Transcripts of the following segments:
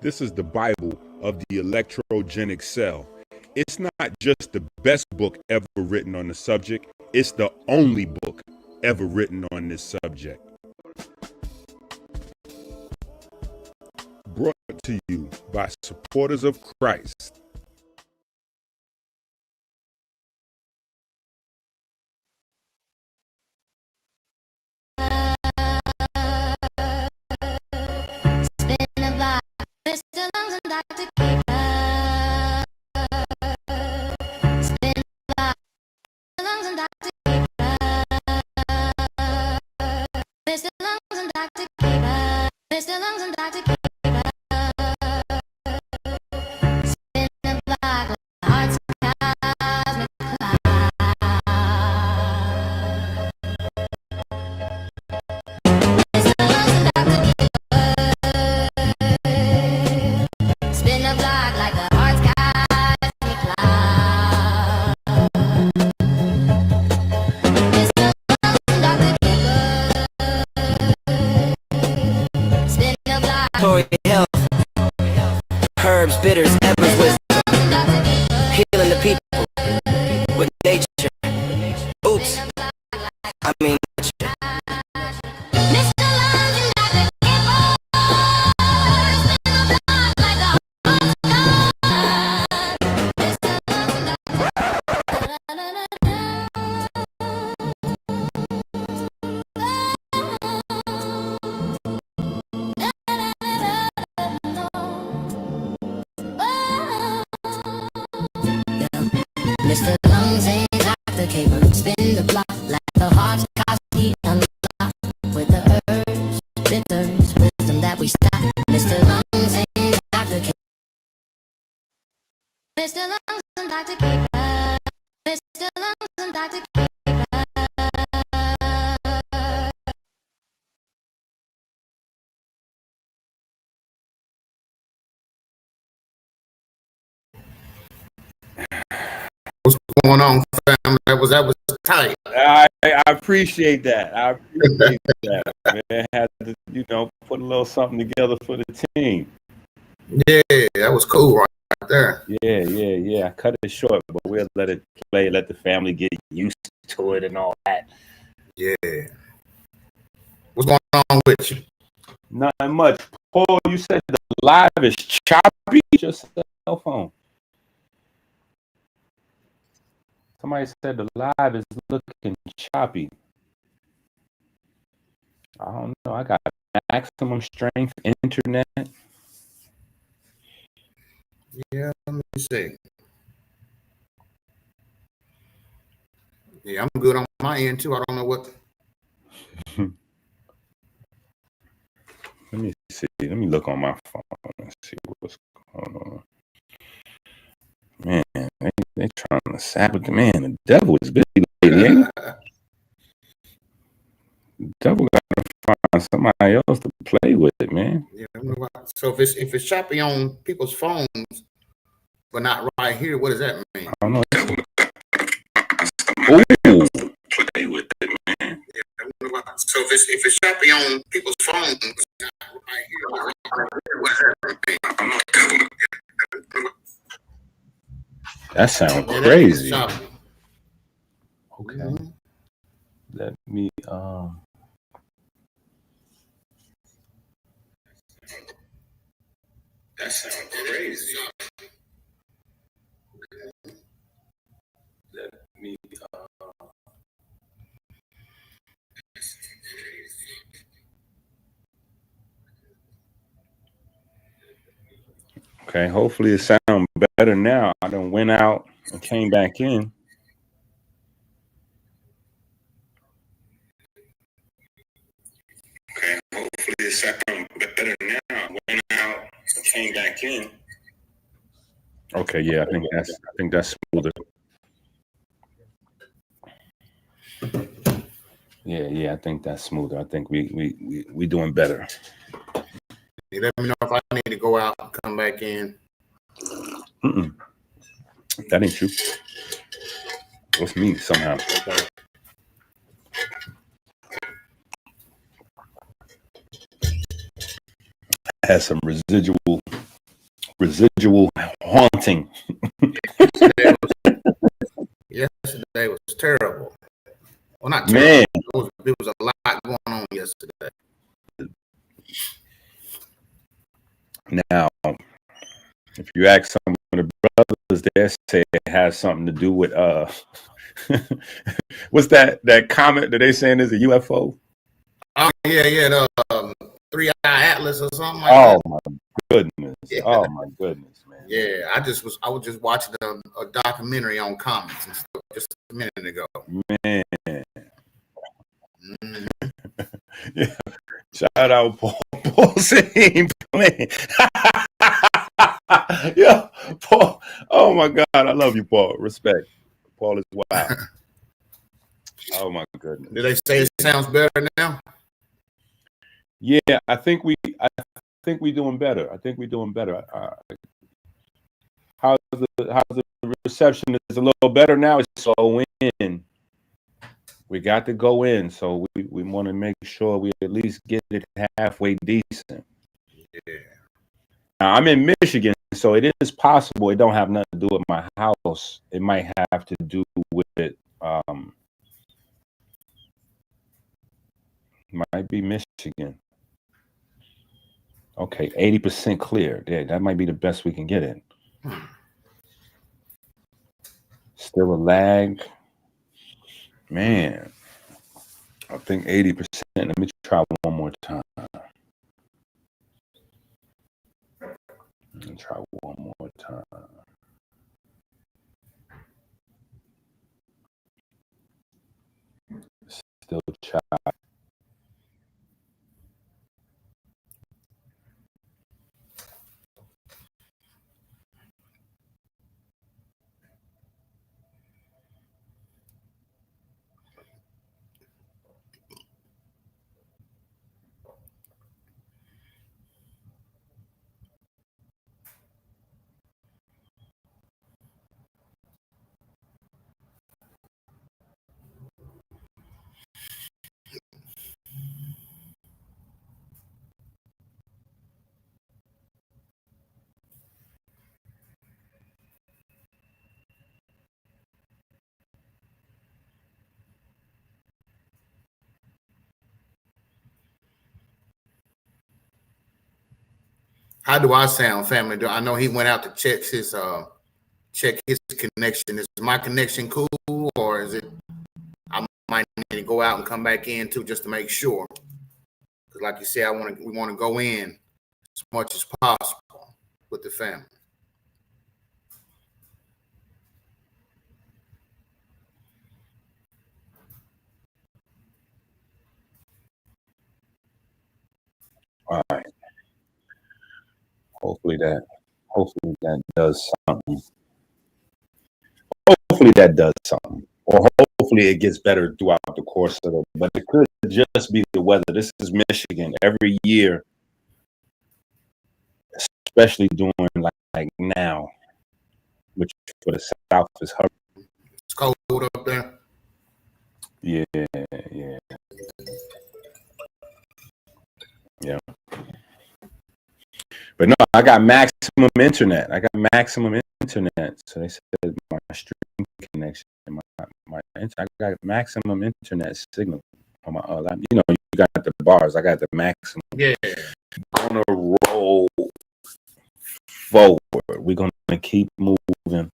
This is the Bible of the electrogenic cell. It's not just the best book ever written on the subject, it's the only book ever written on this subject. Brought to you by supporters of Christ. Mr. Lungs and Dr. Kheper. Spin the block. Mr. Lungs and Dr. Kheper. Mr. Lungs and Dr. Kheper. Mr. Lungs and Dr. Kheper. Spin the block like the heart's cosmic clock. Mr. Lungs and Dr. Spin the block like the heart's cosmic clock. Mr. Lungs and Dr. Kheper. Spin the block. Tory health, herbs, bitters, embers, wisdom, healing the people with nature. Oops, I mean nature. Mr. Lungs and Dr. Kheper. Spin the block like the heart's cosmic. Mr. Lungs and Mr. Lungs and Dr. Kheper. Spin the block like the heart's cosmic unlock with the herbs, bitters, wisdom that we stock. Mr. Lungs and Dr. Kheper. Mr. Lungs and Dr. Kheper. Mr. Lungs and Dr. Kheper. What's going on, fam? That was tight. I appreciate that. I appreciate that, man. Had to, put a little something together for the team. Yeah, that was cool right there. Yeah. I cut it short, but we'll let it play, let the family get used to it and all that. Yeah. What's going on with you? Nothing much. Paul, you said the live is choppy. Your cell phone. Somebody said the live is looking choppy. I don't know. I got maximum strength internet. Yeah, let me see. Yeah, I'm good on my end too. I don't know what. Let me see. Let me look on my phone and see what's going on. Man, they trying to sabotage the man. The devil is busy lately, ain't he? The devil got to find somebody else to play with it, man. Yeah, so if it's choppy on people's phones, but not right here, what does that mean? I don't know. Ooh, play with it, man. Yeah, so if it's choppy on people's phones, not right here, what does that mean? I don't know. That sounds crazy. Okay. Mm-hmm. Let me That sounds crazy. Okay. Let me Okay, hopefully it sounds better now. I done went out and came back in. Okay, hopefully it sounds better now. I went out and came back in. Okay, yeah, I think that's smoother. Yeah, I think that's smoother. I think we doing better. You let me know if I need to go out and come back in. That ain't true. What's me somehow? Okay. I had some residual residual haunting. Yesterday was terrible. Well, not Man, terrible. There was a lot going on yesterday. now, if you ask some of the brothers, they say it has something to do with what's that comet that they saying is a UFO? Oh yeah, the 3-eye atlas or something like Oh that. my goodness! Yeah. Oh my goodness, man! Yeah, I was just watching a documentary on comets and stuff just a minute ago. Man, Mm. yeah. Shout out Paul. Paul said he ain't playing. Yeah, Paul. Oh my God, I love you, Paul. Respect. Paul is wild. Oh my goodness. Did they say it sounds better now? Yeah, I think we doing better. I think we're doing better. How's the reception? Is a little better now. It's so in. We got to go in, so we want to make sure we at least get it halfway decent. Yeah. Now, I'm in Michigan, so it is possible it don't have nothing to do with my house. It might have to do with might be Michigan. Okay, 80% clear. Yeah, that might be the best we can get it. Still a lag. Man, I think 80%. Let me try one more time. Let me try one more time. Still try. How do I sound, family? I know he went out to check his connection. Is my connection cool, or is it? I might need to go out and come back in too, just to make sure. Because, like you said, we want to go in as much as possible with the family. All right. Hopefully that does something. Hopefully that does something. Or hopefully it gets better throughout the course of it. But it could just be the weather. This is Michigan. Every year, especially during like now, which for the South is hard. It's cold up there. Yeah. But no, I got maximum internet. So they said my stream connection, I got maximum internet signal on my you got the bars. I got the maximum. Yeah. Gonna roll forward. We're gonna keep moving.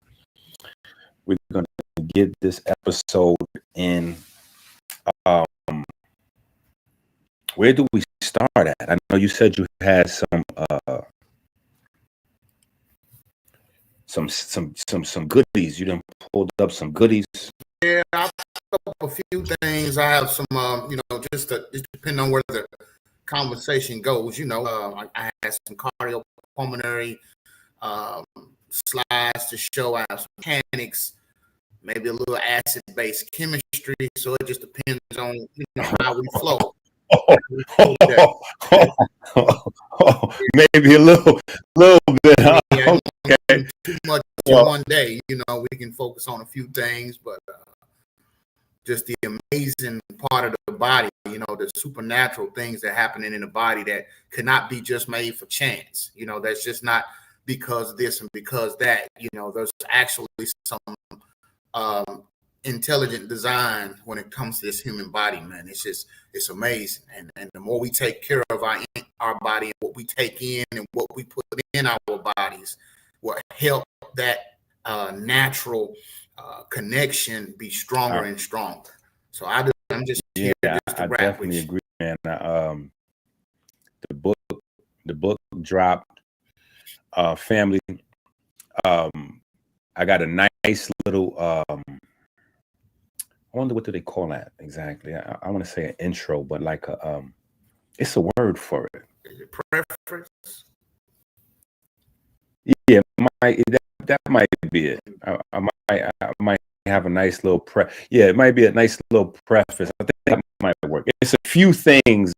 We're gonna get this episode in. Where do we start at? I know you said you had some goodies. You done pulled up some goodies. Yeah, I've up a few things. I have some, just depending on where the conversation goes. I had some cardiopulmonary slides to show. I have some mechanics, maybe a little acid-based chemistry. So it just depends on how we flow. Maybe a little bit. Huh? Yeah, Okay. Too much in one day. We can focus on a few things, but just the amazing part of the body. The supernatural things that happening in the body that could not be just made for chance. That's just not because this and because that. You know, there's actually some intelligent design when it comes to this human body, man. It's amazing. And the more we take care of our body and what we take in and what we put in our bodies will help that natural connection be stronger and stronger. So I'm just here just to I rap definitely with agree, man. The book dropped. Family. I got a nice little. I wonder what do they call that exactly. I want to say an intro, but like a it's a word for it. preference. Yeah, that might be it. I might have a nice little Yeah, it might be a nice little preface. I think that might work. It's a few things,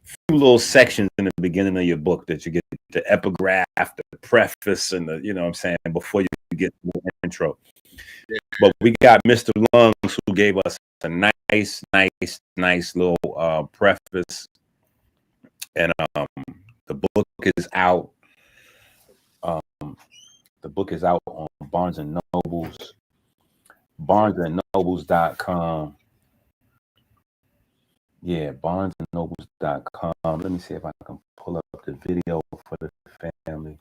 few little sections in the beginning of your book that you get the epigraph, the preface, and the you know what I'm saying before you get the intro. Yeah. But we got Mr. Lungs who gave us a nice little preface, and the book is out. The book is out on Barnes and Nobles, barnesandnobles.com. Yeah, barnesandnobles.com. Let me see if I can pull up the video for the family.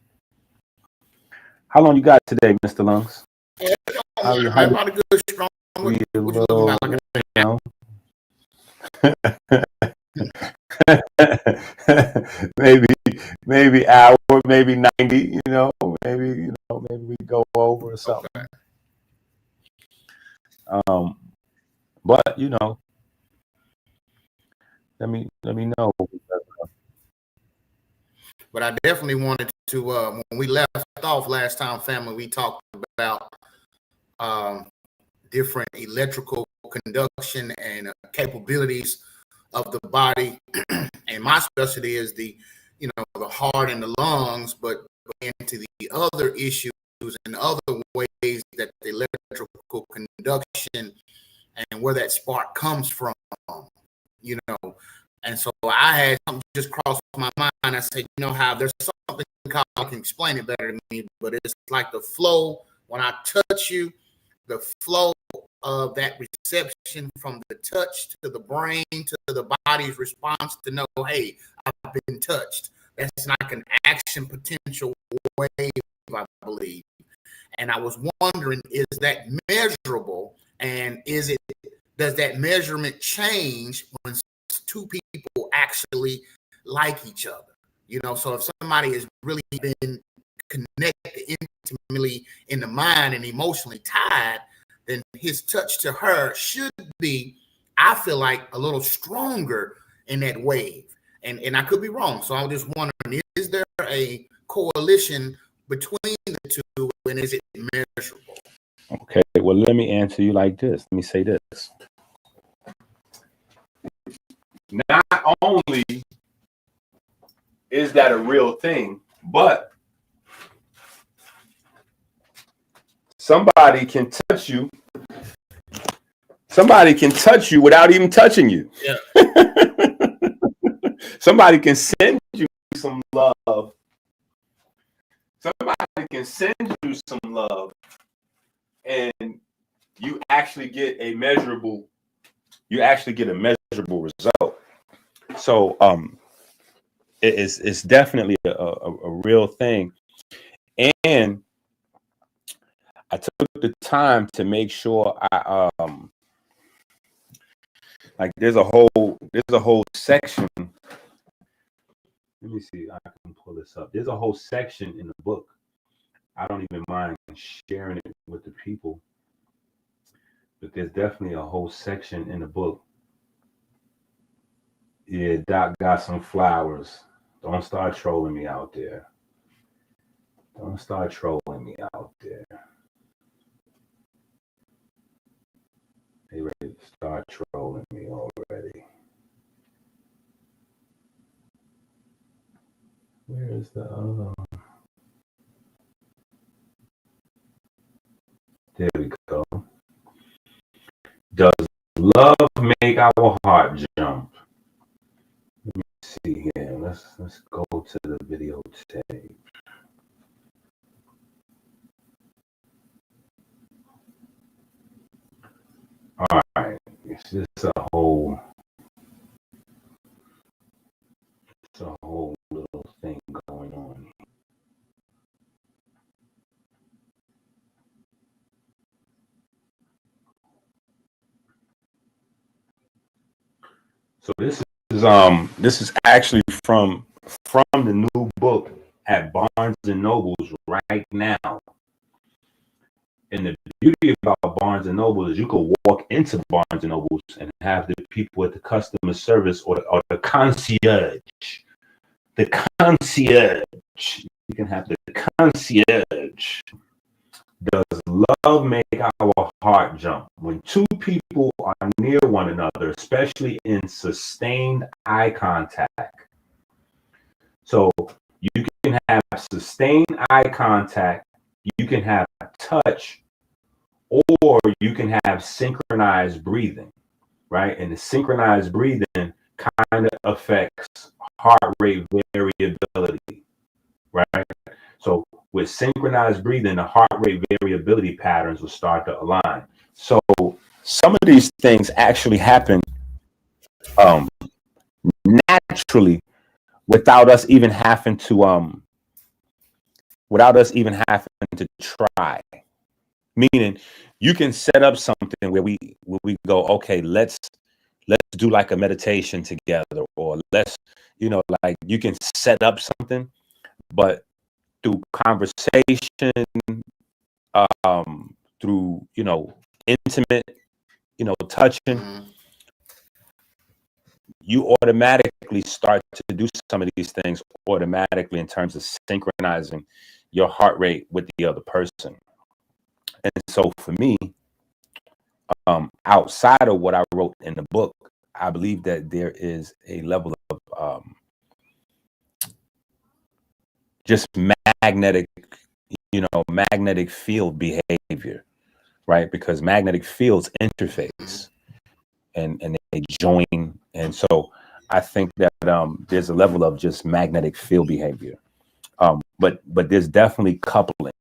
How long you got today, Mr. Lungs? Yeah, about a good strong. What you looking about? Like maybe hour, maybe 90, maybe we go over or something. Okay. But let me know. But I definitely wanted to when we left off last time, family, we talked about different electrical conduction and capabilities of the body. And my specialty is the heart and the lungs, but into the other issues and other ways that the electrical conduction and where that spark comes from, And so I had something just cross my mind. I said, how there's something called, I can explain it better to me, but it's like the flow when I touch you, the flow of that reception from the touch to the brain to the body's response to know, hey, I've been touched. That's like an action potential wave, I believe. And I was wondering, is that measurable? And does that measurement change when two people actually like each other? So if somebody has really been connected intimately in the mind and emotionally tied, then his touch to her should be, I feel like, a little stronger in that wave. And I could be wrong. So I was just wondering, is there a correlation between the two, and is it measurable? Okay, well, let me answer you like this. Let me say this. Not only is that a real thing, but somebody can touch you. Somebody can touch you without even touching you. Yeah. Somebody can send you some love. Somebody can send you some love, and you actually get a measurable result. So it's definitely a real thing. And I took the time to make sure I like there's a whole section. Let me see, I can pull this up. There's a whole section in the book. I don't even mind sharing it with the people. But there's definitely a whole section in the book. Yeah, Doc got some flowers. Don't start trolling me out there. Don't start trolling me out there. They ready to start trolling me already. Where is the There we go. Does love make our heart jump? Let me see here. Let's go to the videotape. It's just a whole little thing going on. So this is actually from the new book at Barnes and Nobles right now. And the beauty about Barnes and Noble is you could walk into Barnes and Nobles and have the people at the customer service or the concierge. The concierge. You can have the concierge. Does love make our heart jump? When two people are near one another, especially in sustained eye contact. So you can have sustained eye contact, you can have touch, or you can have synchronized breathing, right? And the synchronized breathing kind of affects heart rate variability, right? So with synchronized breathing, the heart rate variability patterns will start to align. So some of these things actually happen naturally without us even having to try. Meaning you can set up something where we go, okay, let's do like a meditation together, or let's, like you can set up something, but through conversation, through, intimate, touching, you automatically start to do some of these things automatically in terms of synchronizing your heart rate with the other person. And so for me, outside of what I wrote in the book, I believe that there is a level of just magnetic field behavior, right? Because magnetic fields interface and they join. And so I think that there's a level of just magnetic field behavior. But there's definitely coupling.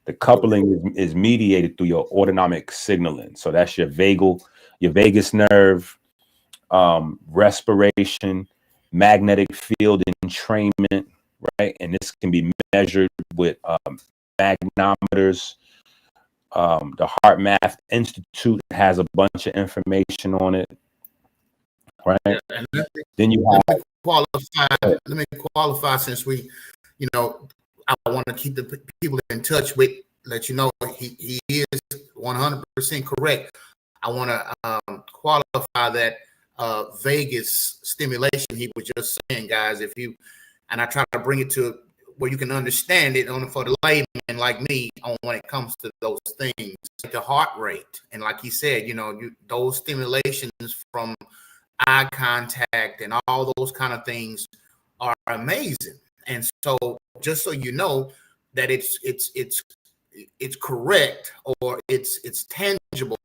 The coupling is mediated through your autonomic signaling. So that's your vagus nerve, respiration, magnetic field entrainment, right? And this can be measured with magnometers. The Heart Math Institute has a bunch of information on it, right? Yeah, then you have let me qualify since we, I want to keep the people in touch with, let you know he is 100% correct. I want to qualify that vagus stimulation he was just saying, guys. And I try to bring it to where you can understand it on for the layman like me on when it comes to those things, like the heart rate, and like he said, those stimulations from eye contact and all those kind of things are amazing. And so just so you know that it's correct, or it's tangible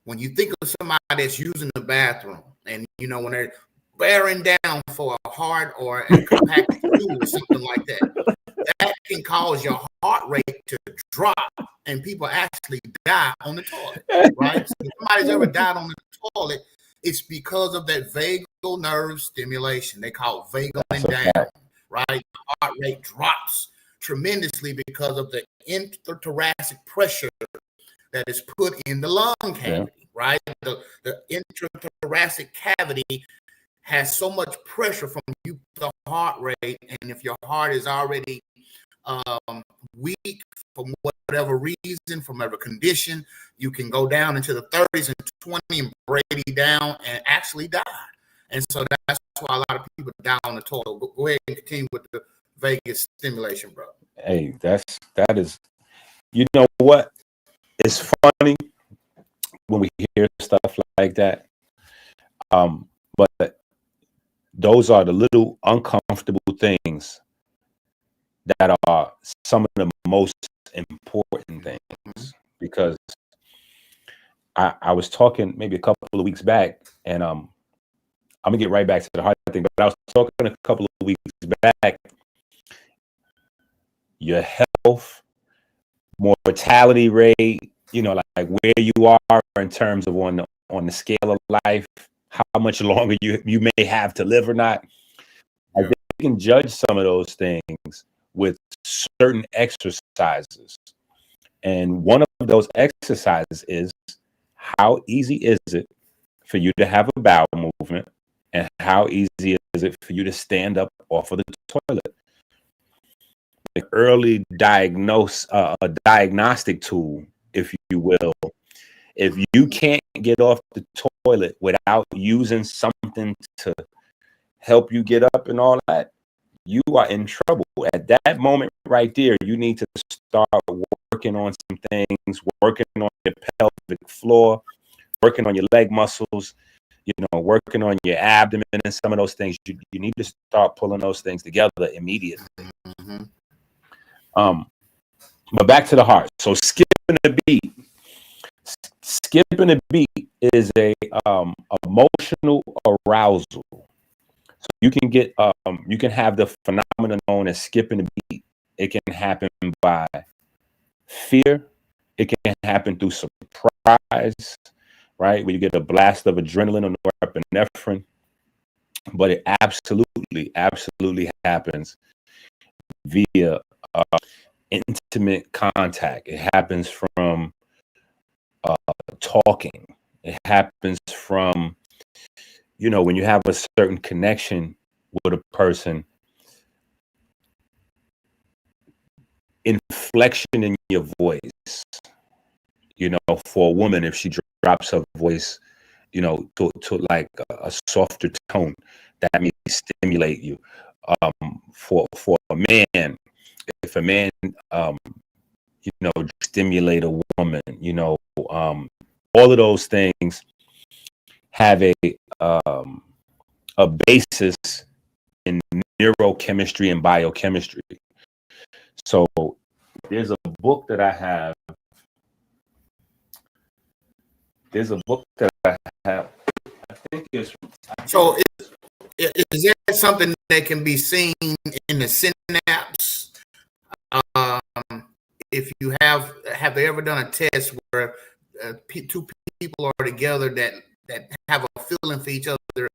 when you think of somebody that's using the bathroom, and when they're bearing down for a hard or a compacted stool or something like that can cause your heart rate to drop, and people actually die on the toilet, right? So if somebody's ever died on the toilet, it's because of that vagal nerve stimulation. They call it vagal down, right? The heart rate drops tremendously because of the intrathoracic pressure that is put in the lung cavity, right? The intrathoracic cavity has so much pressure from the heart rate, and if your heart is already weak for whatever reason, from whatever condition, you can go down into the 30s and 20 and break down and actually die. And so that's why a lot of people die on the toilet. Go ahead and continue with the vagus stimulation, bro. Hey, that is, you know what? It's funny when we hear stuff like that. But those are the little uncomfortable things that are some of the most important things, because I was talking maybe a couple of weeks back, and I'm gonna get right back to the heart thing, but I was talking a couple of weeks back. Your health, mortality rate, like where you are in terms of on on the scale of life, how much longer you may have to live or not. I think you can judge some of those things with certain exercises. And one of those exercises is, how easy is it for you to have a bowel movement? And how easy is it for you to stand up off of the toilet? Like early a diagnostic tool, if you will. If you can't get off the toilet without using something to help you get up and all that, you are in trouble. At that moment right there, you need to start working on some things, working on your pelvic floor, working on your leg muscles, working on your abdomen and some of those things. You need to start pulling those things together immediately. Mm-hmm. But back to the heart. So skipping a beat. Skipping a beat is a emotional arousal. So you can have the phenomenon known as skipping a beat. It can happen by fear. It can happen through surprise, right? Where you get a blast of adrenaline or norepinephrine. But it absolutely happens via intimate contact. It happens from talking. It happens from, when you have a certain connection with a person, inflection in your voice, for a woman, if she drops her voice, to like a softer tone, that may stimulate you. For a man, if a man, stimulate a woman, all of those things have a basis in neurochemistry and biochemistry. So there's a book that I have. I think it's. So is that something that can be seen in the synapse? If you have they ever done a test where two people are together that have a feeling for each other,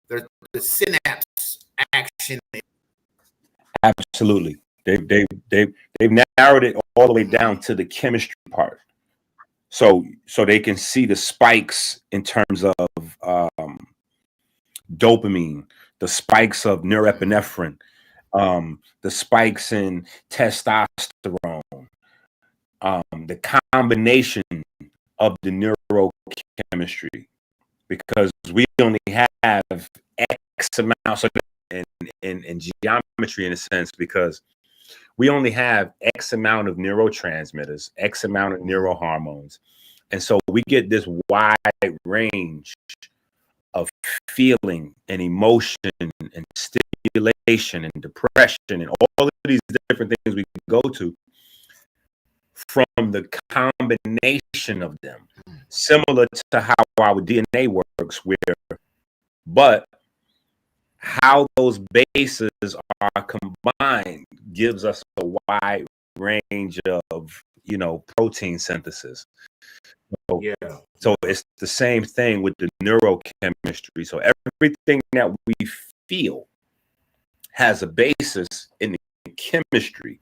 the synapse action? Absolutely. They've narrowed it all the way down to the chemistry part. So they can see the spikes in terms of dopamine, the spikes of norepinephrine, the spikes in testosterone, the combination of the neurochemistry, because we only have X amount, so in geometry, in a sense, because we only have X amount of neurotransmitters, X amount of neurohormones. And so we get this wide range of feeling and emotion and stimulation and depression and all of these different things we go to from the combination of them, similar to how our DNA works, but how those bases are combined gives us a wide range of, protein synthesis. So it's the same thing with the neurochemistry. So everything that we feel has a basis in the chemistry,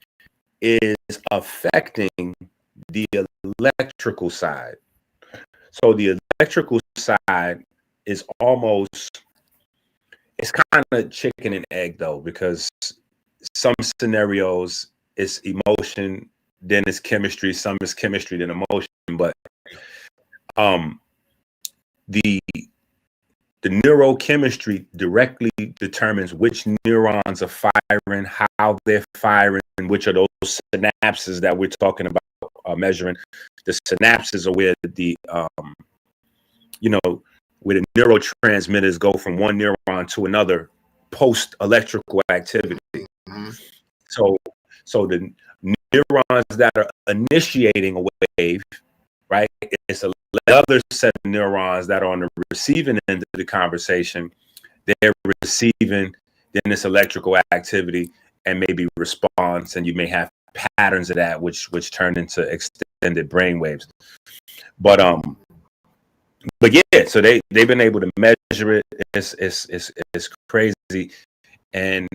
is affecting the electrical side. So the electrical side is it's kind of chicken and egg, though, because some scenarios it's emotion, then it's chemistry, some is chemistry, then emotion. But the neurochemistry directly determines which neurons are firing, how they're firing, which are those synapses that we're talking about measuring. The synapses are where where the neurotransmitters go from one neuron to another post electrical activity. Mm-hmm. So the neurons that are initiating a wave, right? It's another set of neurons that are on the receiving end of the conversation. They're receiving then this electrical activity and maybe response, and you may have patterns of that which turn into extended brain waves. But but yeah, so they've been able to measure it. It's crazy. And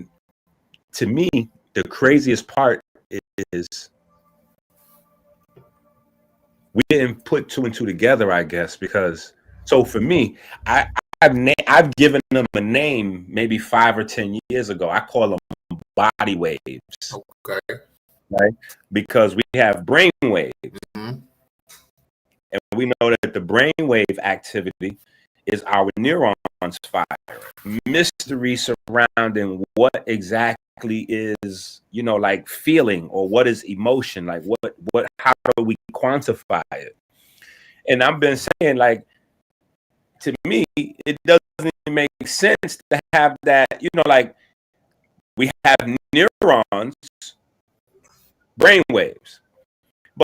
to me, the craziest part is we didn't put two and two together, I guess, because so for me, I've given them a name maybe 5 or 10 years ago. I call them body waves, Okay. right? Because we have brain waves, Mhm. and we know that the brainwave activity is our neurons firing. Mystery surrounding what exactly is, like feeling, or what is emotion, like how do we quantify it? And I've been saying, like, to me, it doesn't make sense to have that, like we have neurons, brain waves,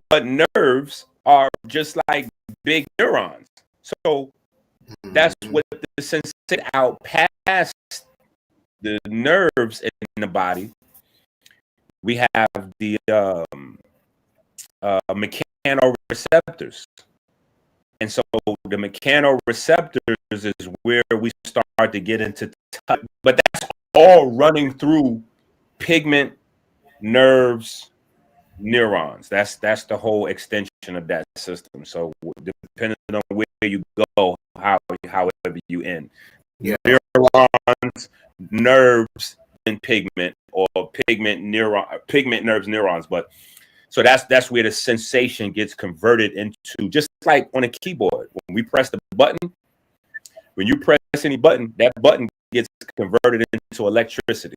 but nerves are just like big neurons. So that's Mhm. what the sensation out past the nerves in the body. We have the mechanoreceptors. And so the mechanoreceptors is where we start to get into touch. But that's all running through pigment, nerves, neurons. That's the whole extension of that system. So depending on where you go, however you end. Yeah. Neurons, nerves, and pigment, or pigment, nerves, neurons. But so that's where the sensation gets converted into, just like on a keyboard. When we press the button, when you press any button, that button gets converted into electricity.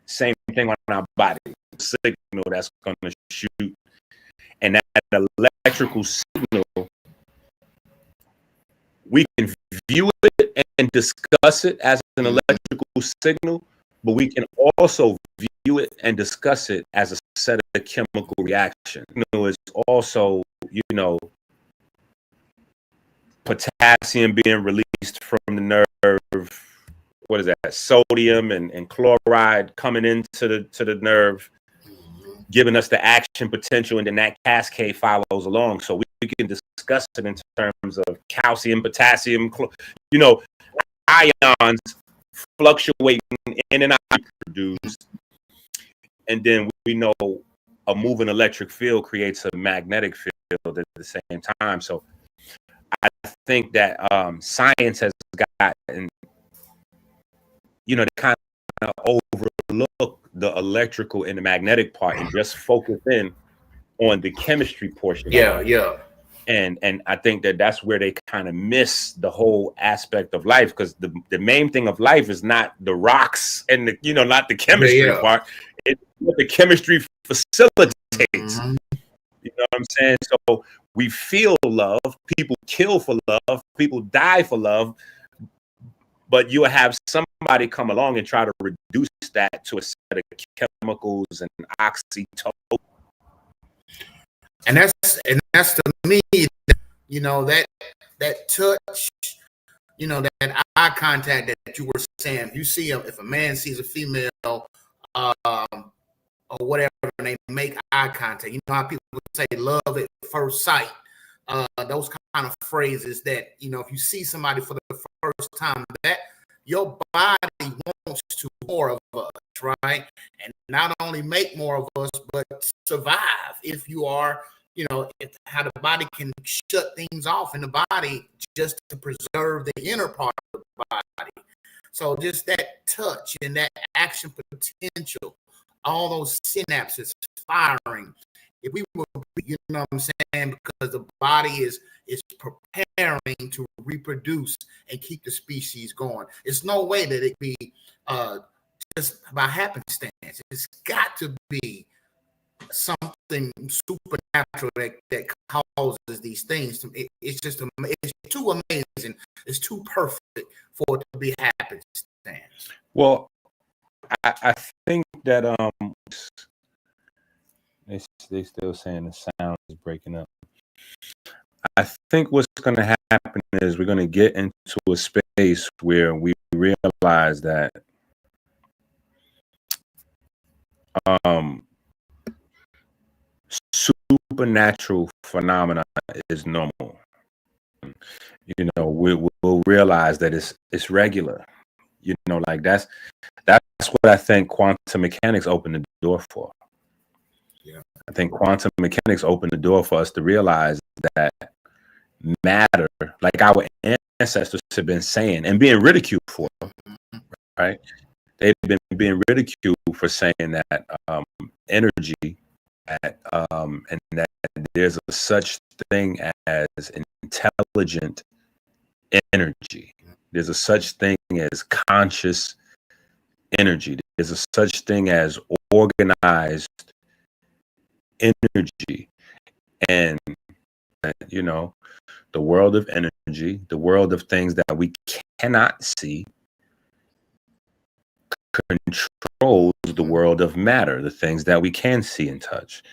Same thing on our body. Signal that's going to shoot, and that electrical signal, we can view it and discuss it as an electrical signal, but we can also view it and discuss it as a set of chemical reaction. It's also, potassium being released from the nerve. What is that? Sodium and chloride coming into the nerve, giving us the action potential, and then that cascade follows along. So we can discuss it in terms of calcium, potassium, ions fluctuating in and out produced. And then we know a moving electric field creates a magnetic field at the same time. So I think that science has gotten, they kind of overlook the electrical and the magnetic part and just focus in on the chemistry portion of it. Yeah. And I think that that's where they kind of miss the whole aspect of life, because the main thing of life is not the rocks and not the chemistry part. It's what the chemistry facilitates. Mhm. You know what I'm saying? So we feel love. People kill for love. People die for love. But you have somebody come along and try to reduce that to a set of chemicals and oxytocin. And that's to me, that touch, that eye contact that you were saying. If you see if a man sees a female, or whatever, and they make eye contact. You know how people say love at first sight. Those kind of phrases that, if you see somebody for the first time, that your body wants to more of us, right? And not only make more of us, but survive. If you are, how the body can shut things off in the body just to preserve the inner part of the body. So just that touch and that action potential, all those synapses firing. If we were, what I'm saying, because the body is preparing to reproduce and keep the species going. It's no way that it be just by happenstance. It's got to be something supernatural that causes these things. It's just it's too amazing. It's too perfect for it to be happenstance. Well, I think that they still saying the sound is breaking up. I think what's going to happen is we're going to get into a space where we realize that um, supernatural phenomena is normal. we'll realize that it's regular. Like that's what I think quantum mechanics opened the door for. Yeah. I think quantum mechanics opened the door for us to realize that matter, like our ancestors have been saying and being ridiculed for, right? They've been being ridiculed for saying that energy and that there's a such thing as intelligent energy. There's a such thing as conscious energy. There's a such thing as organized energy. And the world of energy, the world of things that we cannot see, controls the world of matter, the things that we can see and touch.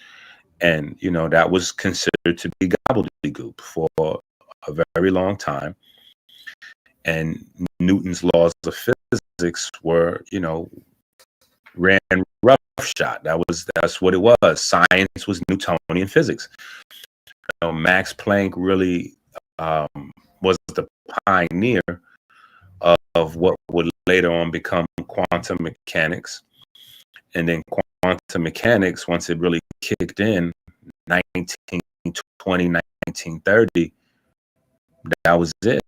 And that was considered to be gobbledygook for a very long time. And Newton's laws of physics were, ran roughshod. That's what it was. Science was Newtonian physics. Max Planck really was the pioneer of what would later on become quantum mechanics. And then quantum mechanics, once it really kicked in, 1920, 1930, that was it.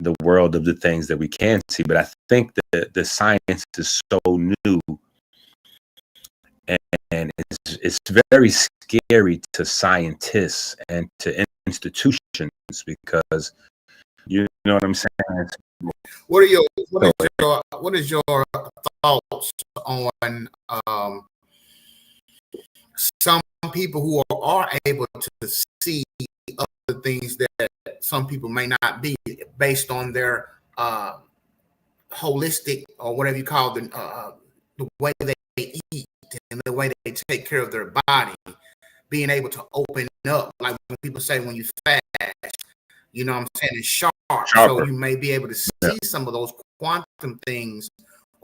The world of the things that we can see. But I think that the science is so new, and it's very scary to scientists and to institutions, because you know what I'm saying. What is your thoughts on some people who are able to see other things that some people may not be, based on their holistic, or whatever you call the way they eat and the way they take care of their body, being able to open up, like when people say when you fast, you know what I'm saying, it's sharper. So you may be able to see some of those quantum things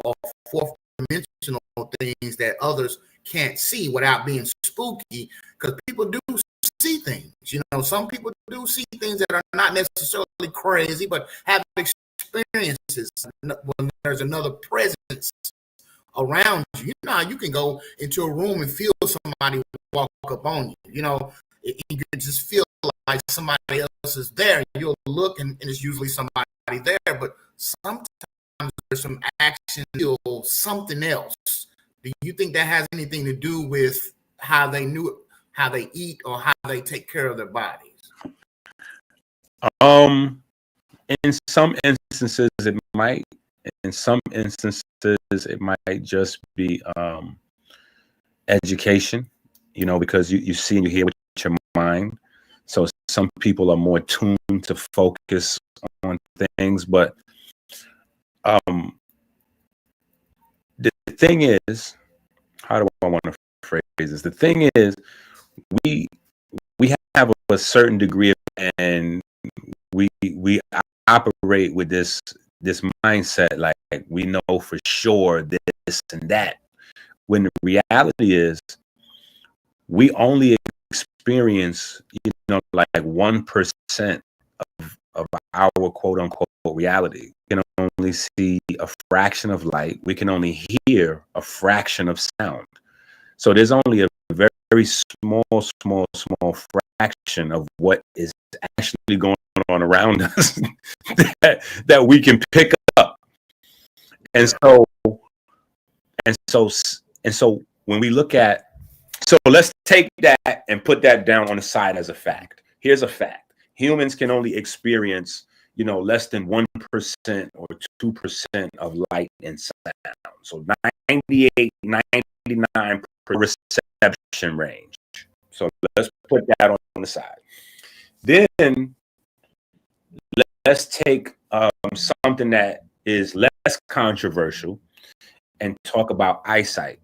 or fourth dimensional things that others can't see without being spooky, because people do see things. Some people do see things that are not necessarily crazy, but have experiences when there's another presence around you. You can go into a room and feel somebody walk up on you. You can just feel like somebody else is there. You'll look and it's usually somebody there, but sometimes there's some action, something else. Do you think that has anything to do with how they eat or how they take care of their bodies? In some instances it might. In some instances it might just be education, because you see and you hear with your mind. So some people are more tuned to focus on things, but the thing is, how do I want to phrase this? The thing is, we have a certain degree of, and we operate with this mindset, like we know for sure this and that, when the reality is we only experience like 1% of our quote unquote reality. We can only see a fraction of light. We can only hear a fraction of sound. So there's only a very, very small fraction of what is actually going on around us that we can pick up. And so when we look at, so let's take that and put that down on the side as a fact. Here's a fact. Humans can only experience, less than 1% or 2% of light and sound. So 98, 99% reception range. So let's put that on the side. Then let's take something that is less controversial and talk about eyesight,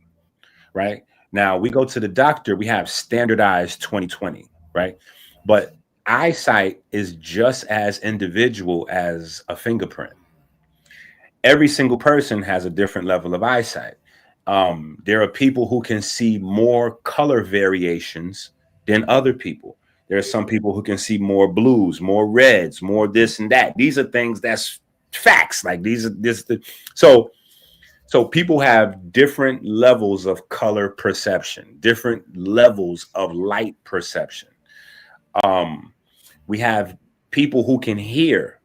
right? Now we go to the doctor, we have standardized 20/20, right? But eyesight is just as individual as a fingerprint. Every single person has a different level of eyesight. There are people who can see more color variations than other people. There's some people who can see more blues, more reds, more this and that. These are things that's facts. Like these are this. So so people have different levels of color perception, different levels of light perception. Um, we have people who can hear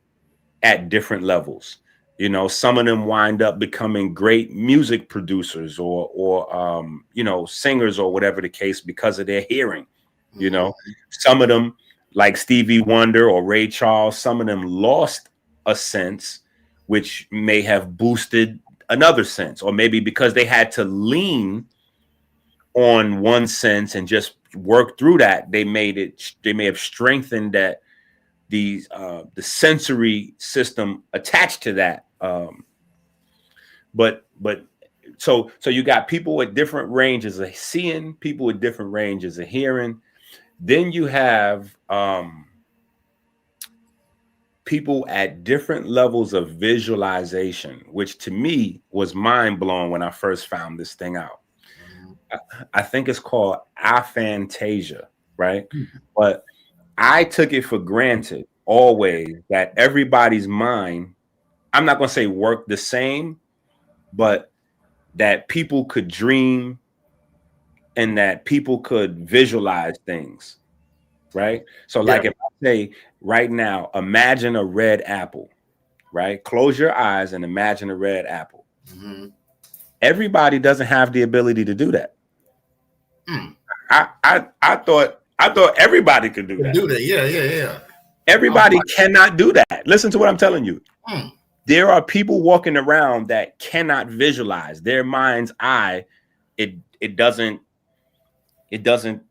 at different levels. You know, some of them wind up becoming great music producers or you know, singers or whatever the case because of their hearing. You Mhm. know, some of them, like Stevie Wonder or Ray Charles, some of them lost a sense, which may have boosted another sense, or maybe because they had to lean on one sense and just work through that, they may have strengthened that the sensory system attached to that. But so you got people with different ranges of seeing, people with different ranges of hearing. Then you have people at different levels of visualization, which to me was mind blowing when I first found this thing out. I think it's called aphantasia, right? But I took it for granted always that everybody's mind, I'm not going to say work the same, but that people could dream and that people could visualize things, right? So, Yeah. like if I say right now, imagine a red apple, right? Close your eyes and imagine a red apple. Mhm. Everybody doesn't have the ability to do that. Mm. I thought everybody could do Can that. do that. Yeah, yeah, yeah. I'm Everybody like, cannot do that. Listen to what I'm telling you. mm. There are people walking around that cannot visualize. Their mind's eye, it doesn't it doesn't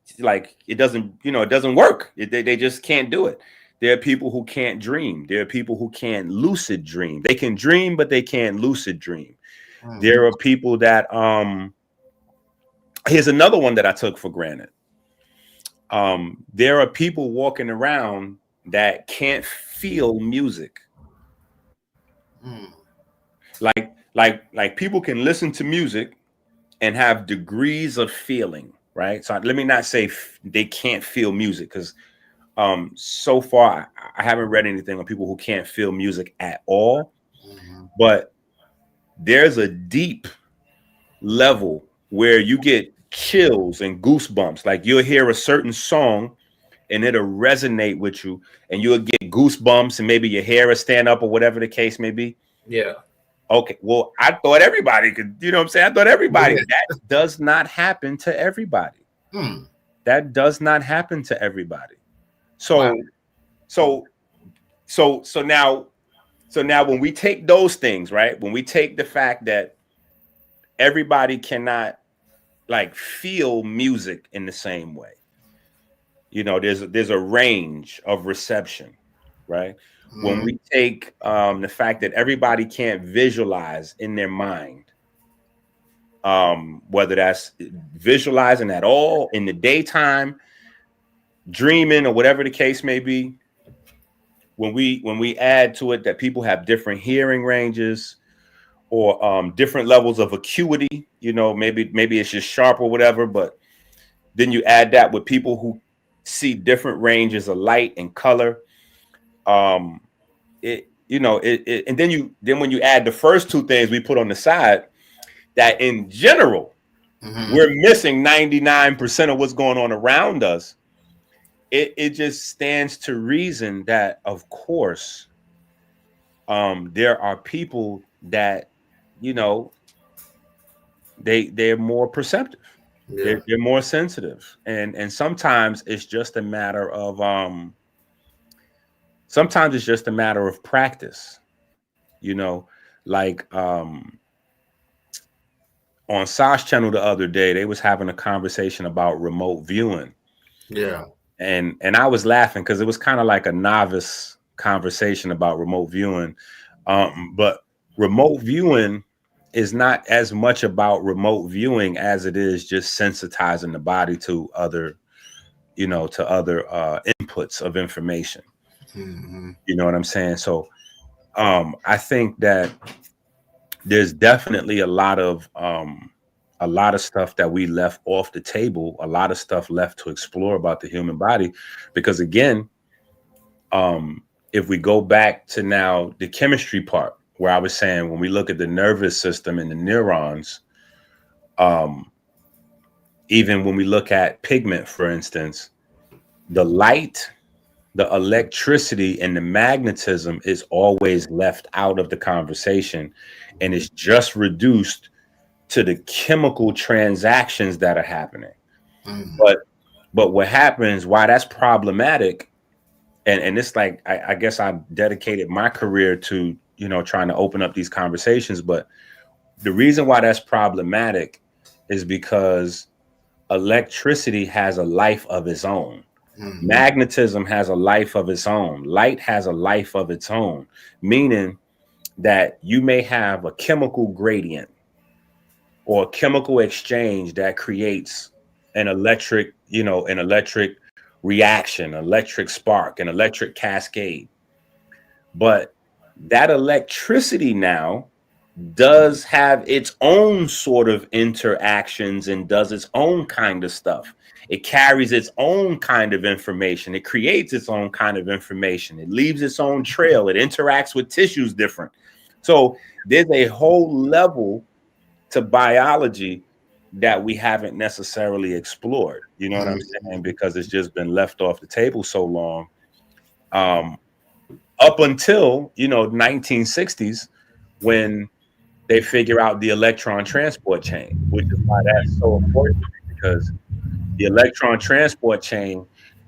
work. They just can't do it. There are people who can't dream. There are people who can't lucid dream. They can dream, but they can't lucid dream. Mm. There are people that here's another one that I took for granted. There are people walking around that can't feel music. Mm. Like people can listen to music and have degrees of feeling, right? So let me not say they can't feel music, because so far I haven't read anything on people who can't feel music at all. Mhm. But there's a deep level where you get chills and goosebumps. Like you'll hear a certain song and it'll resonate with you, and you'll get goosebumps, and maybe your hair will stand up or whatever the case may be. Yeah. Okay, well, I thought everybody could, you know what I'm saying? I thought everybody, Yeah. that does not happen to everybody. Mm. That does not happen to everybody. Wow. So, so, so now when we take those things, right? When we take the fact that everybody cannot like feel music in the same way, you know, there's a range of reception, right? When Mm. we take the fact that everybody can't visualize in their mind, whether that's visualizing at all in the daytime, dreaming, or whatever the case may be. When we add to it that people have different hearing ranges or different levels of acuity, you know, maybe it's just sharp or whatever, but then you add that with people who see different ranges of light and color. um it you know it and then when you add the first two things we put on the side, that in general Mhm. we're missing 99% of what's going on around us. It just stands to reason that, of course, there are people that, you know, they're more perceptive, Yeah. they're more sensitive, and sometimes it's just a matter of sometimes it's just a matter of practice, you know. Like on Sa's channel the other day, they was having a conversation about remote viewing, Yeah. and I was laughing because it was kind of like a novice conversation about remote viewing. But remote viewing is not as much about remote viewing as it is just sensitizing the body to other, you know, to other inputs of information. Mhm. You know what I'm saying? So I think that there's definitely a lot of a lot of stuff that we left off the table, a lot of stuff left to explore about the human body. Because again, if we go back to now the chemistry part, where I was saying when we look at the nervous system and the neurons, um, even when we look at pigment, for instance, the light, the electricity, and the magnetism is always left out of the conversation, and it's just reduced to the chemical transactions that are happening. Mm. But what happens, why that's problematic, and it's like I guess I dedicated my career to, you know, trying to open up these conversations. But the reason why that's problematic is because electricity has a life of its own. Mm. Magnetism has a life of its own. Light has a life of its own, meaning that you may have a chemical gradient or a chemical exchange that creates an electric, you know, an electric reaction, electric spark, an electric cascade. But that electricity now does have its own sort of interactions and does its own kind of stuff. It carries its own kind of information. It creates its own kind of information. It leaves its own trail. It interacts with tissues different. So there's a whole level to biology that we haven't necessarily explored. You know what I'm Mm. saying? Because it's just been left off the table so long. Um, Up until, you know, 1960s, when they figure out the electron transport chain, which is why that's so important, because the electron transport chain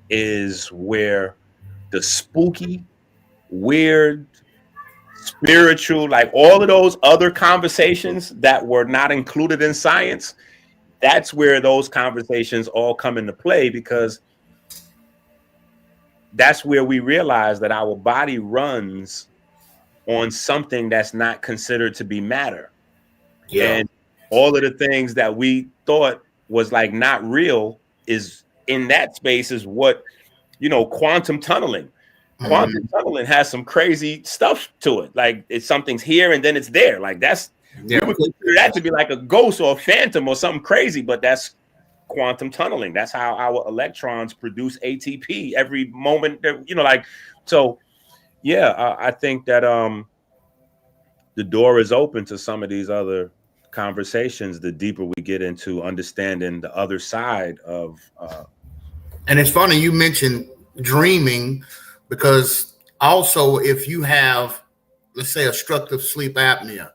is where the spooky, weird, spiritual, like all of those other conversations that were not included in science, that's where those conversations all come into play, because that's where we realize that our body runs on something that's not considered to be matter. Yeah. And all of the things that we thought was like not real is in that space is what, you know, quantum tunneling. Quantum Mm. tunneling has some crazy stuff to it. Like it's something's here and then it's there. Like that's, we Yeah. would consider that to be like a ghost or a phantom or something crazy, but that's quantum tunneling. That's how our electrons produce ATP every moment that, you know, like, so yeah, I think that the door is open to some of these other conversations the deeper we get into understanding the other side of And it's funny you mentioned dreaming, because also if you have, let's say, obstructive sleep apnea,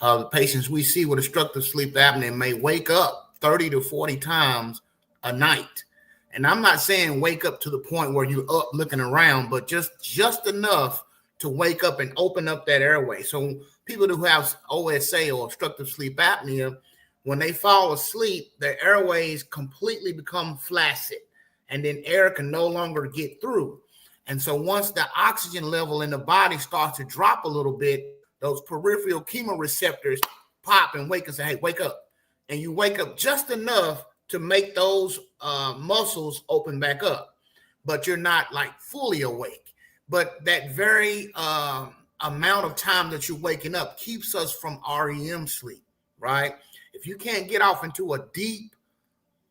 the patients we see with obstructive sleep apnea may wake up 30 to 40 times a night. And I'm not saying wake up to the point where you're up looking around, but just enough to wake up and open up that airway. So people who have OSA or obstructive sleep apnea, when they fall asleep, their airways completely become flaccid, and then air can no longer get through. And so once the oxygen level in the body starts to drop a little bit, those peripheral chemoreceptors pop and wake and say, hey, wake up. And you wake up just enough to make those muscles open back up, but you're not like fully awake. But that very amount of time that you're waking up keeps us from REM sleep, right? If you can't get off into a deep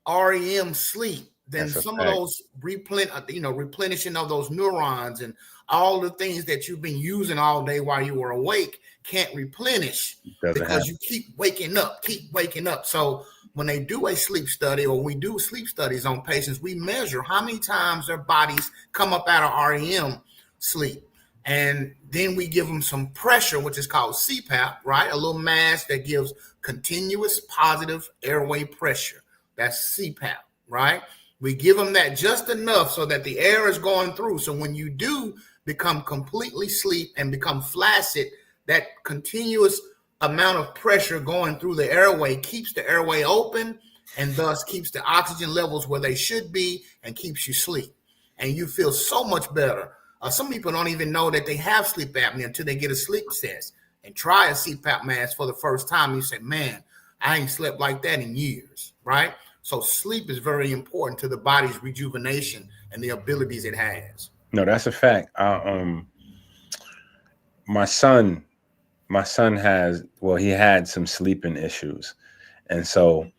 REM sleep, then that's a some of fact. those replenishing of those neurons and all the things that you've been using all day while you were awake can't replenish, Doesn't because happen. you keep waking up, keep waking up. So when they do a sleep study, or we do sleep studies on patients, we measure how many times their bodies come up out of REM sleep. And then we give them some pressure, which is called CPAP, right? A little mask that gives continuous positive airway pressure. That's CPAP, right? We give them that just enough so that the air is going through. So when you do become completely sleep and become flaccid, that continuous amount of pressure going through the airway keeps the airway open, and thus keeps the oxygen levels where they should be and keeps you sleep. And you feel so much better. Some people don't even know that they have sleep apnea until they get a sleep test and try a CPAP mask for the first time. You say, man, I ain't slept like that in years, right? So sleep is very important to the body's rejuvenation and the abilities it has. No, that's a fact. My son my son has, well, he had some sleeping issues, And so,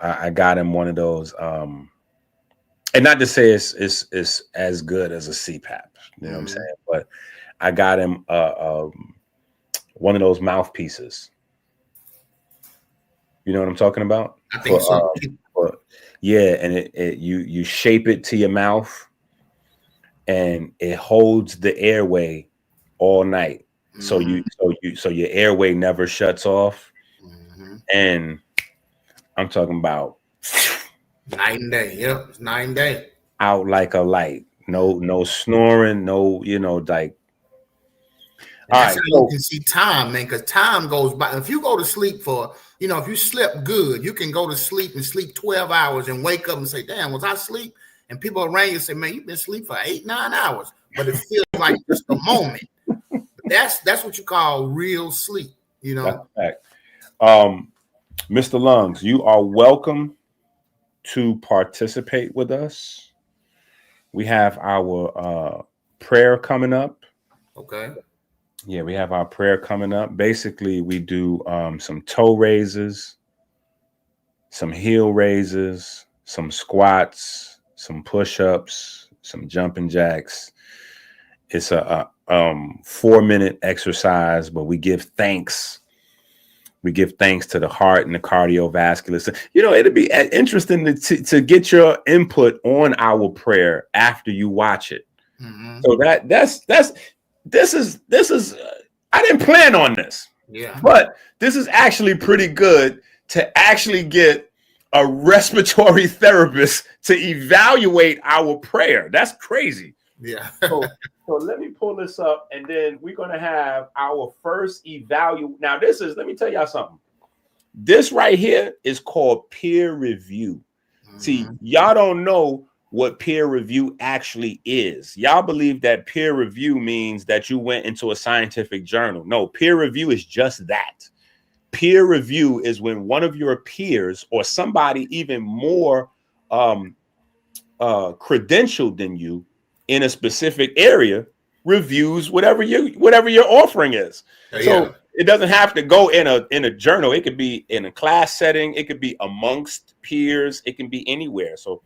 I got him one of those. And not to say it's as good as a CPAP, you know what I'm saying? But I got him one of those mouthpieces. You know what I'm talking about? I think so. Yeah, and it you shape it to your mouth, and it holds the airway all night. So your airway never shuts off. And I'm talking about night and day. Yep, it's night and day. Out like a light. No snoring, no, like. And that's how you can see time, man, because time goes by. If you go to sleep if you slept good, you can go to sleep and sleep 12 hours and wake up and say, damn, was I asleep? And people around you say, man, you've been asleep for 8-9 hours, but it feels like just a moment. That's what you call real sleep, That's fact. Mr. Lungs, you are welcome to participate with us. We have our prayer coming up. Okay. Yeah, we have our prayer coming up. Basically, we do some toe raises, some heel raises, some squats, some push-ups, some jumping jacks. It's a 4-minute exercise, but we give thanks. We give thanks to the heart and the cardiovascular system. It'll be interesting to get your input on our prayer after you watch it. So this is I didn't plan on this. Yeah. But this is actually pretty good to actually get a respiratory therapist to evaluate our prayer. That's crazy. Yeah. So let me pull this up, and then we're going to have our first evaluate. Now, let me tell y'all something. This right here is called peer review. See, y'all don't know what peer review actually is. Y'all believe that peer review means that you went into a scientific journal. No, peer review is just that. Peer review is when one of your peers or somebody even more credentialed than you in a specific area reviews whatever your offering is. So it doesn't have to go in a journal. It could be in a class setting. It could be amongst peers. It can be anywhere. So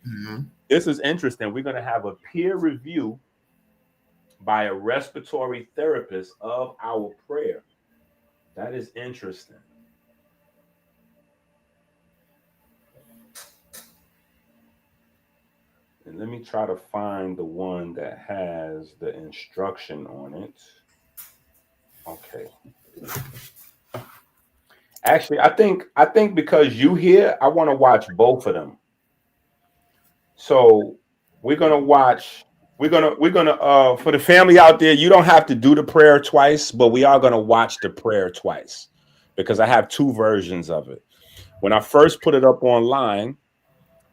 this is interesting. We're going to have a peer review by a respiratory therapist of our prayer. That is interesting. And let me try to find the one that has the instruction on it. Okay. Actually, I think because you here, I want to watch both of them. So we're gonna for the family out there, you don't have to do the prayer twice, but we are gonna watch the prayer twice because I have two versions of it. When I first put it up online,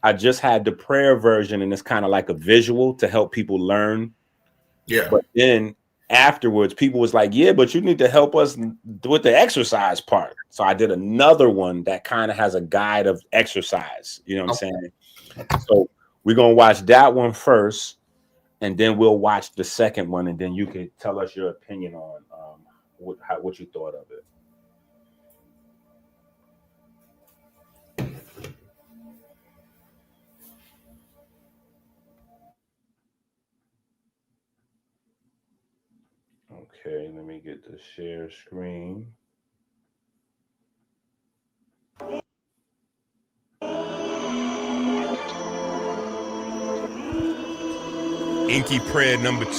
I just had the prayer version, and it's kind of like a visual to help people learn. Yeah. But then afterwards, people was like, yeah, but you need to help us with the exercise part. So I did another one that kind of has a guide of exercise. You know what I'm saying? So we're going to watch that one first, and then we'll watch the second one, and then you can tell us your opinion on what you thought of it. Okay, let me get the share screen. Inky prayer number 2.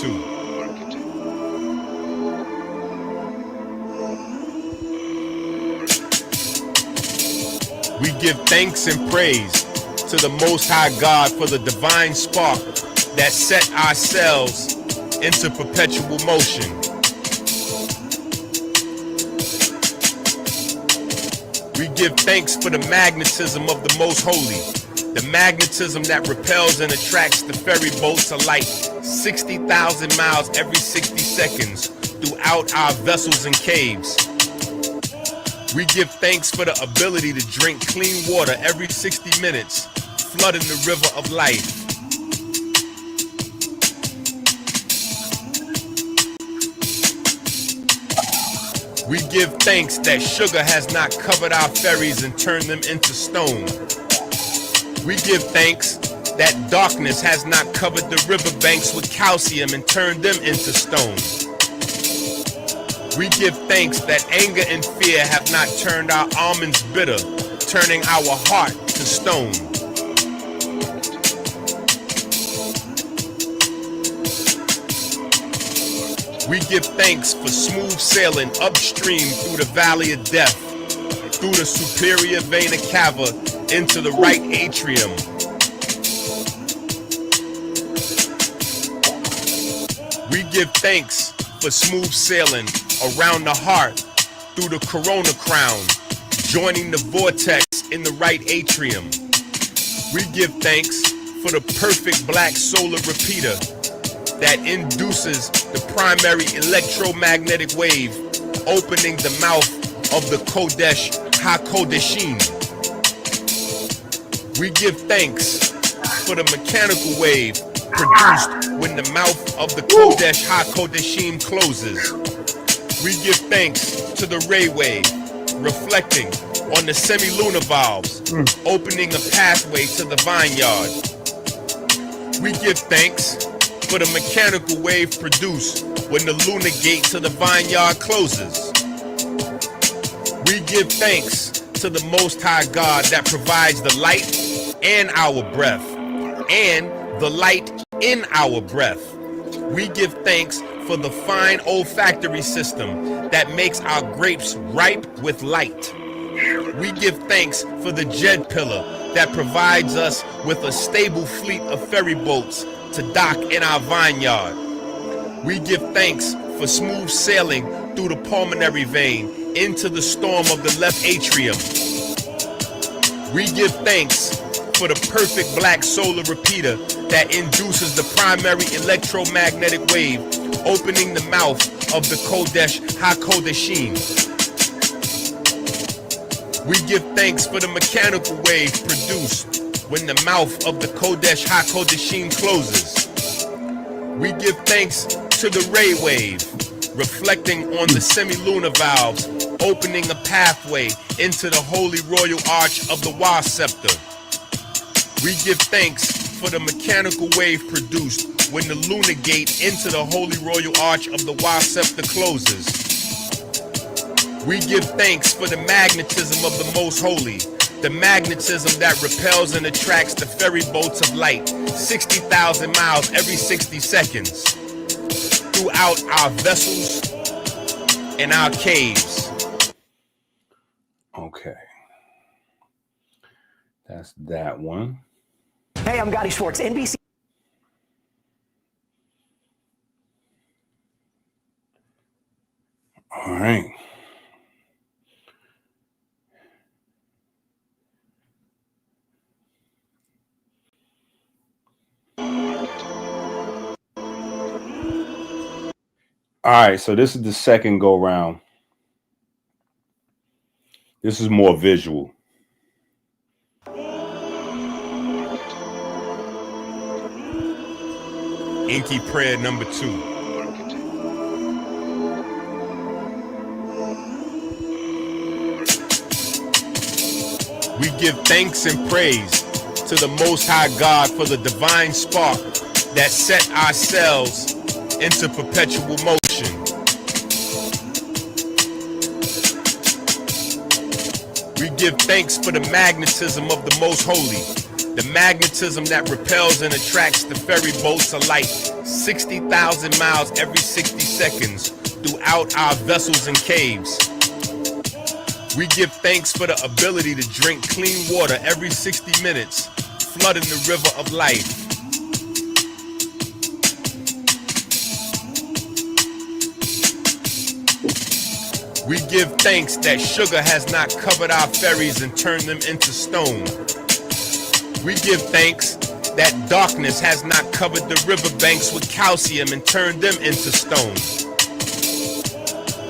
We give thanks and praise to the Most High God for the divine spark that set our cells into perpetual motion. We give thanks for the magnetism of the Most Holy, the magnetism that repels and attracts the ferry boats of light 60,000 miles every 60 seconds throughout our vessels and caves. We give thanks for the ability to drink clean water every 60 minutes, flooding the river of life. We give thanks that sugar has not covered our ferries and turned them into stone. We give thanks that darkness has not covered the riverbanks with calcium and turned them into stone. We give thanks that anger and fear have not turned our almonds bitter, turning our heart to stone. We give thanks for smooth sailing upstream through the valley of death, through the superior vena cava into the right atrium. We give thanks for smooth sailing around the heart through the corona crown, joining the vortex in the right atrium. We give thanks for the perfect black solar repeater that induces the primary electromagnetic wave, opening the mouth of the Kodesh HaKodeshim. We give thanks for the mechanical wave produced when the mouth of the Kodesh HaKodeshim closes. We give thanks to the ray wave, reflecting on the semi-lunar valves, opening a pathway to the vineyard. We give thanks for the mechanical wave produced when the lunar gate to the vineyard closes. We give thanks to the Most High God that provides the light and our breath, and the light in our breath. We give thanks for the fine olfactory system that makes our grapes ripe with light. We give thanks for the Jed pillar that provides us with a stable fleet of ferry boats to dock in our vineyard. We give thanks for smooth sailing through the pulmonary vein into the storm of the left atrium. We give thanks for the perfect black solar repeater that induces the primary electromagnetic wave, opening the mouth of the Kodesh HaKodeshim. We give thanks for the mechanical wave produced when the mouth of the Kodesh HaKodeshim closes. We give thanks to the ray wave, reflecting on the semi-lunar valves, opening a pathway into the holy royal arch of the Wa scepter. We give thanks for the mechanical wave produced when the lunar gate into the holy royal arch of the Wa scepter closes. We give thanks for the magnetism of the most holy, the magnetism that repels and attracts the ferry boats of light 60,000 miles every 60 seconds throughout our vessels and our caves. Okay. That's that one. Hey, I'm Gotti Schwartz, NBC. All right. All right, so this is the second go round. This is more visual. Inky prayer number 2. We give thanks and praise to the Most High God for the divine spark that set our cells into perpetual motion. We give thanks for the magnetism of the Most Holy, the magnetism that repels and attracts the ferry boats of light 60,000 miles every 60 seconds throughout our vessels and caves. We give thanks for the ability to drink clean water every 60 minutes, flooding the river of life. We give thanks that sugar has not covered our ferries and turned them into stone. We give thanks that darkness has not covered the riverbanks with calcium and turned them into stone.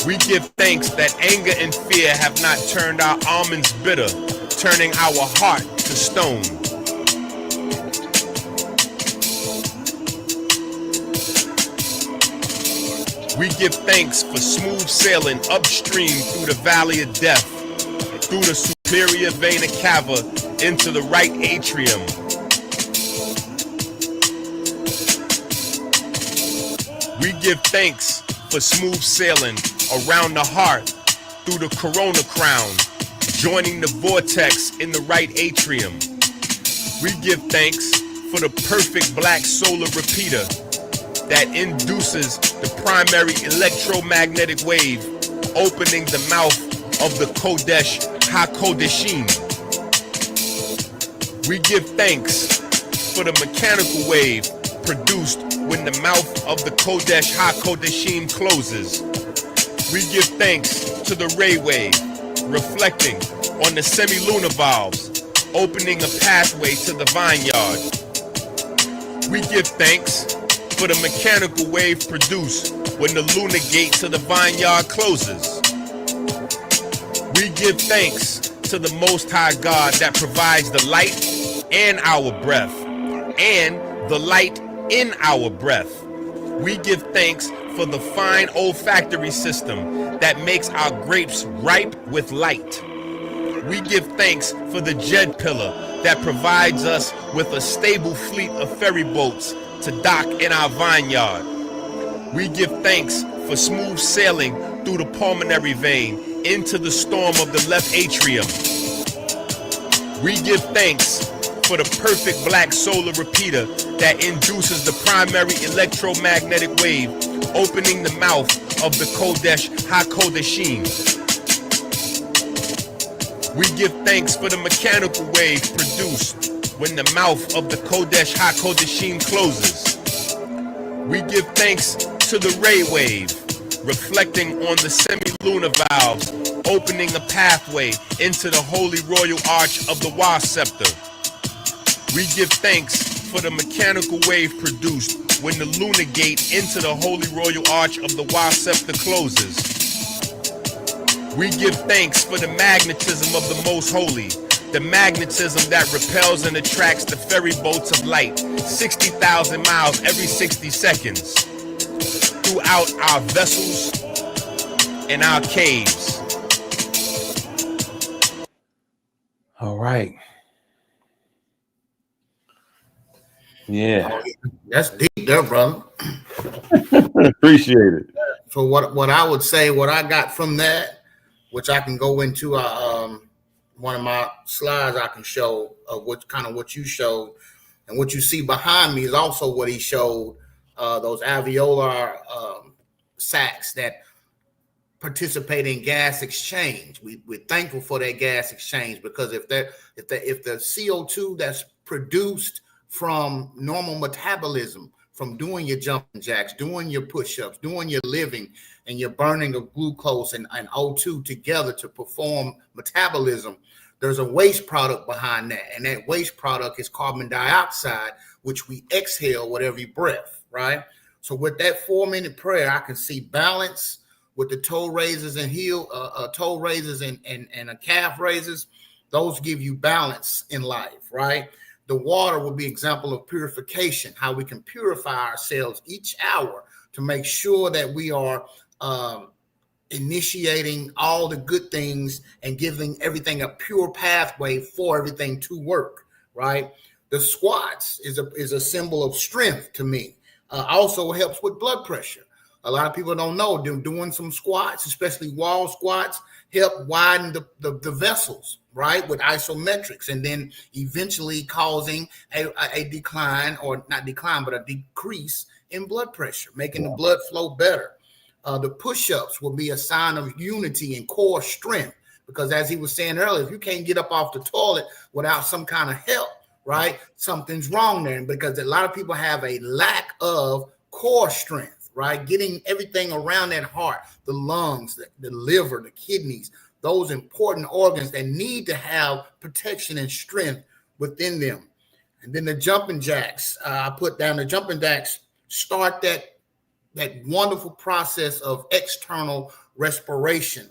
We give thanks that anger and fear have not turned our almonds bitter, turning our heart to stone. We give thanks for smooth sailing upstream through the valley of death, through the superior vena cava into the right atrium. We give thanks for smooth sailing around the heart through the corona crown, joining the vortex in the right atrium. We give thanks for the perfect black solar repeater that induces the primary electromagnetic wave, opening the mouth of the Kodesh HaKodeshim. We give thanks for the mechanical wave produced when the mouth of the Kodesh HaKodeshim closes. We give thanks to the ray wave, reflecting on the semi-lunar valves, opening a pathway to the vineyard. We give thanks for the mechanical wave produced when the lunar gate to the vineyard closes. We give thanks to the Most High God that provides the light and our breath, and the light in our breath. We give thanks for the fine olfactory system that makes our grapes ripe with light. We give thanks for the Jed pillar that provides us with a stable fleet of ferry boats to dock in our vineyard. We give thanks for smooth sailing through the pulmonary vein into the storm of the left atrium. We give thanks for the perfect black solar repeater that induces the primary electromagnetic wave, opening the mouth of the Kodesh HaKodeshim. We give thanks for the mechanical wave produced when the mouth of the Kodesh HaKodeshim closes. We give thanks to the ray wave, reflecting on the semi-lunar valves, opening a pathway into the holy royal arch of the Wa scepter. We give thanks for the mechanical wave produced when the lunar gate into the holy royal arch of the Wa scepter closes. We give thanks for the magnetism of the most holy, the magnetism that repels and attracts the ferry boats of light 60,000 miles every 60 seconds throughout our vessels and our caves. All right. Yeah. That's deep there, brother. Appreciate it. So what I would say, what I got from that, which I can go into one of my slides I can show of what you showed, and what you see behind me is also what he showed, those alveolar sacs that participate in gas exchange. We're thankful for that gas exchange, because if the CO2 that's produced from normal metabolism, from doing your jumping jacks, doing your push-ups, doing your living, and your burning of glucose and O2 together to perform metabolism, there's a waste product behind that. And that waste product is carbon dioxide, which we exhale with every breath, right? So with that 4-minute prayer, I can see balance with the toe raises and toe raises and calf raises. Those give you balance in life, right? The water will be example of purification, how we can purify ourselves each hour to make sure that we are initiating all the good things and giving everything a pure pathway for everything to work, right? The squats is a symbol of strength to me. Also helps with blood pressure. A lot of people don't know doing some squats, especially wall squats, help widen the vessels, right, with isometrics, and then eventually causing a decline, or not decline, but a decrease in blood pressure, making the blood flow better. The push-ups will be a sign of unity and core strength, because as he was saying earlier, if you can't get up off the toilet without some kind of help, right, something's wrong there, because a lot of people have a lack of core strength. Right, getting everything around that heart, the lungs, the liver, the kidneys, those important organs that need to have protection and strength within them. And then the jumping jacks, I put down the jumping jacks, start that wonderful process of external respiration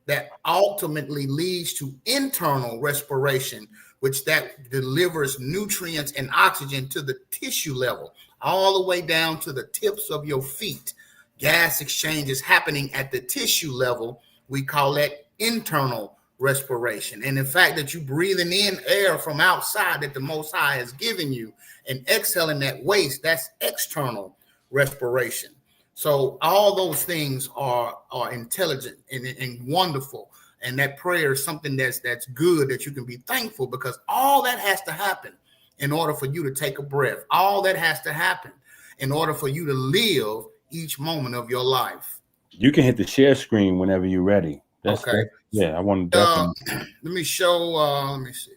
that ultimately leads to internal respiration, which that delivers nutrients and oxygen to the tissue level, all the way down to the tips of your feet. gas exchange is happening at the tissue level, we call that internal respiration. And the fact that you breathing in air from outside that the Most High has given you and exhaling that waste, that's external respiration. So all those things are intelligent and wonderful. And that prayer is something that's good, that you can be thankful, because all that has to happen in order for you to take a breath. All that has to happen in order for you to live each moment of your life. You can hit the share screen whenever you're ready. Okay. Yeah, I want to definitely. Let me show. Let me see.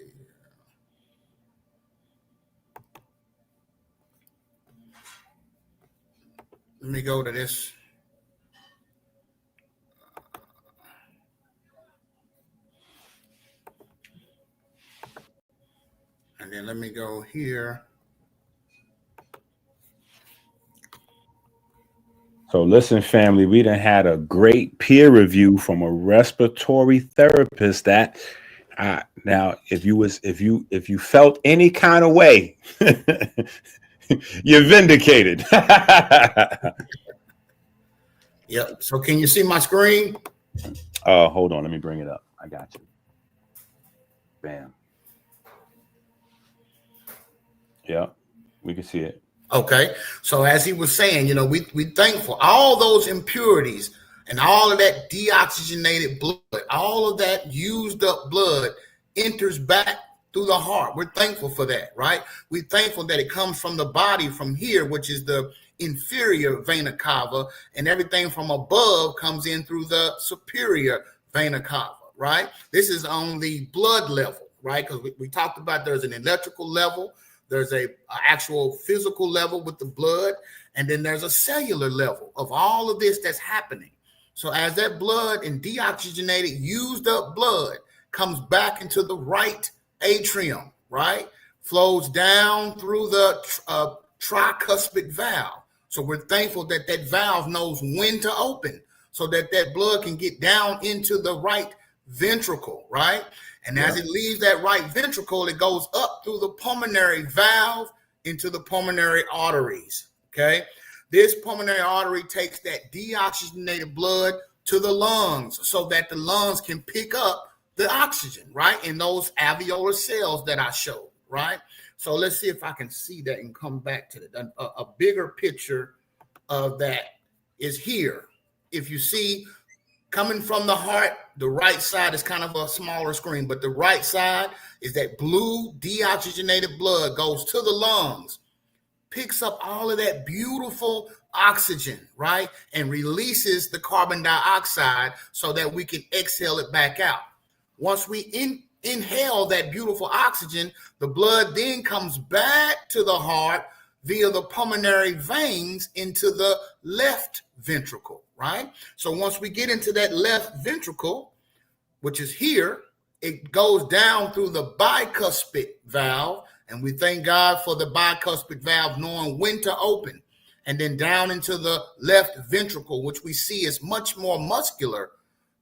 Let me go to this. And then let me go here. So listen, family, we done had a great peer review from a respiratory therapist that now if you felt any kind of way, you're vindicated. Yep. So can you see my screen? Hold on, let me bring it up. I got you. Bam. Yeah, we can see it. Okay. So as he was saying, we thankful all those impurities and all of that deoxygenated blood, all of that used up blood enters back through the heart. We're thankful for that, right? We're thankful that it comes from the body from here, which is the inferior vena cava, and everything from above comes in through the superior vena cava, right? This is on the blood level, right? Because we talked about there's an electrical level, there's a actual physical level with the blood, and then there's a cellular level of all of this that's happening. So as that blood and deoxygenated, used up blood comes back into the right atrium, right, flows down through the tricuspid valve. So we're thankful that that valve knows when to open so that that blood can get down into the right ventricle, right? And as it leaves that right ventricle, it goes up through the pulmonary valve into the pulmonary arteries, okay? This pulmonary artery takes that deoxygenated blood to the lungs so that the lungs can pick up the oxygen, right? In those alveolar cells that I showed, right? So let's see if I can see that and come back to a bigger picture of that is here. If you see, coming from the heart, the right side is kind of a smaller screen, but the right side is that blue deoxygenated blood goes to the lungs, picks up all of that beautiful oxygen, right? And releases the carbon dioxide so that we can exhale it back out. Once we inhale that beautiful oxygen, the blood then comes back to the heart via the pulmonary veins into the left ventricle, right? So once we get into that left ventricle, which is here, it goes down through the bicuspid valve, and we thank God for the bicuspid valve knowing when to open, and then down into the left ventricle, which we see is much more muscular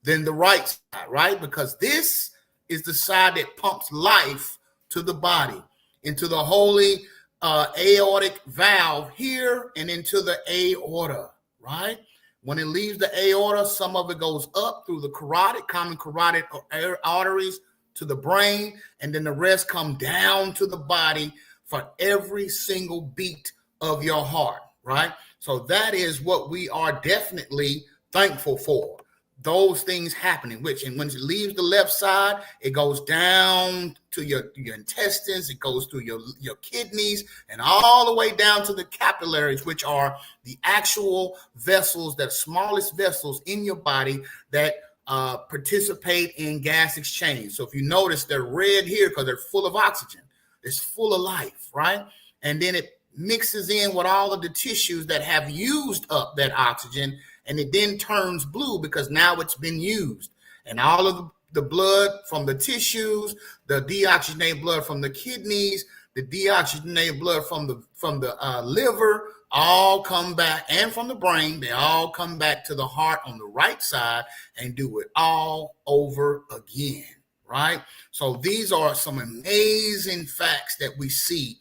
than the right side, right? Because this is the side that pumps life to the body, into the holy aortic valve here and into the aorta, right? When it leaves the aorta, some of it goes up through the common carotid arteries to the brain, and then the rest come down to the body for every single beat of your heart, right? So that is what we are definitely thankful for. Those things happening, and when it leaves the left side, it goes down to your intestines, it goes through your kidneys, and all the way down to the capillaries, which are the actual vessels, the smallest vessels in your body that participate in gas exchange. So if you notice, they're red here because they're full of oxygen. It's full of life, right? And then it mixes in with all of the tissues that have used up that oxygen, and it then turns blue because now it's been used. And all of the blood from the tissues, the deoxygenated blood from the kidneys, the deoxygenated blood from the liver, all come back, and from the brain, they all come back to the heart on the right side and do it all over again, right? So these are some amazing facts that we see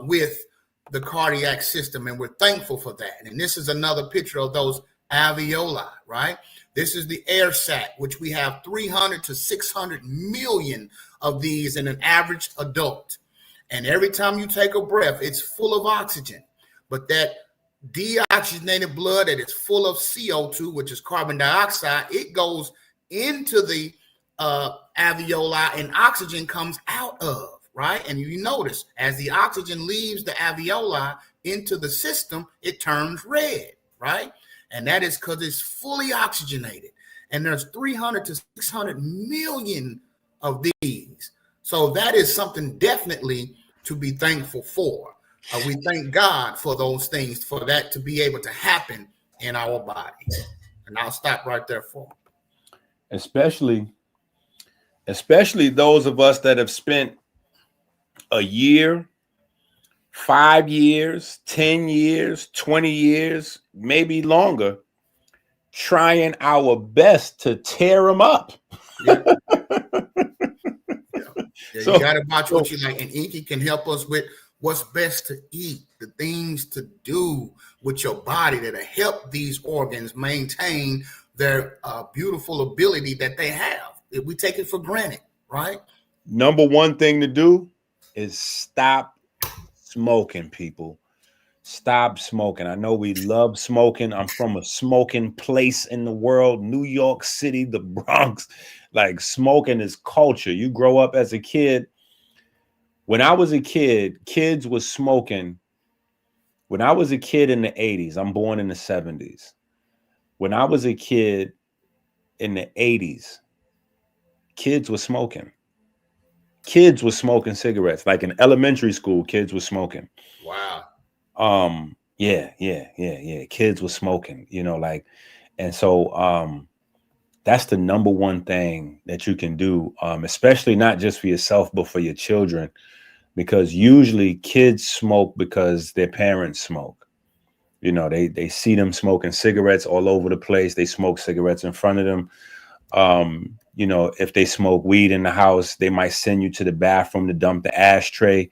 with the cardiac system, and we're thankful for that. And this is another picture of those alveoli, right? This is the air sac, which we have 300 to 600 million of these in an average adult. And every time you take a breath, it's full of oxygen. But that deoxygenated blood that is full of CO2, which is carbon dioxide, it goes into the alveoli and oxygen comes out of, right? And you notice as the oxygen leaves the alveoli into the system, it turns red, right? And that is because it's fully oxygenated. And there's 300 to 600 million of these. So that is something definitely to be thankful for. We thank God for those things, for that to be able to happen in our bodies. And I'll stop right there for Especially those of us that have spent a year, 5 years, 10 years, 20 years, maybe longer, trying our best to tear them up. Yeah. So, you got to watch what you like. And Inky can help us with what's best to eat, the things to do with your body that'll help these organs maintain their beautiful ability that they have. If we take it for granted, right? Number one thing to do is stop smoking, people. Stop smoking. I know we love smoking. I'm from a smoking place in the world, New York City, the Bronx. Like, smoking is culture. You grow up as a kid. When I was a kid, kids was smoking. When I was a kid in the 80s, I'm born in the 70s. When I was a kid in the 80s, kids were smoking. Kids were smoking cigarettes. Like in elementary school, kids were smoking. Wow. Yeah. Kids were smoking, like, and so that's the number one thing that you can do, especially not just for yourself, but for your children, because usually kids smoke because their parents smoke. They see them smoking cigarettes all over the place. They smoke cigarettes in front of them. If they smoke weed in the house, they might send you to the bathroom to dump the ashtray.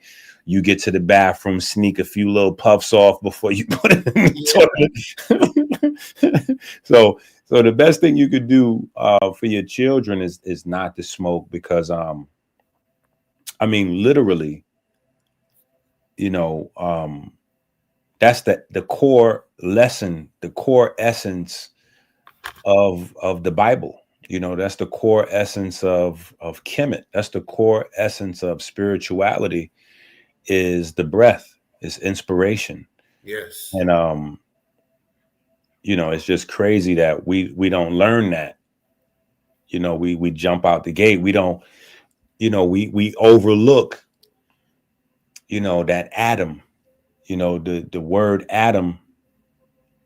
You get to the bathroom, sneak a few little puffs off before you put it in the toilet. So the best thing you could do for your children is not to smoke, because literally, that's the core lesson, the core essence of the Bible. That's the core essence of Kemet. That's the core essence of spirituality, is the breath, is inspiration. Yes. And it's just crazy that we don't learn that. We jump out the gate. We don't, we overlook, that Adam. The word Adam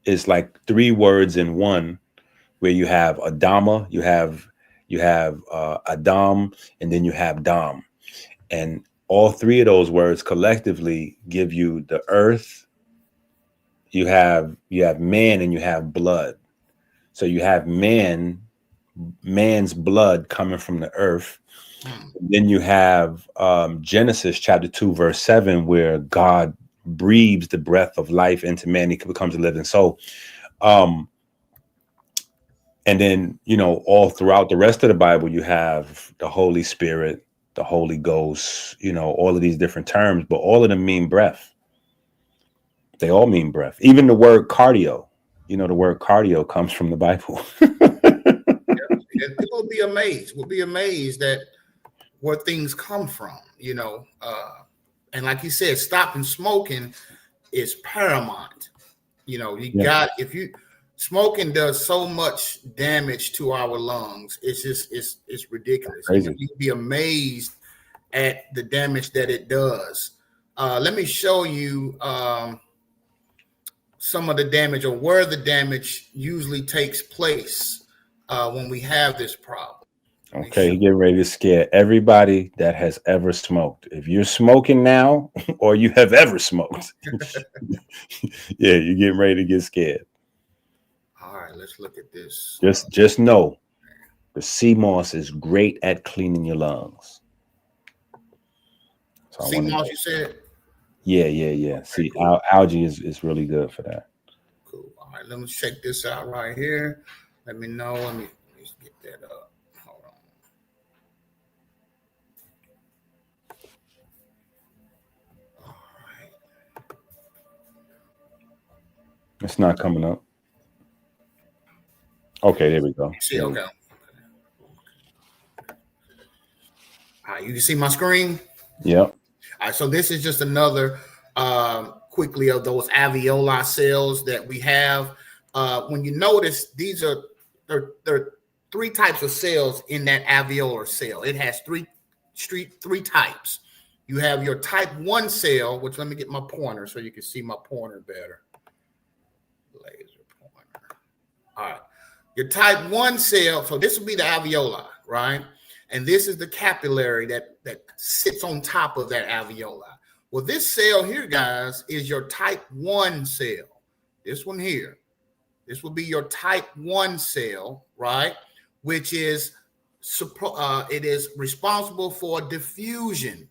is like 3 words in one, where you have Adama, you have Adam, and then you have Dam. And all 3 of those words collectively give you the earth. You have man, and you have blood. So you have man's blood coming from the earth. Then you have Genesis chapter 2, verse 7, where God breathes the breath of life into man. He becomes a living soul. And then, all throughout the rest of the Bible, you have the Holy Spirit, the Holy Ghost, all of these different terms, but all of them mean breath. They all mean breath. Even the word cardio, the word cardio comes from the Bible. We'll be amazed. We'll be amazed at where things come from, and like you said, stopping smoking is paramount. Smoking does so much damage to our lungs. It's ridiculous. You'd be amazed at the damage that it does. Let me show you some of the damage, or where the damage usually takes place when we have this problem. Okay, get ready to scare everybody that has ever smoked. If you're smoking now, or you have ever smoked, yeah, you're getting ready to get scared. All right, let's look at this. Just know the sea moss is great at cleaning your lungs. Sea moss, you said? Yeah. Okay, See, cool. algae is really good for that. Cool. All right, let me check this out right here. Let me know. Let me get that up. Hold on. All right. It's not coming up. Okay, there we go. See, There we okay. go. All right, you can see my screen. Yep. All right, so this is just another quickly of those alveoli cells that we have. When you notice, there are three types of cells in that alveolar cell. It has three types. You have your type 1 cell, which let me get my pointer so you can see my pointer better. Laser pointer. All right. Your type 1 cell, so this will be the alveoli, right? And this is the capillary that sits on top of that alveoli. Well, this cell here, guys, is your type 1 cell. This one here. This will be your type 1 cell, right? Which is it is responsible for diffusion.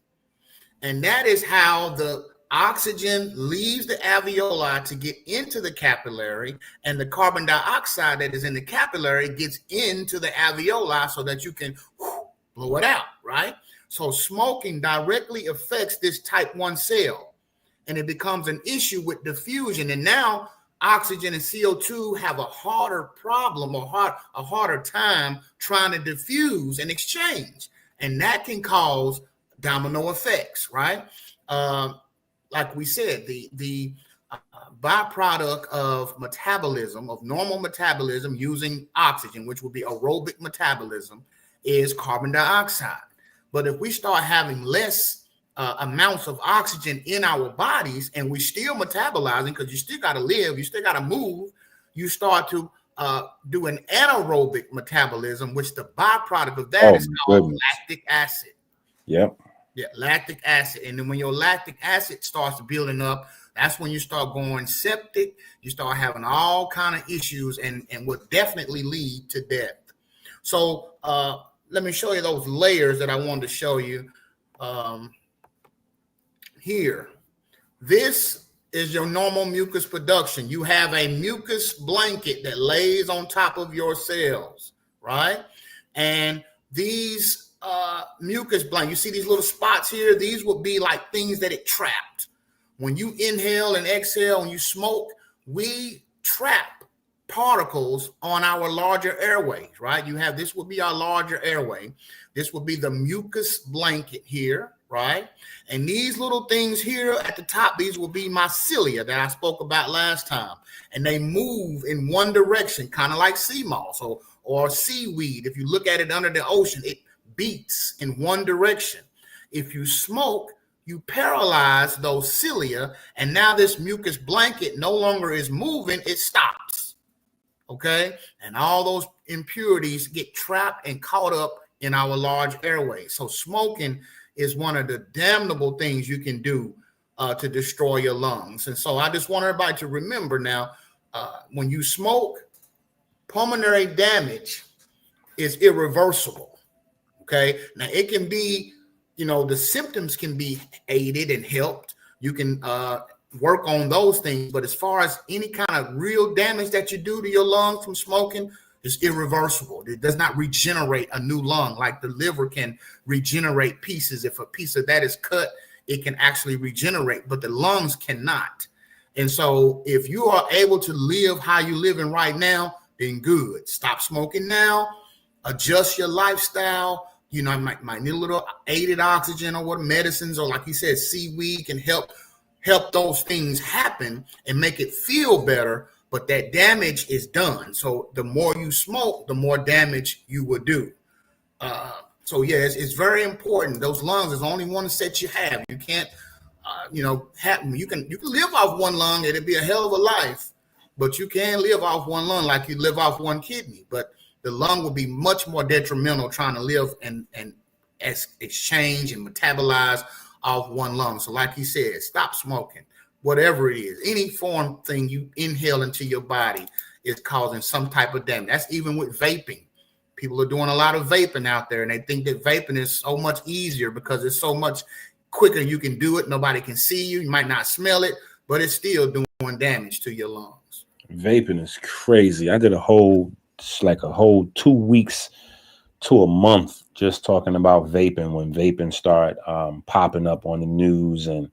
And that is how the oxygen leaves the alveoli to get into the capillary, and the carbon dioxide that is in the capillary gets into the alveoli so that you can blow it out, right? So smoking directly affects this type 1 cell, and it becomes an issue with diffusion. And now oxygen and CO2 have a harder problem or a harder time trying to diffuse and exchange. And that can cause domino effects, right? Like we said, the byproduct of metabolism, of normal metabolism using oxygen, which would be aerobic metabolism, is carbon dioxide. But if we start having less amounts of oxygen in our bodies and we still metabolizing, because you still got to live, you still got to move, you start to do an anaerobic metabolism, which the byproduct of that is called lactic acid. Yep. Yeah, lactic acid. And then when your lactic acid starts building up, that's when you start going septic. You start having all kind of issues and will definitely lead to death. So let me show you those layers that I wanted to show you here. This is your normal mucus production. You have a mucus blanket that lays on top of your cells, right? And these mucus blanket, you see these little spots here? These would be like things that it trapped. When you inhale and exhale, when you smoke, we trap particles on our larger airways, right? You have, this would be our larger airway. This would be the mucus blanket here, right? And these little things here at the top, these will be my cilia that I spoke about last time. And they move in one direction, kind of like sea moss or seaweed. If you look at it under the ocean, it beats in one direction. If you smoke, you paralyze those cilia, and now this mucus blanket no longer is moving, it stops. Okay? And all those impurities get trapped and caught up in our large airway. So smoking is one of the damnable things you can do to destroy your lungs. And so I just want everybody to remember now, when you smoke, pulmonary damage is irreversible. Okay? Now it can be, the symptoms can be aided and helped. You can work on those things. But as far as any kind of real damage that you do to your lung from smoking, is irreversible. It does not regenerate a new lung like the liver can regenerate pieces. If a piece of that is cut, it can actually regenerate, but the lungs cannot. And so if you are able to live how you're living right now, then good. Stop smoking now, adjust your lifestyle. Might need a little aided oxygen or what medicines, or like you said, seaweed can help those things happen and make it feel better. But that damage is done. So the more you smoke, the more damage you will do. So yeah, it's very important. Those lungs is the only one set you have. You can't, you can live off one lung. It'll be a hell of a life, but you can live off one lung like you live off one kidney. But the lung will be much more detrimental trying to live and exchange and metabolize off one lung. So like he said, stop smoking. Whatever it is, any form thing you inhale into your body is causing some type of damage. That's even with vaping. People are doing a lot of vaping out there, and they think that vaping is so much easier because there's so much quicker you can do it. Nobody can see you. You might not smell it, but it's still doing damage to your lungs. Vaping is crazy. I did a whole 2 weeks to a month just talking about vaping when vaping started popping up on the news, and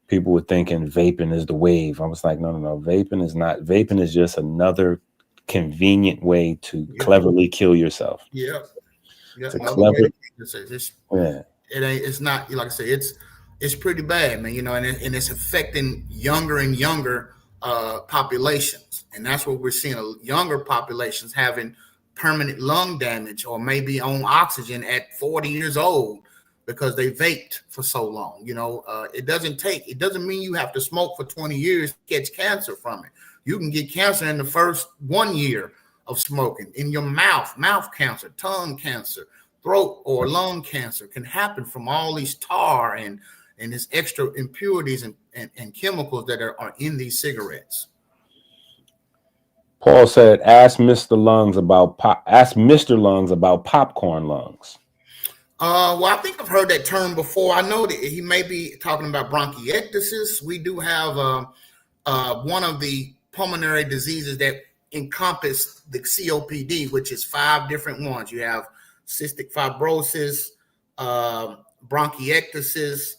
people were thinking vaping is the wave. I was like, no. Vaping is not. Vaping is just another convenient way to cleverly kill yourself. Yeah. It's a Another way clever. to kill yourself. Yeah. It ain't. It's not, like I say. It's pretty bad, man. And it's affecting younger and younger populations, and that's what we're seeing. Younger populations having permanent lung damage, or maybe on oxygen at 40 years old because they vaped for so long. It doesn't mean you have to smoke for 20 years to catch cancer from it. You can get cancer in the first 1 year of smoking. In your mouth cancer, tongue cancer, throat or lung cancer can happen from all these tar and this extra impurities and chemicals that are in these cigarettes. Paul said, "Ask Mr. Lungs about popcorn lungs." Well, I think I've heard that term before. I know that he may be talking about bronchiectasis. We do have one of the pulmonary diseases that encompass the COPD, which is 5 different ones. You have cystic fibrosis, bronchiectasis,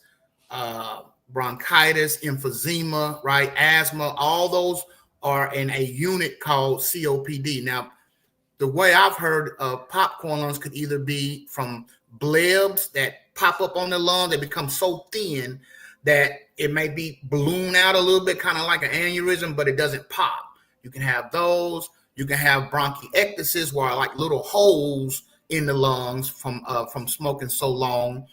bronchitis, emphysema, right? Asthma, all those are in a unit called COPD. Now, the way I've heard popcorn lungs could either be from blebs that pop up on the lung, they become so thin that it may be balloon out a little bit, kind of like an aneurysm, but it doesn't pop. You can have those. You can have bronchiectasis, where like little holes in the lungs from smoking so long.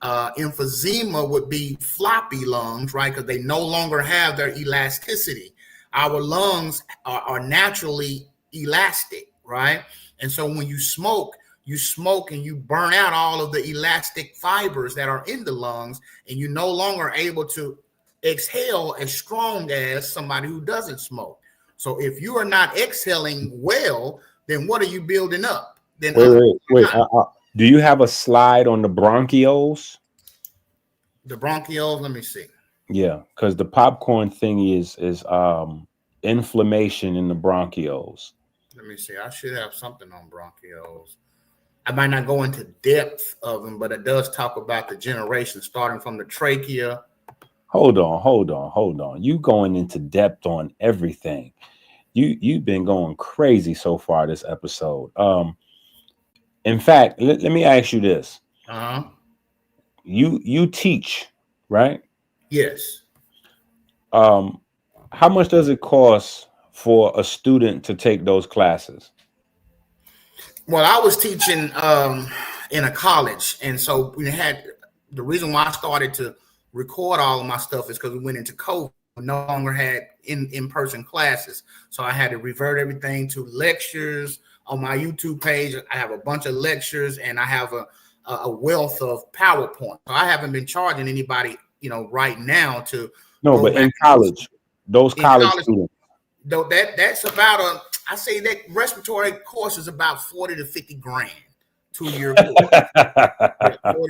Emphysema would be floppy lungs, right? Because they no longer have their elasticity. Our lungs are naturally elastic, right? And so when you smoke and you burn out all of the elastic fibers that are in the lungs, and you're no longer able to exhale as strong as somebody who doesn't smoke. So if you are not exhaling well, then what are you building up? Then Wait. Do you have a slide on the bronchioles? The bronchioles, let me see. Yeah, because the popcorn thing is inflammation in the bronchioles. Let me see. I should have something on bronchioles. I might not go into depth of them, but it does talk about the generation starting from the trachea. Hold on. You going into depth on everything. You've been going crazy so far this episode. In fact, let me ask you this. Uh-huh. You teach, right? Yes. How much does it cost for a student to take those classes? Well, I was teaching in a college, and so we had the reason why I started to record all of my stuff is because we went into COVID. We no longer had in-person classes, so I had to revert everything to lectures on my YouTube page. I have a bunch of lectures, and I have a wealth of PowerPoint. So I haven't been charging anybody, right now to. No, but in college, those college students. Though that's about I say that respiratory course is about 40 to 50 grand, 2-year course. 40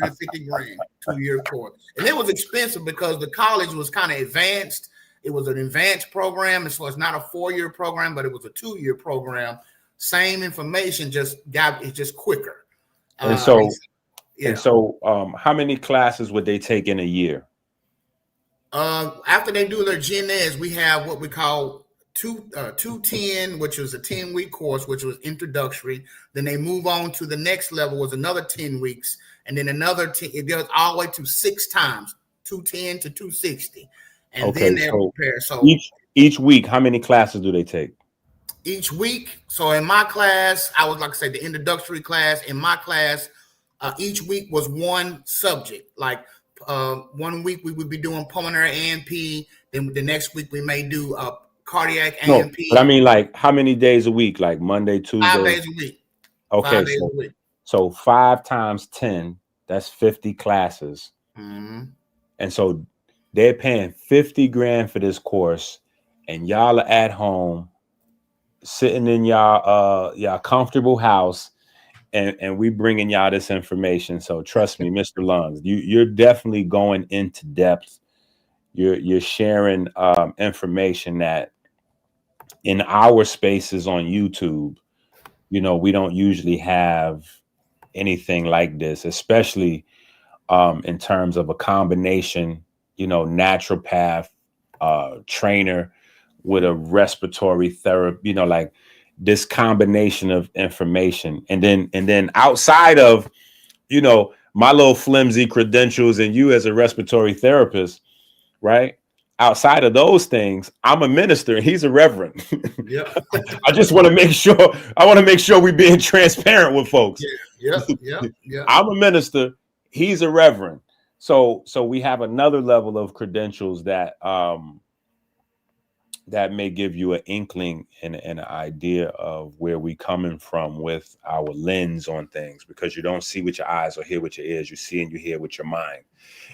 to 50 grand, 2-year course. And it was expensive because the college was kind of advanced. It was an advanced program. And so it's not a 4-year program, but it was a 2-year program. Same information, it's just quicker. And so how many classes would they take in a year? After they do their gen eds, we have what we call 210, which was a 10-week course, which was introductory. Then they move on to the next level, was another 10 weeks, and then another 10. It goes all the way to 6 times, 210 to 260, and then they're prepared. So each week, how many classes do they take? Each week. So in my class, I was, like I said, the introductory class. In my class, each week was one subject. Like 1 week we would be doing pulmonary A&P. Then the next week we may do cardiac A&P. But I mean, like, how many days a week? Like Monday, Tuesday? 5 days a week. Okay, 5 days a week. So 5 times 10, that's 50 classes. Mm-hmm. And so they're paying 50 grand for this course, and y'all are at home, sitting in y'all comfortable house, and we bringing y'all this information. So trust me, Mr. Lungs, you're definitely going into depth. You're sharing information that in our spaces on YouTube, we don't usually have anything like this, especially in terms of a combination, naturopath, trainer with a respiratory therapy, like this combination of information. And then outside of, my little flimsy credentials and you as a respiratory therapist, right? Outside of those things, I'm a minister and he's a reverend. Yeah. I just want to make sure, we're being transparent with folks. Yeah. I'm a minister, he's a reverend. So we have another level of credentials that that may give you an inkling and an idea of where we coming from with our lens on things, because you don't see with your eyes or hear with your ears, you see and you hear with your mind.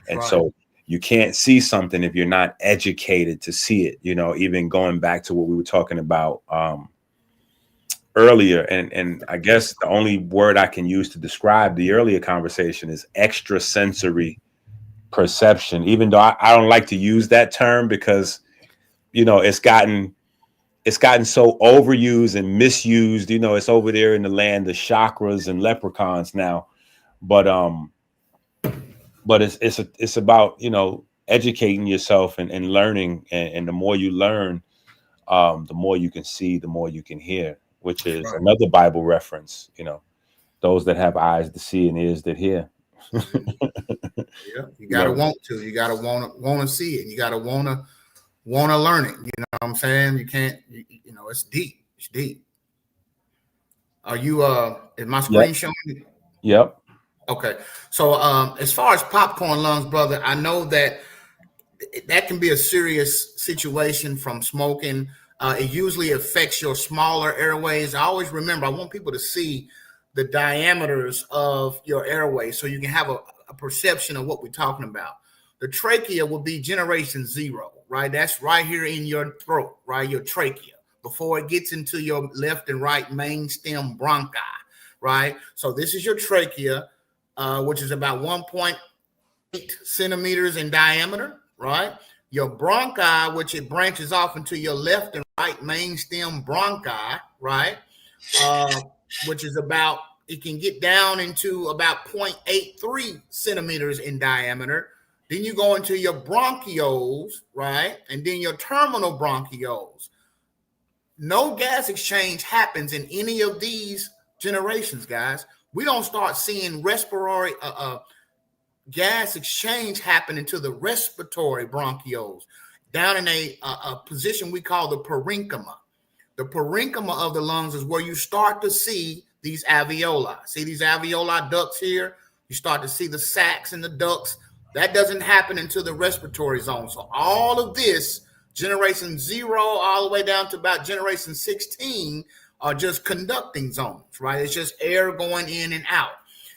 And Right. so you can't see something if you're not educated to see it, even going back to what we were talking about earlier. And I guess the only word I can use to describe the earlier conversation is extrasensory perception, even though I don't like to use that term because, it's gotten so overused and misused. It's over there in the land of chakras and leprechauns now. But it's about, educating yourself and learning. And the more you learn, the more you can see, the more you can hear, which is Right. another Bible reference, those that have eyes to see and ears that hear. Yeah. You gotta want to. You gotta want to see it. You gotta want to learn it. You know what I'm saying? You can't. It's deep. It's deep. Are you? Is my screen Yep. showing you? Yep. Okay. So as far as popcorn lungs, brother, I know that can be a serious situation from smoking. It usually affects your smaller airways. I always remember, I want people to see the diameters of your airways so you can have a perception of what we're talking about. The trachea will be generation 0, right? That's right here in your throat, right? Your trachea, before it gets into your left and right main stem bronchi, right? So this is your trachea, which is about 1.8 centimeters in diameter, right? Your bronchi, which it branches off into your left and right main stem bronchi, right? Which is it can get down into about 0.83 centimeters in diameter. Then you go into your bronchioles, right? And then your terminal bronchioles. No gas exchange happens in any of these generations, guys. We don't start seeing respiratory gas exchange happen into the respiratory bronchioles, down in a position we call the parenchyma. The parenchyma of the lungs is where you start to see these alveoli. See these alveoli ducts here? You start to see the sacs and the ducts. That doesn't happen until the respiratory zone. So all of this, generation 0 all the way down to about generation 16, are just conducting zones, right? It's just air going in and out.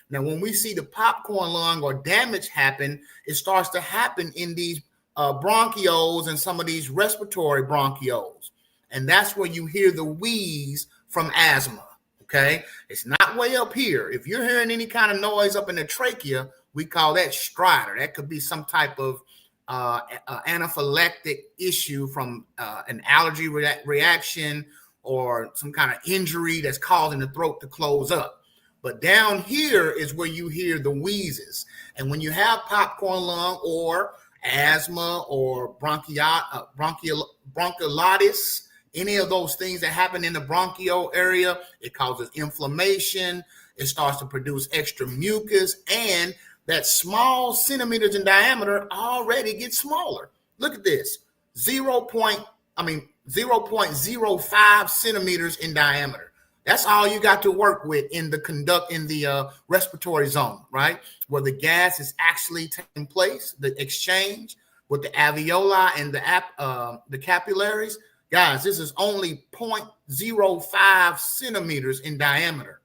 Now, when we see the popcorn lung or damage happen, it starts to happen in these bronchioles and some of these respiratory bronchioles. And that's where you hear the wheeze from asthma, okay? It's not way up here. If you're hearing any kind of noise up in the trachea, we call that stridor. That could be some type of anaphylactic issue from an allergy reaction or some kind of injury that's causing the throat to close up. But down here is where you hear the wheezes. And when you have popcorn lung or asthma or bronchiolitis, any of those things that happen in the bronchial area, it causes inflammation. It starts to produce extra mucus, and that small centimeters in diameter already gets smaller. Look at this, 0.05 centimeters in diameter. That's all you got to work with in the respiratory zone, right? Where the gas is actually taking place, the exchange with the alveoli and the capillaries. Guys, this is only 0.05 centimeters in diameter,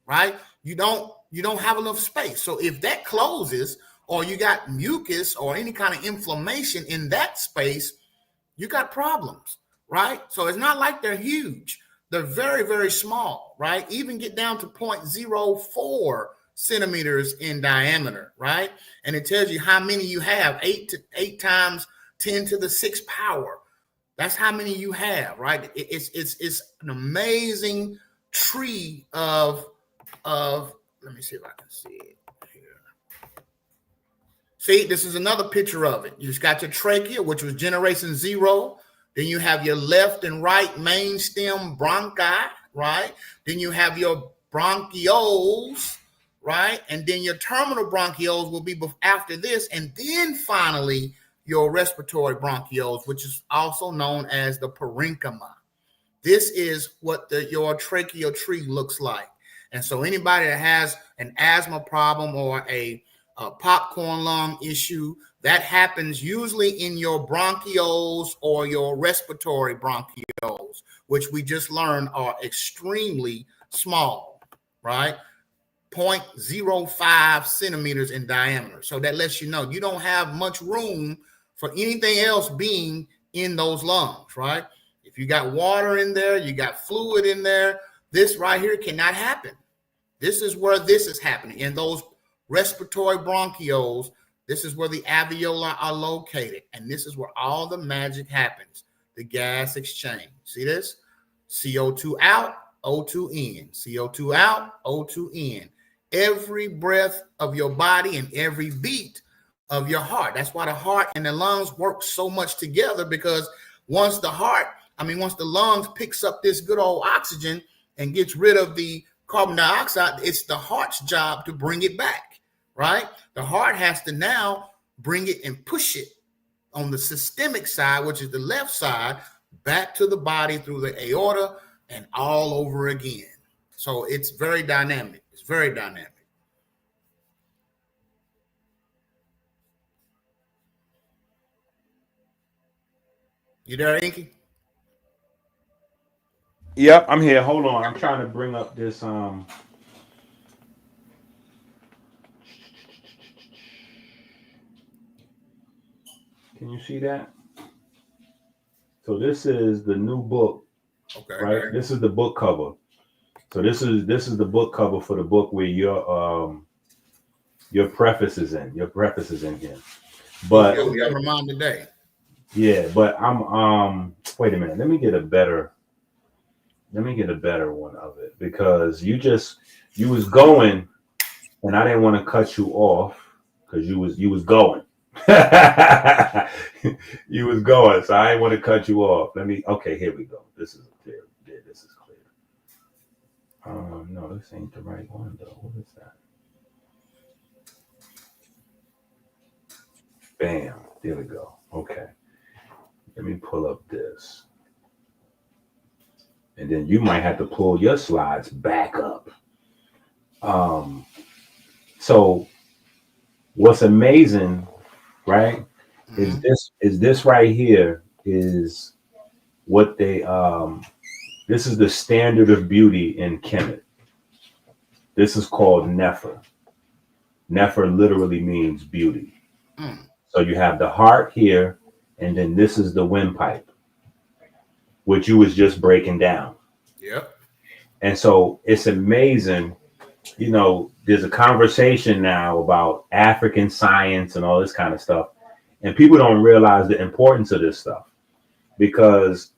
right? You don't have enough space. So if that closes, or you got mucus or any kind of inflammation in that space, you got problems, right? So it's not like they're huge. They're very, very small, right? Even get down to 0.04 centimeters in diameter, right? And it tells you how many you have, 8 times 10 to the 6th power. That's how many you have, right? It's an amazing tree of let me see if I can see it here. See, this is another picture of it. You just got your trachea, which was generation 0. Then you have your left and right main stem bronchi, right? Then you have your bronchioles, right? And then your terminal bronchioles will be after this. And then finally, your respiratory bronchioles, which is also known as the parenchyma. This is what your tracheal tree looks like. And so anybody that has an asthma problem or a popcorn lung issue, that happens usually in your bronchioles or your respiratory bronchioles, which we just learned are extremely small, right? 0.05 centimeters in diameter. So that lets you know you don't have much room for anything else being in those lungs, right? If you got water in there, you got fluid in there, this right here cannot happen. This is where this is happening. In those respiratory bronchioles, this is where the alveoli are located. And this is where all the magic happens, the gas exchange. See this? CO2 out, O2 in. CO2 out, O2 in. Every breath of your body and every beat of your heart. That's why the heart and the lungs work so much together, because once the lungs picks up this good old oxygen and gets rid of the carbon dioxide, it's the heart's job to bring it back, right? The heart has to now bring it and push it on the systemic side, which is the left side, back to the body through the aorta and all over again. So it's very dynamic. It's very dynamic. You there, Inky? Yep, I'm here. Hold on. I'm trying to bring up this. Can you see that? So this is the new book, Okay. right? This is the book cover. So this is the book cover for the book where your preface is in. Your preface is in here. But we have mine today. Yeah, but I'm wait a minute. Let me get a better one of it, because you was going and I didn't want to cut you off because you was going. You was going, so I didn't want to cut you off. Okay, here we go. This is clear. Yeah, this is clear. No, this ain't the right one though. What is that? Bam. There we go. Okay. Let me pull up this. And then you might have to pull your slides back up. So what's amazing, right, is this right here is what they this is the standard of beauty in Kemet. This is called Kheper. Kheper literally means beauty. So you have the heart here, and then this is the windpipe, which you was just breaking down. Yep. And so it's amazing, there's a conversation now about African science and all this kind of stuff. And people don't realize the importance of this stuff, because,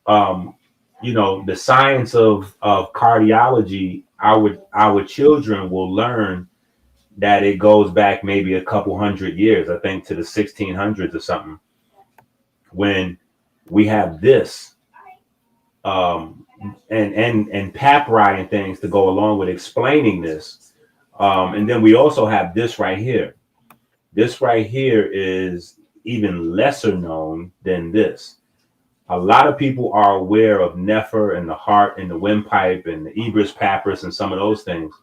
the science of cardiology, our children will learn that it goes back maybe a couple hundred years, I think to the 1600s or something, when we have this, and papyri and things to go along with explaining this. And then we also have this right here. This right here is even lesser known than this. A lot of people are aware of Kheper and the heart and the windpipe and the Ebers papyrus and some of those things,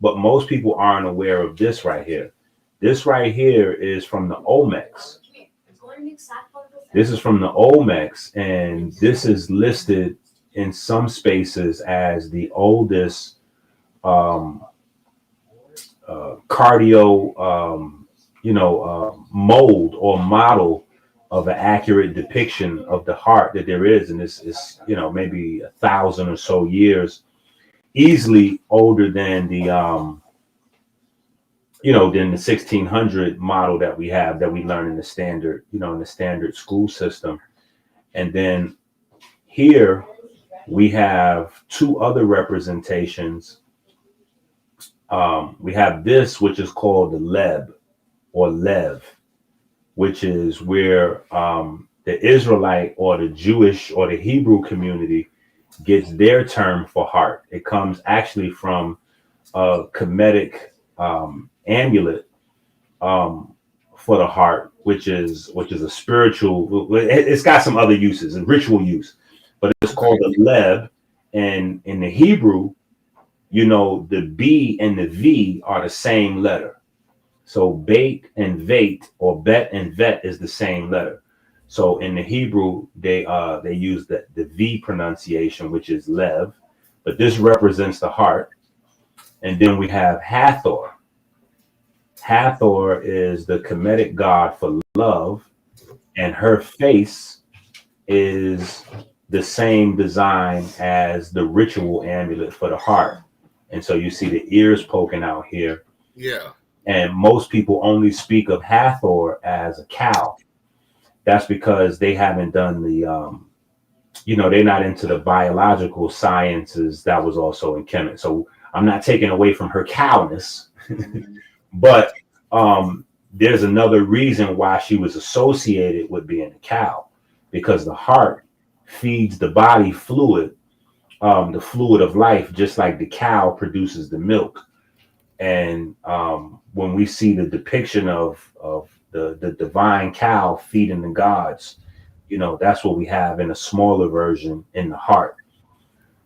but most people aren't aware of this right here. This right here is from the Olmecs. This is from the Olmecs, and this is listed in some spaces as the oldest cardio, mold or model of an accurate depiction of the heart that there is, and it's maybe 1,000 or so years, easily older than the 1600 model that we have, that we learn in the standard, in the standard school system. And then here we have two other representations. We have this, which is called the Leb or Lev, which is where the Israelite or the Jewish or the Hebrew community gets their term for heart. It comes actually from a Kemetic amulet for the heart, which is a spiritual. It's got some other uses and ritual use, but it's called a Leb. And in the Hebrew, the B and the V are the same letter. So bait and vate, or bet and vet, is the same letter. So in the Hebrew, they use the V pronunciation, which is Lev, but this represents the heart. And then we have Hathor. Hathor is the Kemetic god for love, and her face is the same design as the ritual amulet for the heart. And so you see the ears poking out here. Yeah. And most people only speak of Hathor as a cow. That's because they haven't done they're not into the biological sciences that was also in Kemet. So I'm not taking away from her cowness, but there's another reason why she was associated with being a cow, because the heart feeds the body fluid, the fluid of life, just like the cow produces the milk. And when we see the depiction of the divine cow feeding the gods, that's what we have in a smaller version in the heart.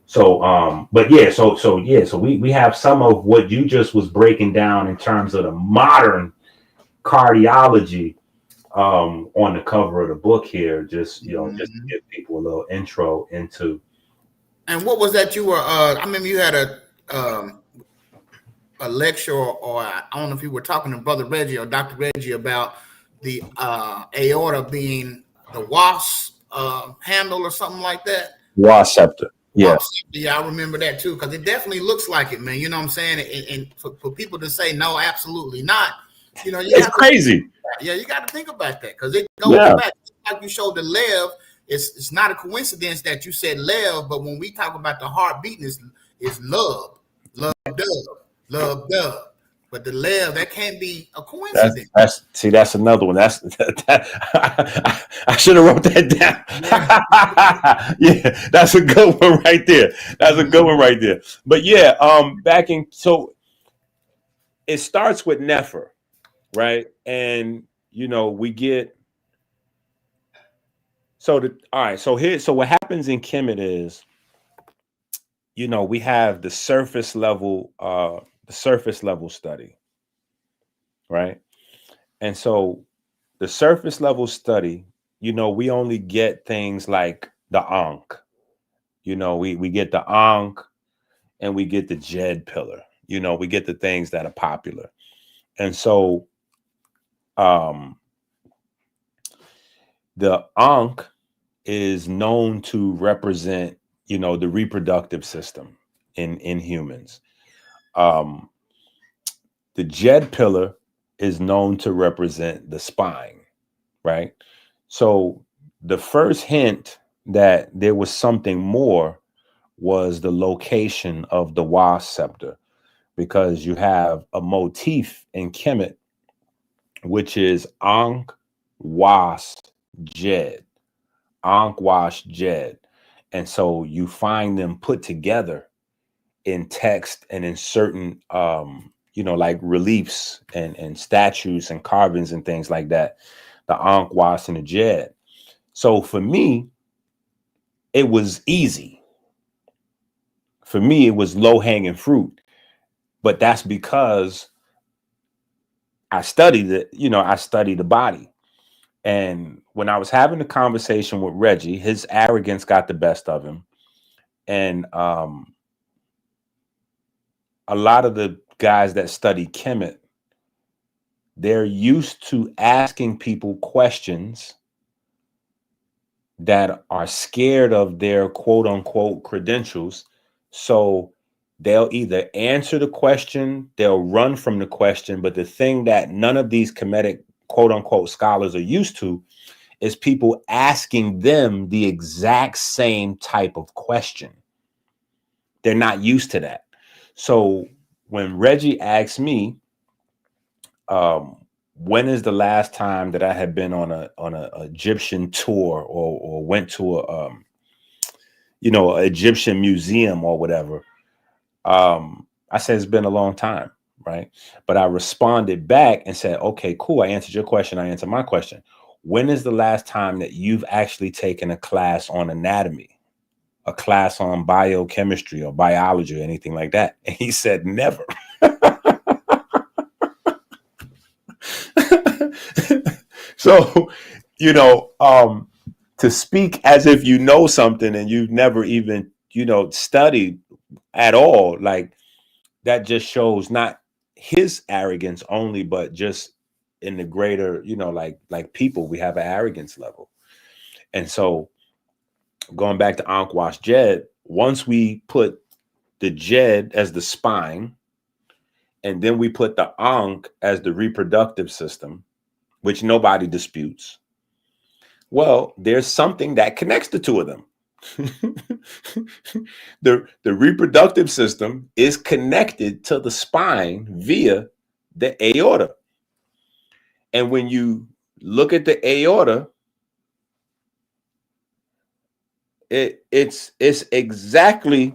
So but yeah, so we have some of what you just was breaking down in terms of the modern cardiology on the cover of the book here, just just to give people a little intro into. And what was that you were? I remember you had a lecture, or I don't know if you were talking to Brother Reggie or Dr. Reggie about the aorta being the wasp handle or something like that. Scepter. Yeah. Yeah, I remember that too, because it definitely looks like it, man. You know what I'm saying? And for people to say no, absolutely not, It's crazy. You got to think about that, because it goes back. Like you showed the Lev, it's not a coincidence that you said Lev, but when we talk about the heart beating, is love, love, dove. But the Lev, that can't be a coincidence. That's another one. I should have wrote that down. Yeah, that's a good one right there. That's a good one right there. But yeah, so it starts with Kheper, right? And we get all right. So what happens in Kemet is, we have the surface level study, right? And so the surface level study, we only get things like the Ankh. We get the Ankh, and we get the Jed pillar. We get the things that are popular. And so the Ankh is known to represent, the reproductive system in humans. The Jed pillar is known to represent the spine, right? So the first hint that there was something more was the location of the wasp scepter, because you have a motif in Kemet, which is Ankh, wasp, Jed. Ankh, wasp, Jed. And so you find them put together in text and in certain like reliefs and statues and carvings and things like that, the Ankh, wasp, and the Jed. So for me, it was easy. For me, it was low-hanging fruit. But that's because I studied it, I studied the body. And when I was having a conversation with Reggie, his arrogance got the best of him. And a lot of the guys that study Kemet, they're used to asking people questions that are scared of their quote unquote credentials. So they'll either answer the question, they'll run from the question. But the thing that none of these Kemetic quote unquote scholars are used to is people asking them the exact same type of question. They're not used to that. So when Reggie asked me, when is the last time that I had been on a Egyptian tour or went to a an Egyptian museum or whatever, I said it's been a long time, right? But I responded back and said, okay, cool. I answered your question. I answered my question. When is the last time that you've actually taken a class on anatomy, a class on biochemistry or biology or anything like that? And he said, never. So, to speak as if you know something and you've never even, studied at all, like that just shows not his arrogance only, but just in the greater, like people, we have an arrogance level. And so going back to Ankh Jed, once we put the Jed as the spine, and then we put the Ankh as the reproductive system, which nobody disputes. Well, there's something that connects the two of them. the reproductive system is connected to the spine via the aorta. And when you look at the aorta, it's exactly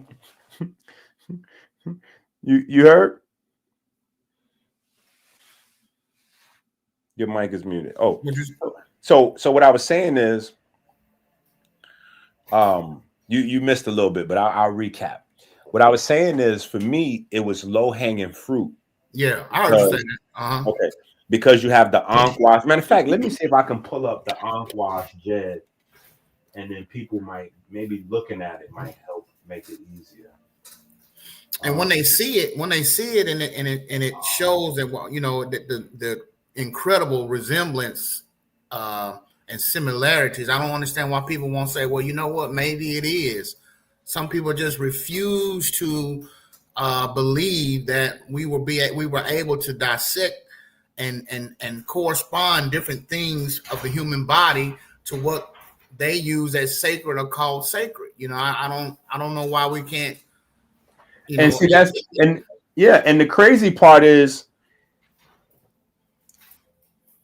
you heard? Your mic is muted. Oh, so what I was saying is you missed a little bit, but I'll recap. What I was saying is, for me, it was low hanging fruit. Yeah, I understand that. Okay, because you have the Ankh Wash. Matter of fact, let me see if I can pull up the Ankh Wash Jed, and then people might maybe looking at it might help make it easier. And when they see it, and it shows that the incredible resemblance and similarities. I don't understand why people won't say, well, you know what, maybe it is. Some people just refuse to believe that we were able to dissect and correspond different things of the human body to what they use as sacred or called sacred. I don't know why we can't. And see, and the crazy part is,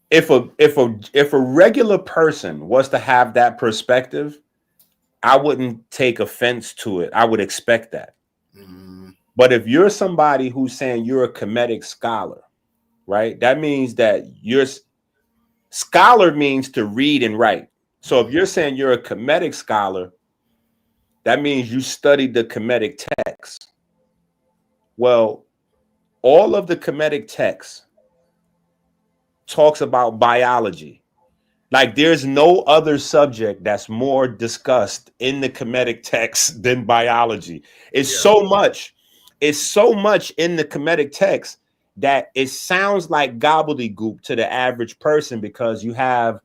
if a regular person was to have that perspective, I wouldn't take offense to it. I would expect that. But if you're somebody who's saying you're a Kemetic scholar, right? That means that scholar means to read and write. So if you're saying you're a Kemetic scholar, that means you studied the Kemetic text. Well, all of the Kemetic text talks about biology. Like, there's no other subject that's more discussed in the Kemetic text than biology. It's so much in the Kemetic text that it sounds like gobbledygook to the average person, because you have,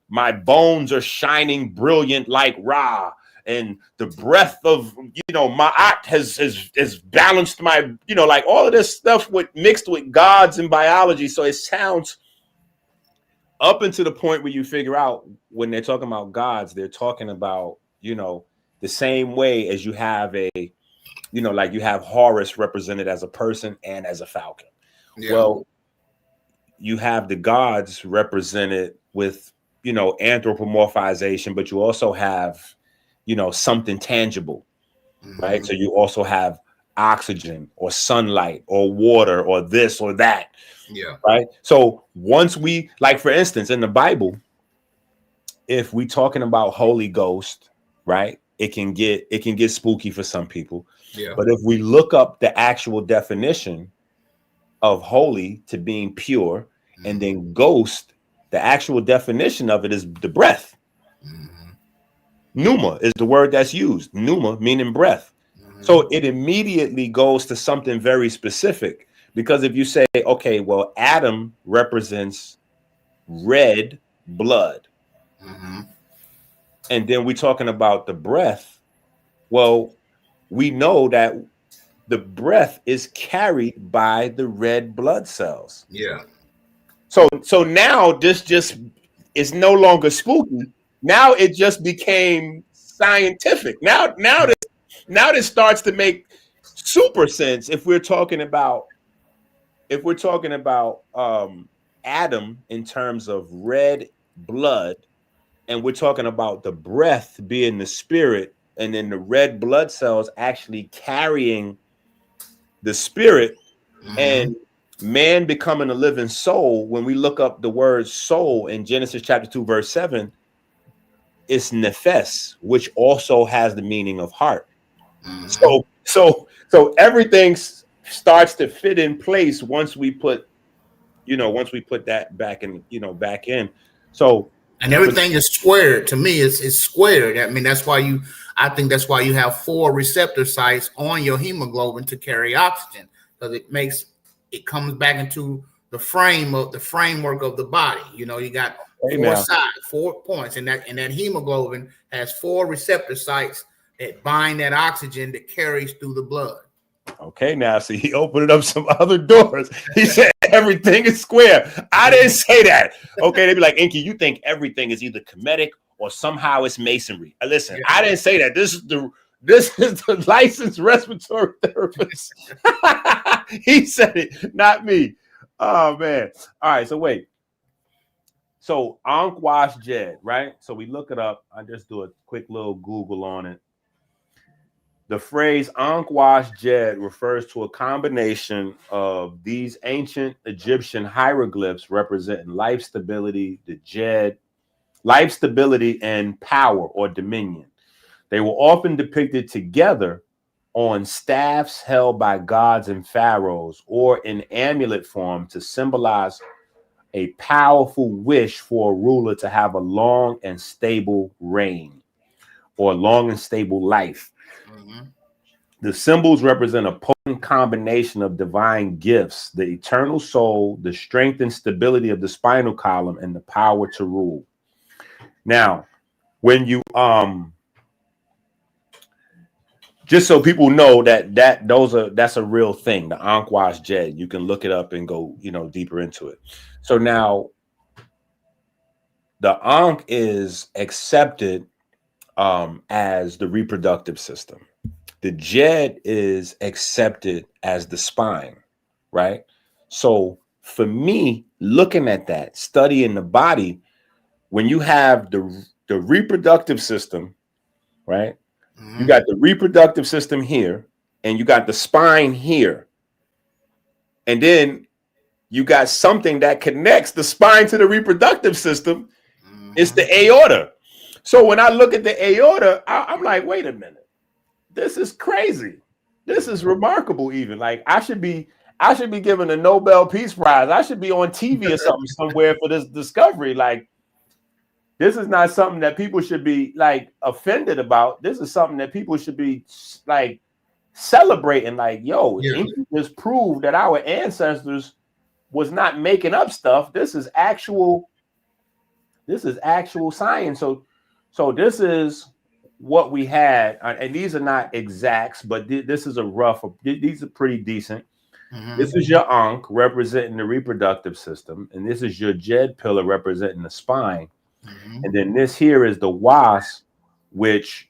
my bones are shining brilliant like Ra, and the breath of Ma'at has balanced my, like all of this stuff mixed with gods and biology. So it sounds, up until the point where you figure out when they're talking about gods, they're talking about, the same way as you have like you have Horus represented as a person and as a falcon. Yeah. Well, you have the gods represented with, anthropomorphization, but you also have, something tangible, right? So you also have oxygen or sunlight or water or this or that. Yeah. Right. So once we, like, for instance, in the Bible, if we talking about Holy Ghost, right, it can get spooky for some people. Yeah. But if we look up the actual definition of holy to being pure, and then ghost, the actual definition of it is the breath. Pneuma is the word that's used. Pneuma meaning breath. So it immediately goes to something very specific. Because if you say, okay, well, Adam represents red blood. and then we're talking about the breath. Well, we know that the breath is carried by the red blood cells. Yeah. So now this just is no longer spooky. Now it just became scientific. Now this starts to make super sense if we're talking about Adam in terms of red blood, and we're talking about the breath being the spirit, and then the red blood cells actually carrying the spirit, Mm-hmm. and man becoming a living soul. When we look up the word soul in Genesis chapter 2 verse 7, it's nephes, which also has the meaning of heart. Mm-hmm. So everything starts to fit in place once we put that back in, back in. So And for, everything is squared. To me, it's squared. I mean, I think that's why you have 4 receptor sites on your hemoglobin to carry oxygen, because it comes back into the framework of the body. You know, you got hey 4 now, sides, 4 points, and that hemoglobin has 4 receptor sites that bind that oxygen that carries through the blood. okay, now see, he opened up some other doors. He said everything is square. I didn't say that. Okay, they'd be like, Inky, you think everything is either comedic or somehow it's masonry. Listen, Yeah. I didn't say that. This is the licensed respiratory therapist. He said it, not me. Oh man. All right, so wait. So Ankh Wash Jed, right? So we look it up. I just do a quick little Google on it. The phrase Ankh Wash Jed refers to a combination of these ancient Egyptian hieroglyphs representing life stability, the Jed, life stability and power or dominion. They were often depicted together on staffs held by gods and pharaohs or in amulet form to symbolize a powerful wish for a ruler to have a long and stable reign or long and stable life. Mm-hmm. The symbols represent a potent combination of divine gifts, the eternal soul, the strength and stability of the spinal column, and the power to rule. Now, when you just so people know that's a real thing, the Ankh Jed. You can look it up and go, deeper into it. So now the Ankh is accepted as the reproductive system. The Jed is accepted as the spine, right? So for me, looking at that, studying the body, when you have the reproductive system, right? You Mm-hmm. got the reproductive system here, and you got the spine here. And then you got something that connects the spine to the reproductive system. It's Mm-hmm. the aorta. So when I look at the aorta, I'm like, wait a minute. This is crazy. This is remarkable. Even like I should be given a Nobel Peace Prize. I should be on TV or something somewhere for this discovery. Like this is not something that people should be like offended about. This is something that people should be like celebrating. Like, yo, Yeah. Inky just proved that our ancestors was not making up stuff. This is actual. This is actual science. So this is what we had, and these are not exacts, but this is a rough. These are pretty decent. This Mm-hmm. is your Ankh representing the reproductive system, and this is your Jed pillar representing the spine, Mm-hmm. and then this here is the Was, which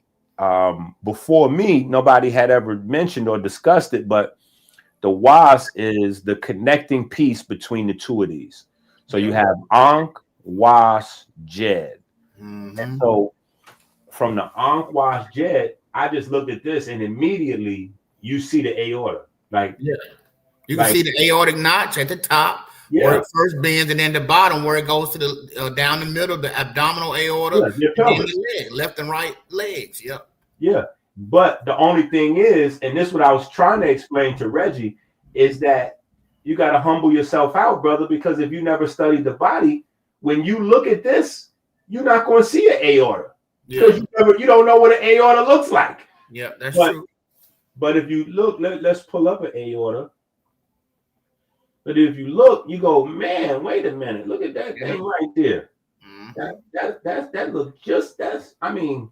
before me nobody had ever mentioned or discussed it, but the Was is the connecting piece between the two of these. So you Yeah. have Ankh, Was, Jed. And Mm-hmm. so from the Ankh Wash Jed, I just looked at this and immediately you see the aorta. Like, Yeah. You can like, see the aortic notch at the top where yeah, it first bends, and then the bottom where it goes to the down the middle, the abdominal aorta, yeah, your and then pelvis. the leg, left and right legs. Yep. Yeah. But the only thing is, and this is what I was trying to explain to Reggie, is that you got to humble yourself out, brother, because if you never studied the body, when you look at this, you're not going to see an aorta because Yeah. you don't know what an aorta looks like. Yeah. That's But true. but if you look, let's pull up an aorta. But if you look, you go, man, wait a minute, look at that Yeah. thing right there. That look just I mean,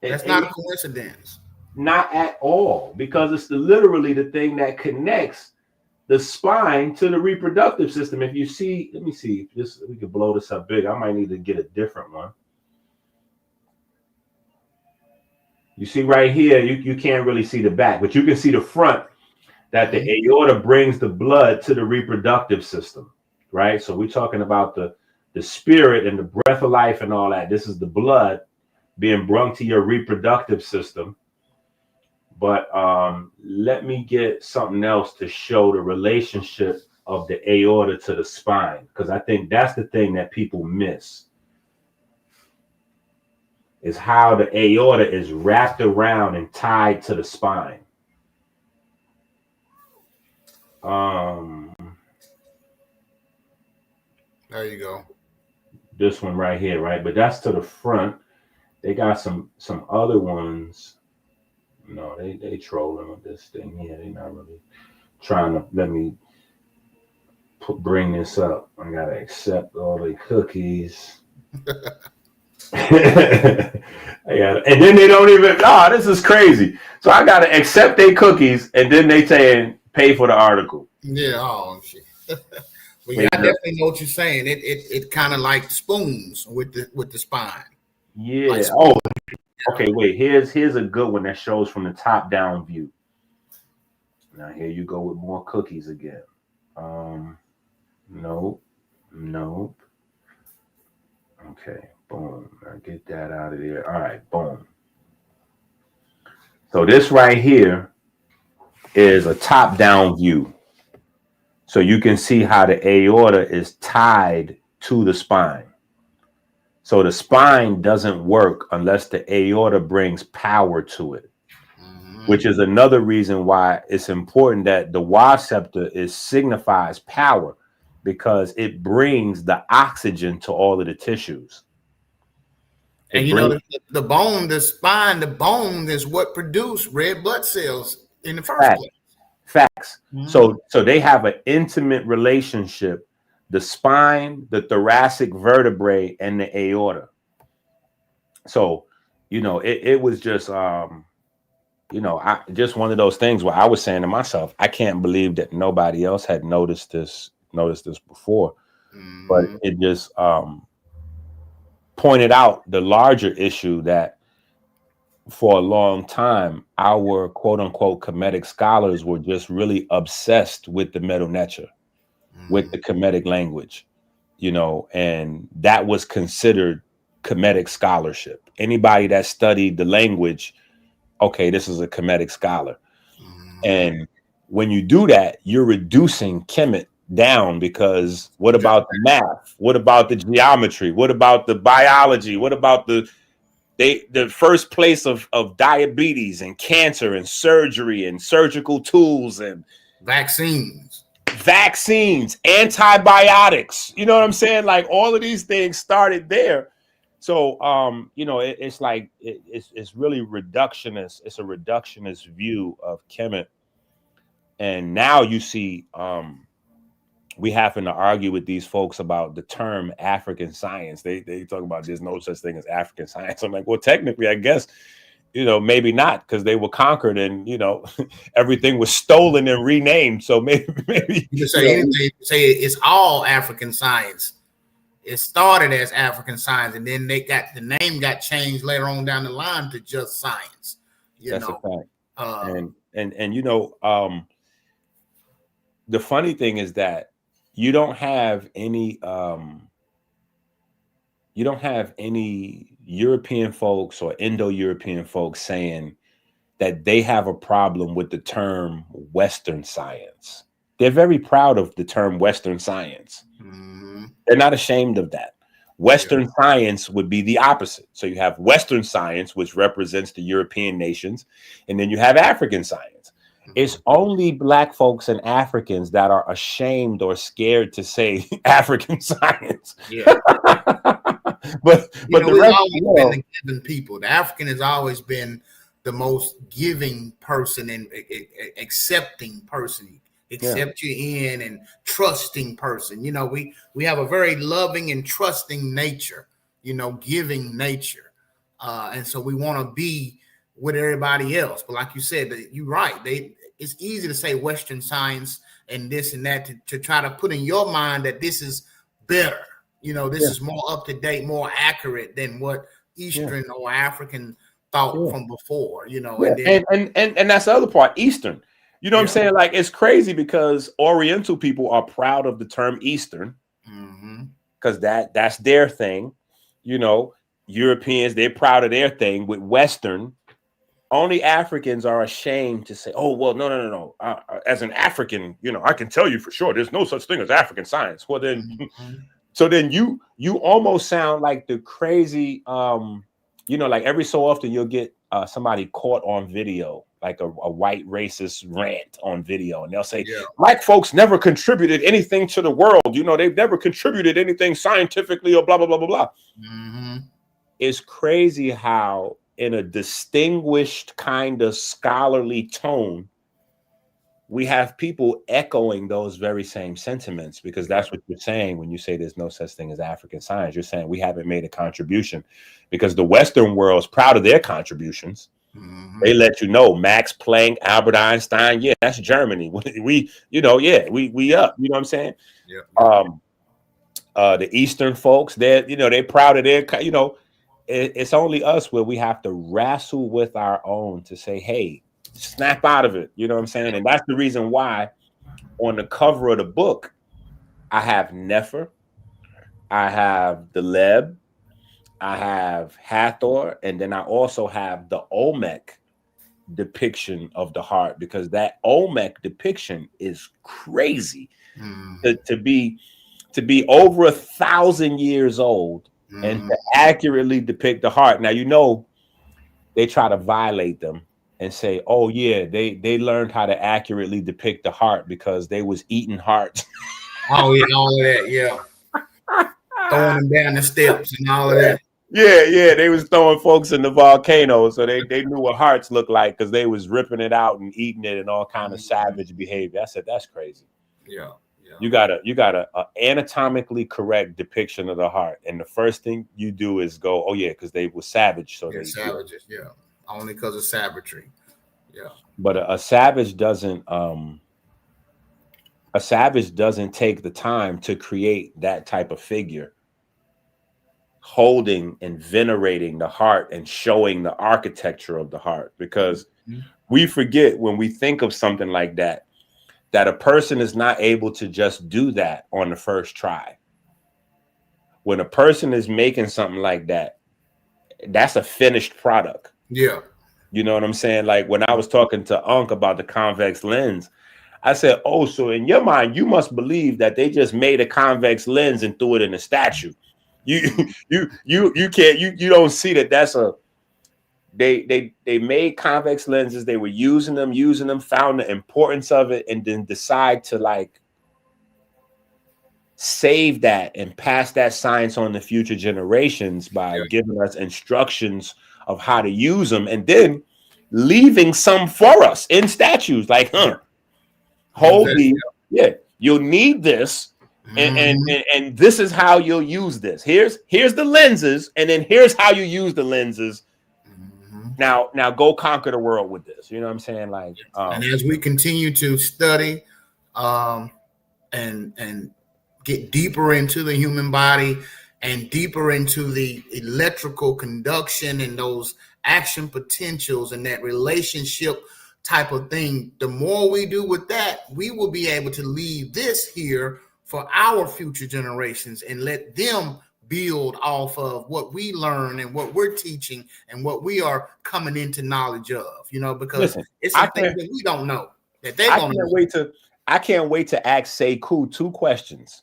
That's not a coincidence. Not at all, because it's literally the thing that connects the spine to the reproductive system. If you see, let me see if this, we could blow this up big. I might need to get a different one. You see right here, you can't really see the back, but you can see the front, that the aorta brings the blood to the reproductive system, right? So we're talking about the spirit and the breath of life and all that. This is the blood being brought to your reproductive system. But let me get something else to show the relationship of the aorta to the spine, because I think that's the thing that people miss, is how the aorta is wrapped around and tied to the spine. There you go. This one right here, right? But that's to the front. They got some other ones. No, they trolling with this thing here. They're not really trying to let me bring this up. I gotta accept all the cookies. And then they don't even. Oh, this is crazy. So I gotta accept their cookies, and then they saying pay for the article. Yeah. Oh shit. Well, yeah, I definitely know what you're saying. It kind of like spoons with the spine. Yeah. Like Oh. Okay. Wait. Here's a good one that shows from the top down view. Now here you go with more cookies again. Nope. Okay. Boom. Now get that out of there. All right. Boom. So this right here is a top down view. So you can see how the aorta is tied to the spine. So the spine doesn't work unless the aorta brings power to it, which is another reason why it's important that the Y scepter signifies power, because it brings the oxygen to all of the tissues. And you know, the bone, the spine, the bone is what produce red blood cells in the first place. Facts. So they have an intimate relationship, the spine, the thoracic vertebrae, and the aorta. So, you know, it was just, you know, just one of those things where I was saying to myself, I can't believe that nobody else had noticed this before. But it just pointed out the larger issue that for a long time, our quote unquote Kemetic scholars were just really obsessed with the Medu Neter, with the Kemetic language, you know, and that was considered Kemetic scholarship. Anybody that studied the language, okay, this is a Kemetic scholar. And when you do that, you're reducing Kemet down, because what about the math? What about the geometry? What about the biology? What about the first place of diabetes and cancer and surgery and surgical tools and vaccines, antibiotics? You know what I'm saying? Like all of these things started there. So, you know, it's like it's really reductionist. It's a reductionist view of Kemet. And now you see, we happen to argue with these folks about the term African science. They talk about there's no such thing as African science. I'm like, well, technically, I guess, you know, maybe not, because they were conquered and, you know, everything was stolen and renamed. So maybe you can say anything. Say it's all African science. It started as African science, and then the name got changed later on down the line to just science. That's a fact. And you know, the funny thing is that you don't have any European folks or Indo-European folks saying that they have a problem with the term Western science. They're very proud of the term Western science. They're not ashamed of that. Western science would be the opposite. So you have Western science, which represents the European nations, and then you have African science. It's only Black folks and Africans that are ashamed or scared to say African science. Yeah. but the rest always been the giving people. The African has always been the most giving person and accepting person. accept you in, and trusting person. You know, we have a very loving and trusting nature, you know, giving nature. And so we want to be with everybody else. But like you said, you're right. It's easy to say Western science and this and that to try to put in your mind that this is better. You know, this is more up to date, more accurate than what Eastern or African thought from before. You know, and then and that's the other part, Eastern. You know what I'm saying? Like, it's crazy because Oriental people are proud of the term Eastern because that's their thing. You know, Europeans, they're proud of their thing. With Western, only Africans are ashamed to say, "Oh, well, no. As an African, you know, I can tell you for sure, there's no such thing as African science." Well, then, so then you almost sound like the crazy, you know, like every so often you'll get somebody caught on video, like a white racist rant on video, and they'll say, "Black folks never contributed anything to the world. You know, they've never contributed anything scientifically or blah blah blah blah blah." It's crazy how, in a distinguished kind of scholarly tone, we have people echoing those very same sentiments, because that's what you're saying when you say there's no such thing as African science. You're saying we haven't made a contribution, because the Western world is proud of their contributions. They let you know Max Planck, Albert Einstein. Yeah, that's Germany. We you know, we up. You know what I'm saying? The Eastern folks, they're proud of their, you know. It's only us where we have to wrestle with our own to say, hey, snap out of it. You know what I'm saying? And that's the reason why on the cover of the book, I have Nefer, I have the Leb, I have Hathor, and then I also have the Olmec depiction of the heart, because that Olmec depiction is crazy. To be over 1,000 years old and to accurately depict the heart. Now, you know, they try to violate them and say, oh yeah, they learned how to accurately depict the heart because they was eating hearts. Oh yeah, all of that, throwing them down the steps and all of that. Yeah, they was throwing folks in the volcano, so they knew what hearts looked like because they was ripping it out and eating it and all kind of savage behavior. I said, that's crazy. Yeah. You got a anatomically correct depiction of the heart, and the first thing you do is go, oh yeah, because they were savage, so they're savages, only because of savagery. But a savage doesn't take the time to create that type of figure, holding and venerating the heart and showing the architecture of the heart, because we forget when we think of something like that a person is not able to just do that on the first try. When a person is making something like that, that's a finished product. Yeah. You know what I'm saying? Like when I was talking to Unc about the convex lens, I said, oh, so in your mind, you must believe that they just made a convex lens and threw it in a statue. You can't, you don't see that that's a, they made convex lenses. They were using them, found the importance of it, and then decide to like save that and pass that science on to future generations by giving us instructions of how to use them, and then leaving some for us in statues. Like, hold these. Yeah, you'll need this, and this is how you'll use this. Here's the lenses, and then here's how you use the lenses. Now go conquer the world with this. You know what I'm saying? Like, and as we continue to study, and get deeper into the human body and deeper into the electrical conduction and those action potentials and that relationship type of thing, the more we do with that, we will be able to leave this here for our future generations and let them build off of what we learn and what we're teaching and what we are coming into knowledge of, you know, because it's something that we don't know that they don't know. I can't wait to ask Sekou 2 questions.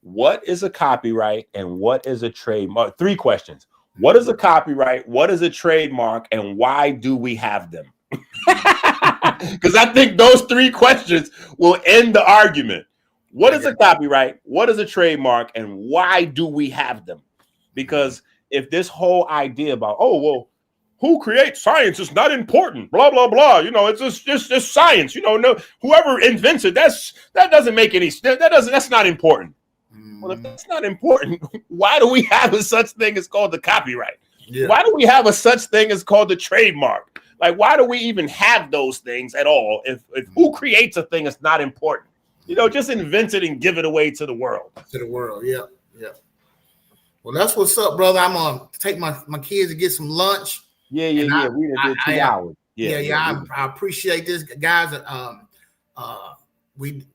What is a copyright and what is a trademark? 3 questions. What is a copyright? What is a trademark? And why do we have them? Because I think those 3 questions will end the argument. What is a copyright? What is a trademark? And why do we have them? Because if this whole idea about, oh, well, who creates science is not important. Blah blah blah. You know, it's just science. You know, no, whoever invents it, that doesn't make any. That's not important. Well, if that's not important, why do we have a such thing as called the copyright? Yeah. Why do we have a such thing as called the trademark? Like, why do we even have those things at all? If who creates a thing is not important, you know, just invent it and give it away to the world. To the world, yeah. Well, that's what's up, brother. I'm gonna take my kids to get some lunch. Yeah. We did 2 hours. I appreciate this, guys. We.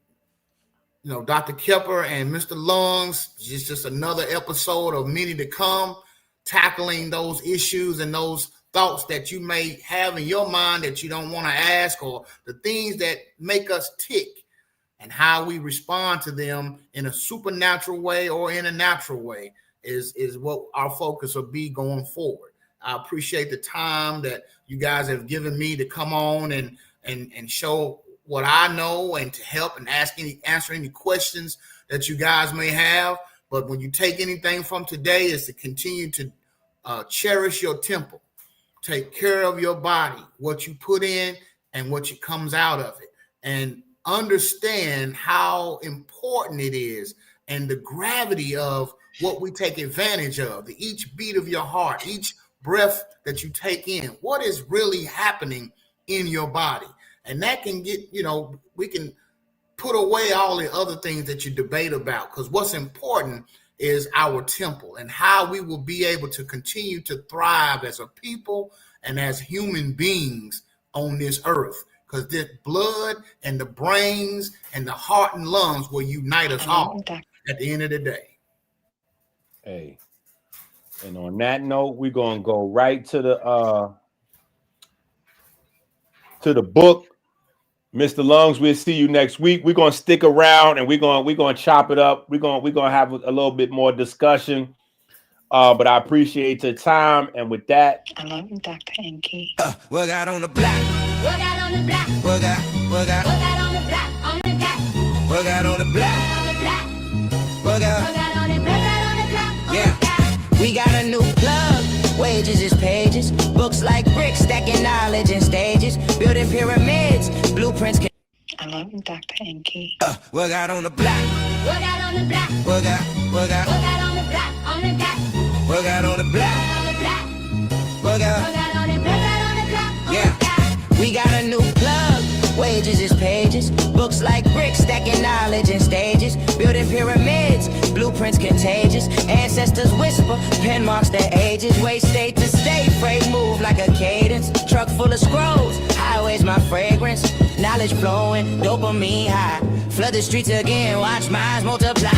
You know, Dr. Kheper and Mr. Lungs, just another episode of many to come, tackling those issues and those thoughts that you may have in your mind that you don't want to ask, or the things that make us tick and how we respond to them in a supernatural way or in a natural way is what our focus will be going forward. I appreciate the time that you guys have given me to come on and show what I know and to help and answer any questions that you guys may have. But when you take anything from today, is to continue to cherish your temple, take care of your body, what you put in and what comes out of it, and understand how important it is and the gravity of what we take advantage of, each beat of your heart, each breath that you take in, what is really happening in your body. And that can get, you know, we can put away all the other things that you debate about, because what's important is our temple and how we will be able to continue to thrive as a people and as human beings on this earth, because the blood and the brains and the heart and lungs will unite us all at the end of the day. Hey, and on that note, we're going to go right to the book. Mr. Lungs, we'll see you next week. We're gonna stick around and we're gonna chop it up. We're gonna have a little bit more discussion. But I appreciate your time. And with that, I love you, Dr. Enki. Work out on the block. Work out on the block. Work out. Work out on the block. On the block. Work out on the block. On the block. Work out. Work out on the block. On the block. Yeah. We got a new plug. Wages is pages. Books like bricks, stacking knowledge in stages. Building pyramids. Blueprints can. I love you, Dr. Enki. Work out on the block. Work out on the block. Work out. Work out. Work out on the block. On the block. Work out on the block. On the block. Work out. Work out on the block. On the block. Yeah. We got a new plug. Wages is pages. Books like bricks, stacking knowledge in stages. Building pyramids. Blueprints contagious. Ancestors whisper. Pen marks their ages. Way state to state. Freight move like a cadence. Truck full of scrolls. Highways my fragrance. Knowledge flowing. Dopamine high. Flood the streets again. Watch minds multiply.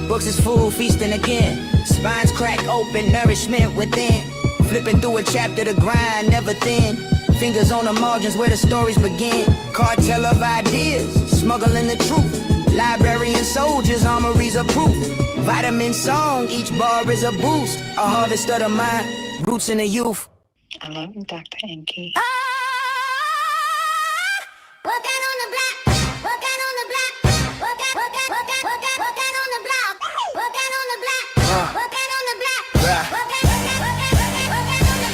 Books is full, feasting again. Spines crack open, nourishment within. Flipping through a chapter, the grind never thin. Fingers on the margins where the stories begin. Cartel of ideas, smuggling the truth. Librarian soldiers, armories of proof. Vitamin song, each bar is a boost. A harvest of the mind, roots in the youth. I love you, Dr. Enki.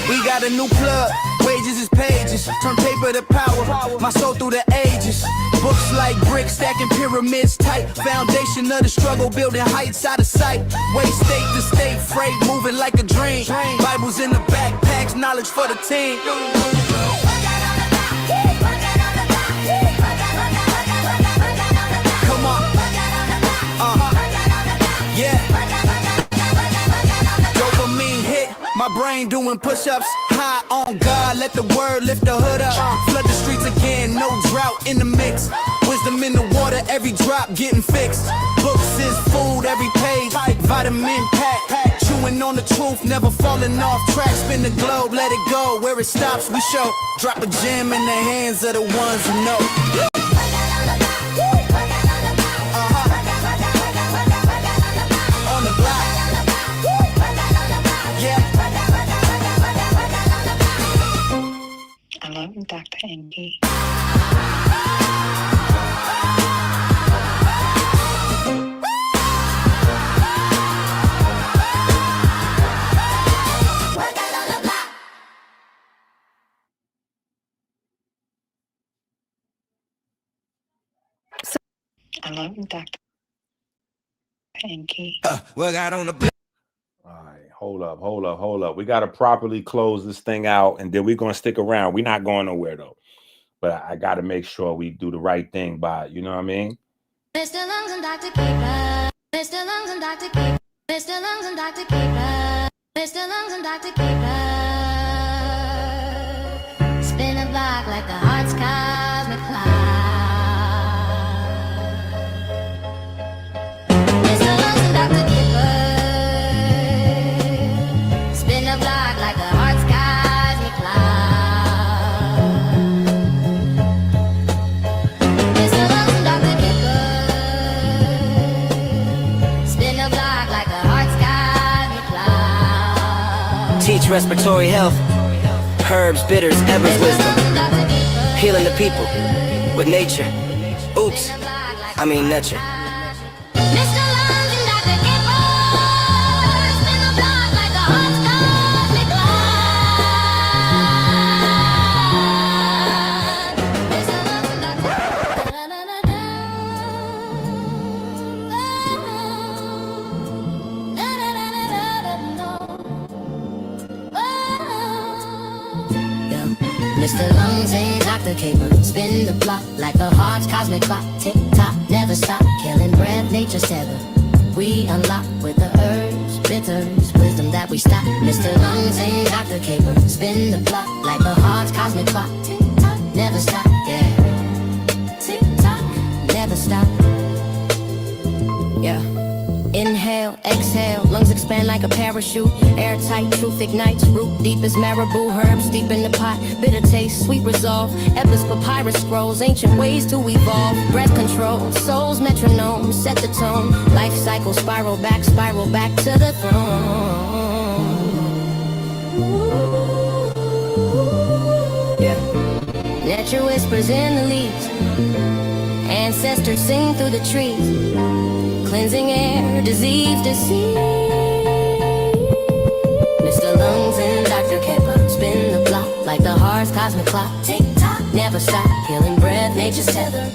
We got a new plug, wages is pages, turn paper to power, my soul through the ages. Books like bricks, stacking pyramids tight, foundation of the struggle, building heights out of sight. Way state to state, freight moving like a dream. Bibles in the backpacks, knowledge for the team. Come on, yeah. Dopamine hit, my brain doing push-ups. High on God, let the word lift the hood up. Flood the streets again, no drought in the mix. Wisdom in the water, every drop getting fixed. Books is food, every page, vitamin pack. Chewing on the truth, never falling off track. Spin the globe, let it go. Where it stops, we show. Drop a gem in the hands of the ones who know. Pinky. Hello, Dr. Pinky. Work out on the All right, hold up. We got to properly close this thing out, and then we're going to stick around. We're not going nowhere, though. But I got to make sure we do the right thing by it. You know what I mean? Mr. Lungs and Dr. Kheper. Mr. Lungs and Dr. Kheper. Mr. Lungs and Dr. Kheper. Mr. Lungs and Dr. Kheper. Spin a block like the heart's cosmic clock. Mr. Lungs and Dr. Kheper. Spin a block like the heart's cosmic clock. Mr. Lungs and Dr. Kheper. Spin a block like the heart's cosmic clock. teach respiratory health, herbs, bitters, Evers wisdom, healing the people with nature. Oops, I mean nurture. Mr. Lungs and Dr. Kheper. Spin the block like the heart's cosmic clock. Mr. Lungs and Dr. Mr. Lungs and Dr. Kheper. Spin the block like the heart's cosmic clock. Tick tock, never stop, killing breath, nature's tether. We unlock with the herbs, bitters, wisdom that we stop. Mr. Lungs and Dr. Kheper. Spin the block like the heart's cosmic clock. Tick tock, never stop, yeah. Tick tock, never stop. Yeah. Inhale, exhale, lungs expand like a parachute. Airtight, truth ignites, root deep as marabou. Herbs deep in the pot, bitter taste, sweet resolve. Epis papyrus scrolls, ancient ways to evolve. Breath control, soul's metronome, set the tone. Life cycle, spiral back to the throne. Yeah. Nature whispers in the leaves, ancestors sing through the trees. Cleansing air, disease, disease. Mr. Lungs and Dr. Kheper. Spin the block like the heart's cosmic clock. Tick tock, never stop, healing breath, nature's tether.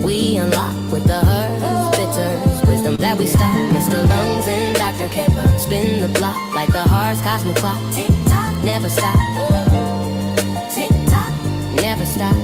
We unlock with the herbs, bitters, wisdom that we stop. Mr. Lungs and Dr. Kheper. Spin the block like the heart's cosmic clock. Tick tock, never stop. Tick tock, never stop.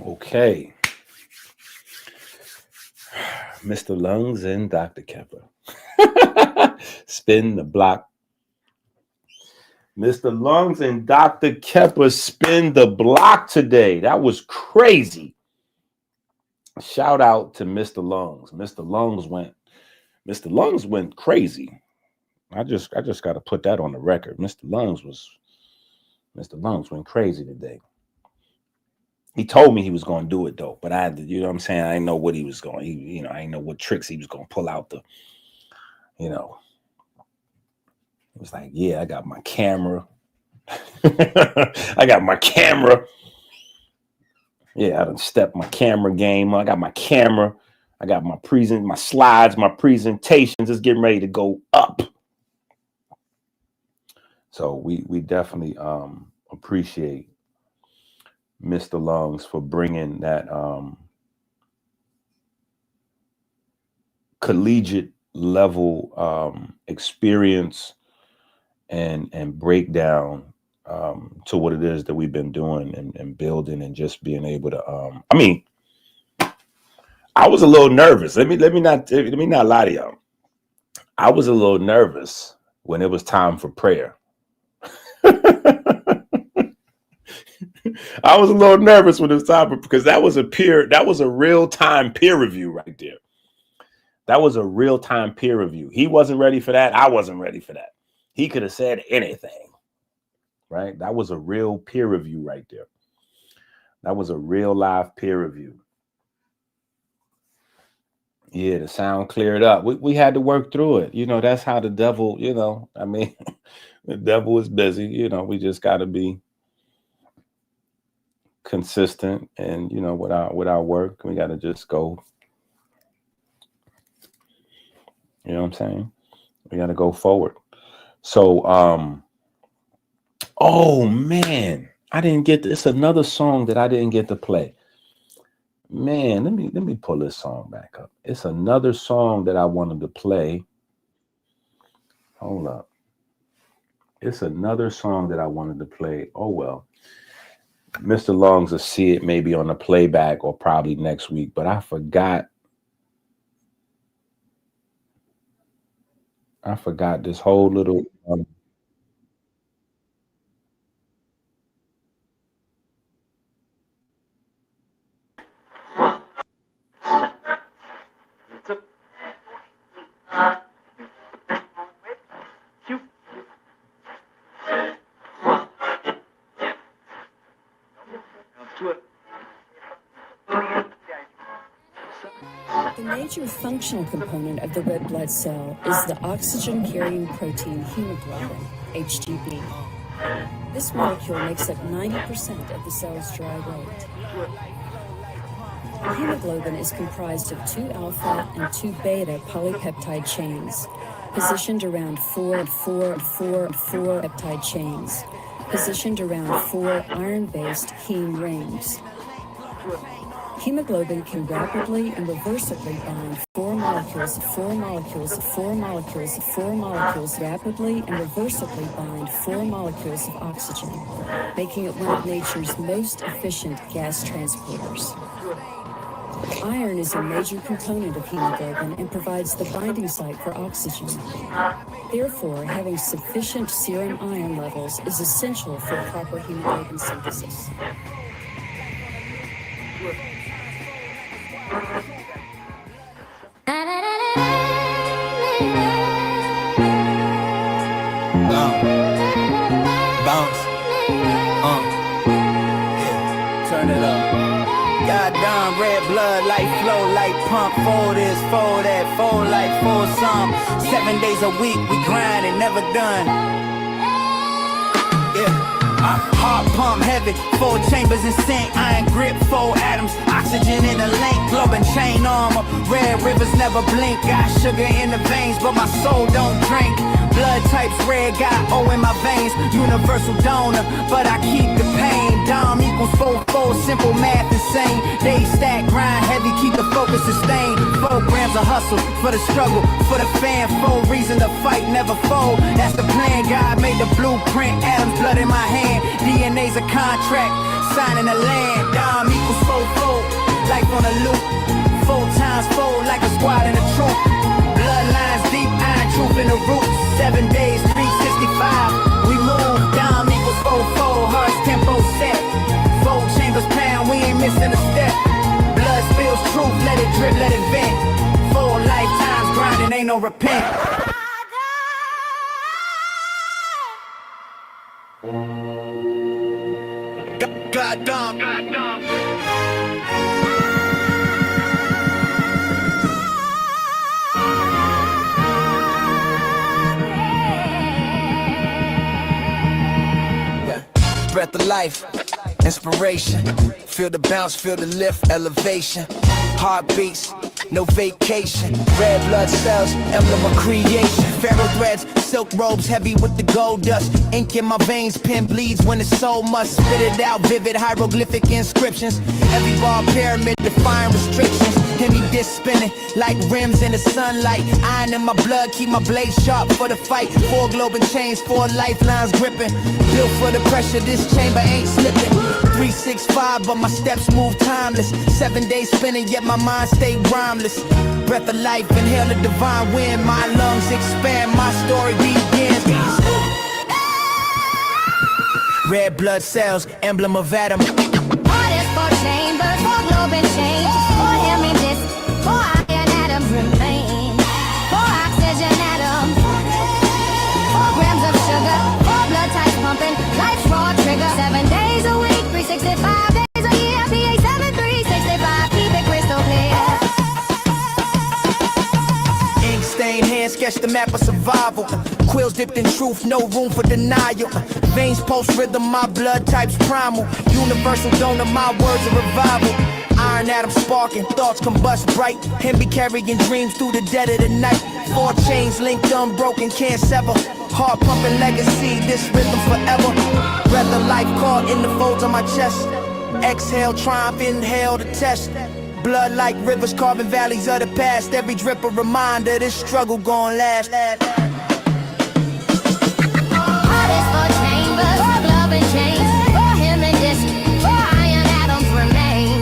Okay. Mr. Lungs and Dr. Kheper. Spin the block. Mr. Lungs and Dr. Kheper spin the block today. That was crazy. Shout out to Mr. Lungs. Mr. Lungs went crazy. I just got to put that on the record. Mr. Lungs went crazy today. He told me he was going to do it though, but I know what I'm saying? I didn't know what he was going. I didn't know what tricks he was going to pull out. It was like, yeah, I got my camera. Yeah, I done stepped my camera game. I got my camera. I got my slides, my presentations is getting ready to go up. So we definitely appreciate Mr. Lungs for bringing that collegiate level experience and breakdown to what it is that we've been doing and building and just being able to I was a little nervous. Let me not lie to y'all. I was a little nervous when it was time for prayer. I was a little nervous with this topic because that was a real-time peer review right there. That was a real-time peer review. He wasn't ready for that. I wasn't ready for that. He could have said anything, right? That was a real peer review right there. That was a real live peer review. Yeah, the sound cleared up. We had to work through it. You know, that's how the devil, you know, I mean, the devil is busy. You know, we just got to be consistent and, you know, with our work, we got to just go. You know what I'm saying? We got to go forward. So, oh man, I didn't get this. Another song that I didn't get to play. Man, let me pull this song back up. It's another song that I wanted to play. Hold up. It's another song that I wanted to play. Oh well. Mr. Longs will see it maybe on the playback or probably next week, but I forgot this whole little The major functional component of the red blood cell is the oxygen-carrying protein hemoglobin, HGB. This molecule makes up 90% of the cell's dry weight. Hemoglobin is comprised of 2 alpha and 2 beta polypeptide chains, positioned around 4 peptide chains, positioned around 4 iron-based heme rings. Hemoglobin can rapidly and reversibly bind 4 molecules, rapidly and reversibly bind 4 molecules of oxygen, making it one of nature's most efficient gas transporters. Iron is a major component of hemoglobin and provides the binding site for oxygen. Therefore, having sufficient serum iron levels is essential for proper hemoglobin synthesis. Bounce. Yeah. Turn it up. Goddamn, red blood, light flow, light pump. Fold this, fold that, fold like fold some. 7 days a week, we grind and never done. Yeah. Heart pump heavy, 4 chambers in sync, iron grip, 4 atoms, oxygen in the link, glowing chain armor, red rivers never blink, got sugar in the veins, but my soul don't drink. Blood types red, got O in my veins, universal donor, but I keep the pain. Dom equals 4, simple math insane. They stack, grind heavy, keep the focus sustained. 4 grams of hustle for the struggle, for the fan, 4 reason to fight, never fold. That's the plan, God made the blueprint, atoms, blood in my hand. DNA's a contract, signing the land. Dom equals 4, life on a loop. 4 times 4, like a squad in a troop. Bloodlines deep, iron truth in the roots. 7 days, 365. We move. Dom equals 4, hearts tempo set. 4 chambers pound, we ain't missing a step. Blood spills truth, let it drip, let it vent. 4 lifetimes grinding, ain't no repent. Goddamn. Breath of life, inspiration. Feel the bounce, feel the lift, elevation. Heartbeats, no vacation. Red blood cells, emblem of creation. Pharaoh threads, silk robes heavy with the gold dust. Ink in my veins, pen bleeds when the soul must spit it out. Vivid hieroglyphic inscriptions. Every bar pyramid defying restrictions. Hear me disc spinning like rims in the sunlight. Iron in my blood, keep my blade sharp for the fight. 4 globin chains, 4 lifelines gripping. Built for the pressure, this chamber ain't slipping. 365, but my steps move timeless. 7 days spinning, yet my mind stay rhymeless. Breath of life, inhale the divine wind. My lungs expand, my story begins. Red blood cells, emblem of Adam. Artists for chambers, for globe and change, for him and this, for iron atoms remain, for oxygen atoms, for grams of sugar, for blood type pumping, life's raw trigger. 7 days a week, 365 days a year, PA 7365, keep it crystal clear. Ink stained hands sketch the map of survival. Quills dipped in truth, no room for denial. Veins pulse rhythm, my blood type's primal. Universal donor, my words are revival. Iron atom sparking, thoughts combust bright. Him be carrying dreams through the dead of the night. 4 chains linked, unbroken, can't sever. Heart pumping legacy, this rhythm forever. Breath of life caught in the folds of my chest. Exhale, triumph, inhale the test. Blood like rivers carving valleys of the past. Every drip a reminder this struggle gon' last. Artists for chambers, for glove and chains, for him and this, for iron atoms remain,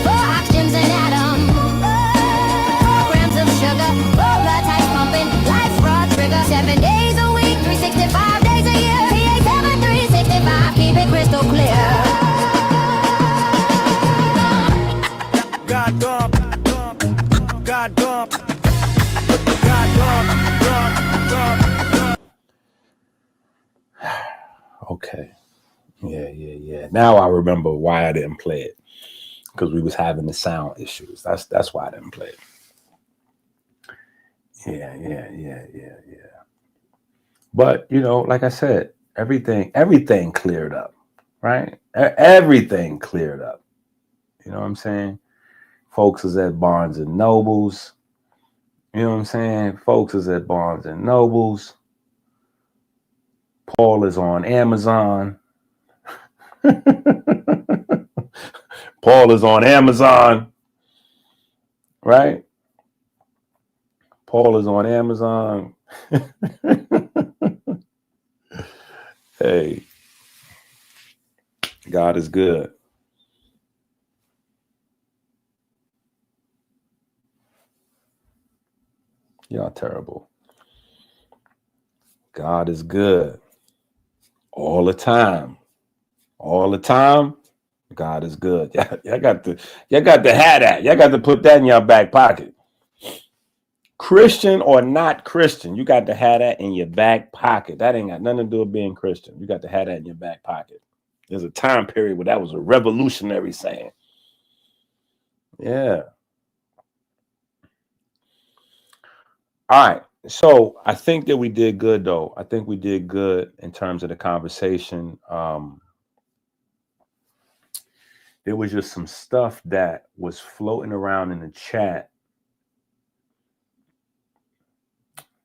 for oxygens and atoms, for grams of sugar, for blood type pumping, life's raw trigger. 7 days a week, 365 days a year, PA 7365, keep it crystal clear. God dog, God dog, God dog. Okay. Yeah. Now I remember why I didn't play it. Because we was having the sound issues. That's why I didn't play it. Yeah. But, you know, like I said, everything cleared up, right? Everything cleared up. You know what I'm saying? Folks is at Barnes and Nobles. You know what I'm saying? Folks is at Barnes and Nobles. Paul is on Amazon. Paul is on Amazon. Right? Paul is on Amazon. Hey, God is good. Y'all terrible. God is good. All the time. All the time. God is good. Y'all got to have that. Y'all got to put that in your back pocket. Christian or not Christian, you got to have that in your back pocket. That ain't got nothing to do with being Christian. You got to have that in your back pocket. There's a time period where that was a revolutionary saying. Yeah. All right. So I think that we did good, though. I think we did good in terms of the conversation. There was just some stuff that was floating around in the chat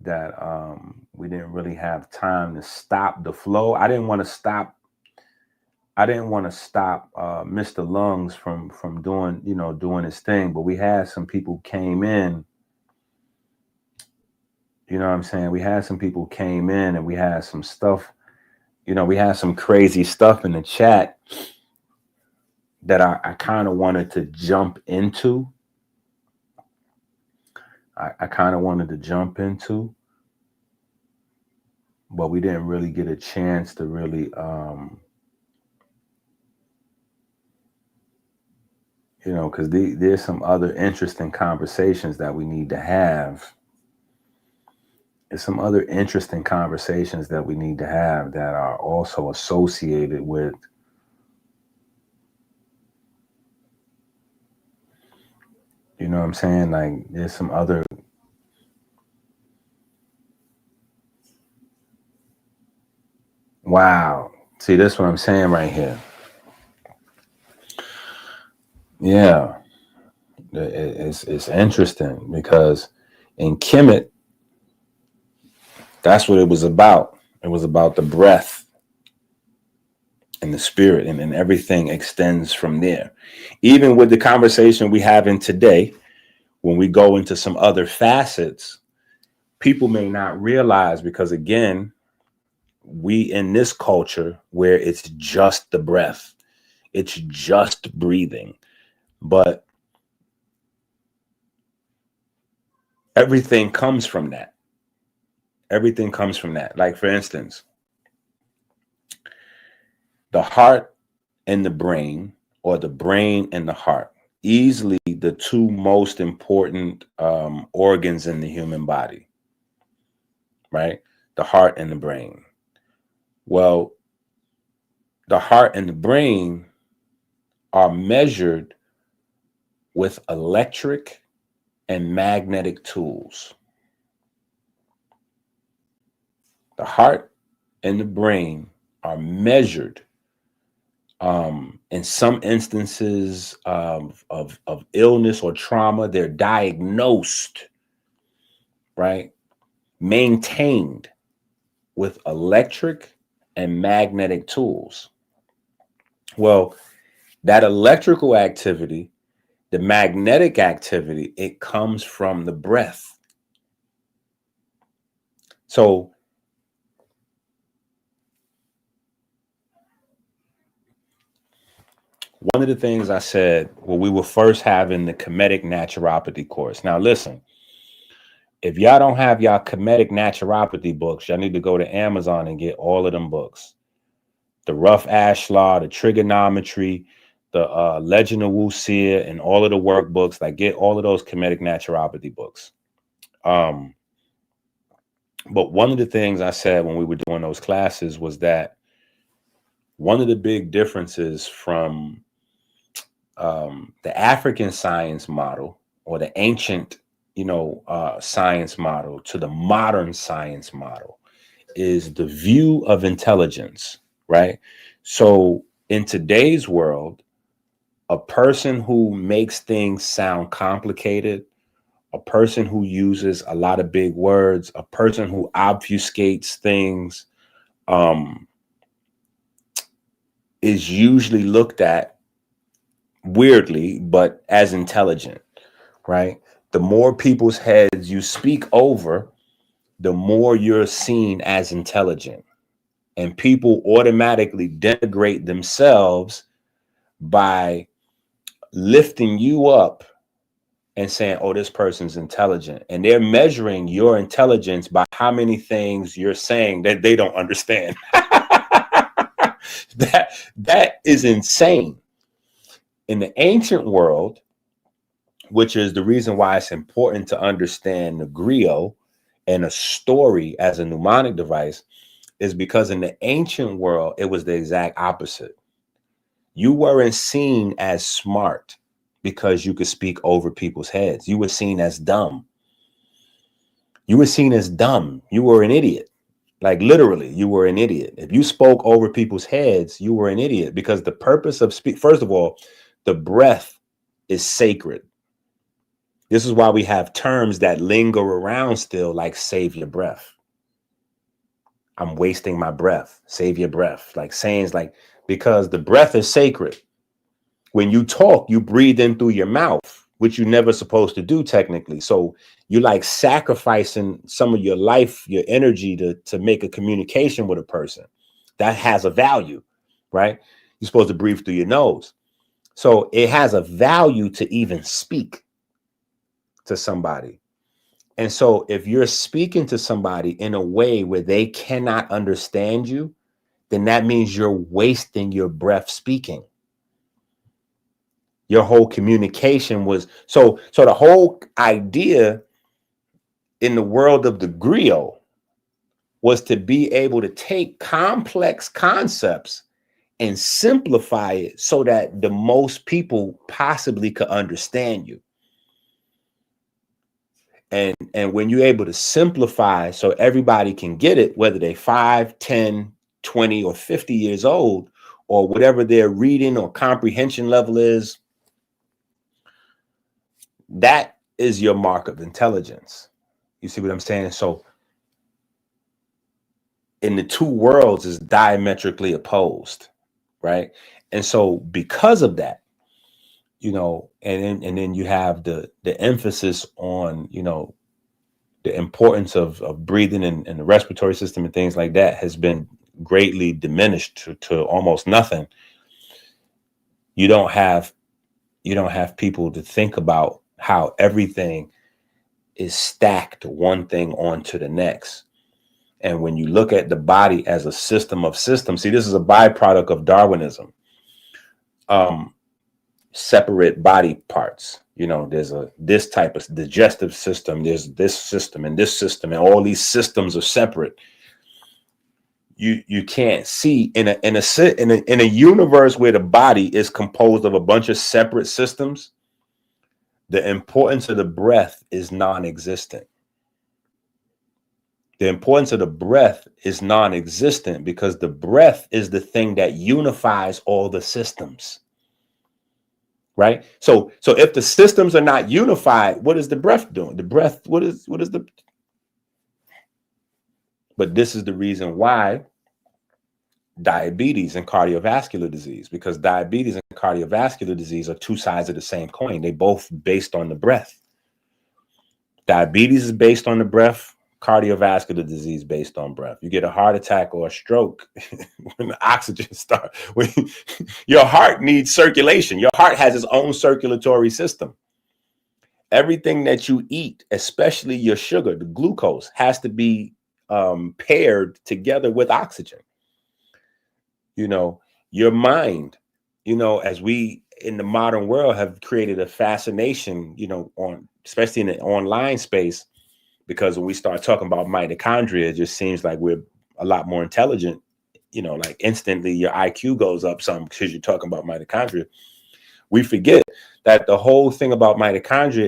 that we didn't really have time to stop the flow. I didn't want to stop Mr. Lungs from doing his thing, but we had some people came in. You know what I'm saying? We had some people came in and we had some stuff, we had some crazy stuff in the chat that I kind of wanted to jump into. I kind of wanted to jump into, but we didn't really get a chance to really, because there's some other interesting conversations that we need to have. There's some other interesting conversations that we need to have that are also associated with, you know what I'm saying? Like there's some other, wow. See, that's what I'm saying right here. Yeah. It's interesting because in Kemet, that's what it was about. It was about the breath and the spirit, and then everything extends from there. Even with the conversation we having today, when we go into some other facets, people may not realize, because again, we in this culture where it's just the breath, it's just breathing, but everything comes from that. Everything comes from that. Like, for instance, The heart and the brain, or the brain and the heart, easily the two most important organs in the human body, right? The heart and the brain. Well, the heart and the brain are measured with electric and magnetic tools. The heart and the brain are measured in some instances of illness or trauma. They're diagnosed, right? Maintained with electric and magnetic tools. Well, that electrical activity, the magnetic activity, it comes from the breath. So one of the things I said when we were first having the Kemetic naturopathy course. Now, listen, if y'all don't have y'all Kemetic naturopathy books, y'all need to go to Amazon and get all of them books. The Rough Ash Law, the Trigonometry, the Legend of Wuxia, and all of the workbooks. Like, get all of those Kemetic naturopathy books. But one of the things I said when we were doing those classes was that one of the big differences from the African science model, or the ancient, science model, to the modern science model, is the view of intelligence, right? So in today's world, a person who makes things sound complicated, a person who uses a lot of big words, a person who obfuscates things, is usually looked at weirdly, but as intelligent, right? The more people's heads you speak over, the more you're seen as intelligent. And people automatically denigrate themselves by lifting you up and saying, oh, this person's intelligent. And they're measuring your intelligence by how many things you're saying that they don't understand. That is insane. In the ancient world, which is the reason why it's important to understand the griot and a story as a mnemonic device, is because in the ancient world, it was the exact opposite. You weren't seen as smart because you could speak over people's heads. You were seen as dumb. You were seen as dumb. You were an idiot. Like, literally, you were an idiot. If you spoke over people's heads, you were an idiot, because the purpose of first of all, the breath is sacred. This is why we have terms that linger around still, like save your breath. I'm wasting my breath. Save your breath. Like sayings like, because the breath is sacred. When you talk, you breathe in through your mouth, which you're never supposed to do technically. So you're like sacrificing some of your life, your energy to make a communication with a person. That has a value, right? You're supposed to breathe through your nose. So it has a value to even speak to somebody. And so if you're speaking to somebody in a way where they cannot understand you, then that means you're wasting your breath speaking. Your whole communication was so the whole idea in the world of the griot was to be able to take complex concepts and simplify it so that the most people possibly could understand you. And when you're able to simplify so everybody can get it, whether they're 5, 10, 20, or 50 years old, or whatever their reading or comprehension level is, that is your mark of intelligence. You see what I'm saying? So in the two worlds is diametrically opposed, right? And so because of that, and then you have the emphasis on, the importance of breathing and the respiratory system and things like that has been greatly diminished to almost nothing. You don't have people to think about how everything is stacked one thing onto the next. And when you look at the body as a system of systems, see, this is a byproduct of Darwinism. Separate body parts. There's this type of digestive system, there's this system, and all these systems are separate. You can't see in a universe where the body is composed of a bunch of separate systems. The importance of the breath is non-existent. The importance of the breath is non-existent because the breath is the thing that unifies all the systems. Right? So if the systems are not unified, what is the breath doing? The breath, what is the... But this is the reason why diabetes and cardiovascular disease, because diabetes and cardiovascular disease are two sides of the same coin. They both based on the breath. Diabetes is based on the breath. Cardiovascular disease based on breath. You get a heart attack or a stroke when the oxygen starts. Your heart needs circulation. Your heart has its own circulatory system. Everything that you eat, especially your sugar, the glucose, has to be paired together with oxygen. Your mind, as we in the modern world have created a fascination, especially in the online space, because when we start talking about mitochondria, it just seems like we're a lot more intelligent, like instantly your IQ goes up some because you're talking about mitochondria. We forget that the whole thing about mitochondria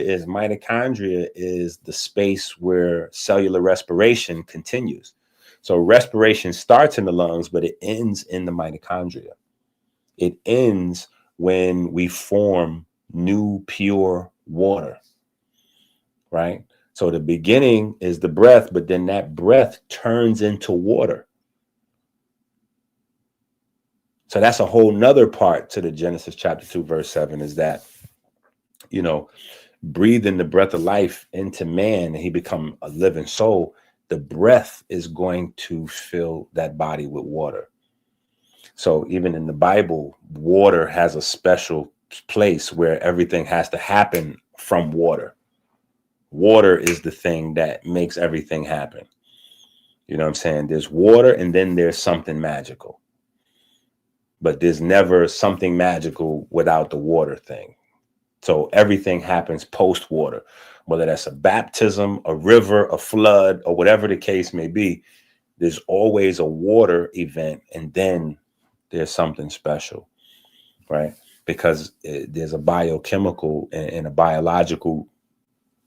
is the space where cellular respiration continues. So respiration starts in the lungs, but it ends in the mitochondria. It ends when we form new pure water, right? So the beginning is the breath, but then that breath turns into water. So that's a whole nother part to the Genesis chapter 2, verse 7 is that, breathing the breath of life into man and he become a living soul, the breath is going to fill that body with water. So even in the Bible, water has a special place where everything has to happen from water. Water is the thing that makes everything happen. You know what I'm saying? There's water and then there's something magical. But there's never something magical without the water thing. So everything happens post water, whether that's a baptism, a river, a flood, or whatever the case may be. There's always a water event and then there's something special, right? Because there's a biochemical and a biological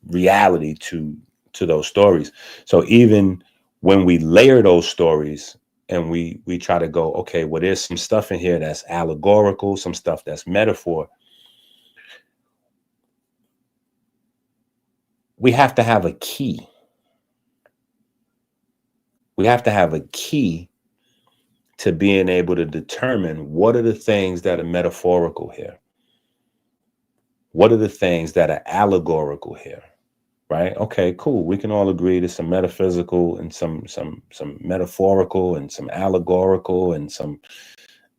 reality to those stories. So even when we layer those stories and we try to go, okay, well, there's some stuff in here that's allegorical, some stuff that's metaphor. We have to have a key. We have to have a key to being able to determine what are the things that are metaphorical here. What are the things that are allegorical here? Right? Okay, cool. We can all agree there's some metaphysical and some metaphorical and some allegorical and some,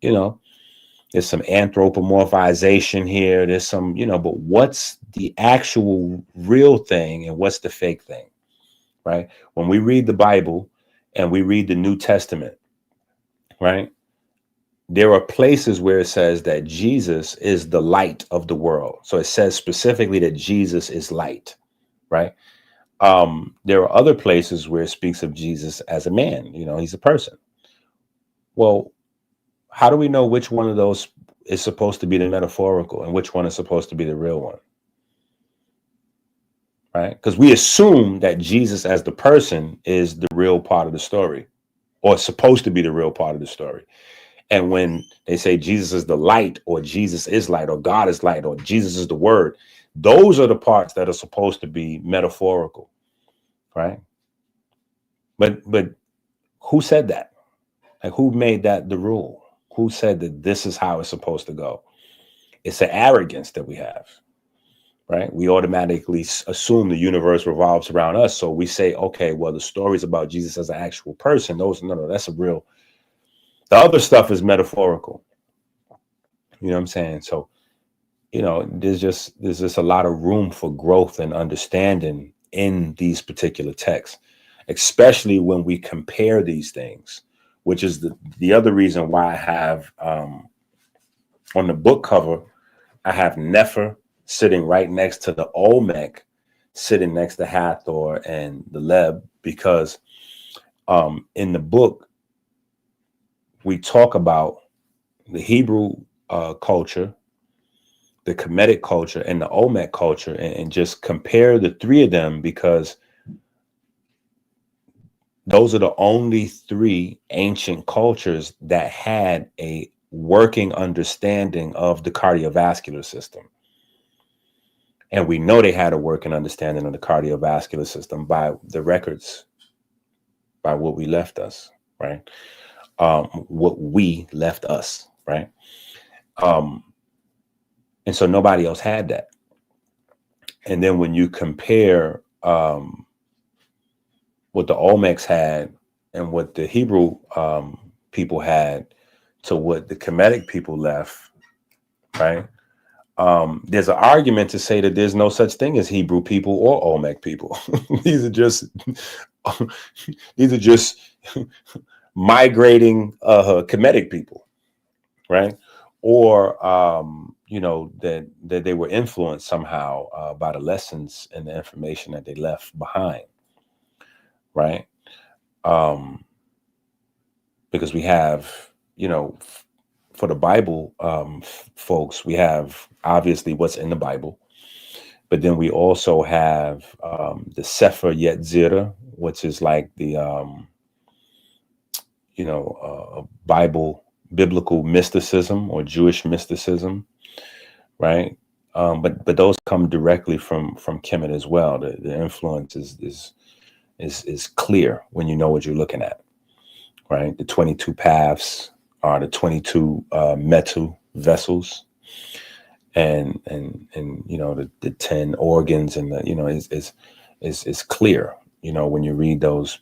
there's some anthropomorphization here. There's some, but what's the actual real thing and what's the fake thing? Right? When we read the Bible and we read the New Testament, right? There are places where it says that Jesus is the light of the world. So it says specifically that Jesus is light, right? There are other places where it speaks of Jesus as a man, he's a person. Well, how do we know which one of those is supposed to be the metaphorical and which one is supposed to be the real one? Right? Because we assume that Jesus as the person is the real part of the story or supposed to be the real part of the story. And when they say Jesus is the light or Jesus is light or God is light or Jesus is the word, those are the parts that are supposed to be metaphorical. Right. But who said that? Like, who made that the rule? Who said that this is how it's supposed to go? It's an arrogance that we have, right? We automatically assume the universe revolves around us. So we say, okay, well, the stories about Jesus as an actual person, no, that's a real, the other stuff is metaphorical. You know what I'm saying? So, there's just a lot of room for growth and understanding in these particular texts. especially when we compare these things, which is the other reason why I have on the book cover, I have Nefer sitting right next to the Olmec, sitting next to Hathor and the Leb, because in the book, we talk about the Hebrew culture, the Kemetic culture, and the Olmec culture, and just compare the three of them, because those are the only three ancient cultures that had a working understanding of the cardiovascular system. And we know they had a working understanding of the cardiovascular system by the records, by what we left us, right? What we left us, right? And so nobody else had that. And then when you compare what the Olmecs had and what the Hebrew people had to what the Kemetic people left, right? There's an argument to say that there's no such thing as Hebrew people or Olmec people. These are just migrating Kemetic people, right? Or that they were influenced somehow by the lessons and the information that they left behind, right? Because we have, for the Bible folks, we have obviously what's in the Bible, but then we also have the Sefer Yetzirah, which is like the biblical mysticism or Jewish mysticism, right? But those come directly from Kemet as well. The influence is clear when you know what you're looking at, right? The 22 paths are the 22 metal vessels, and the 10 organs, and is clear. When you read those,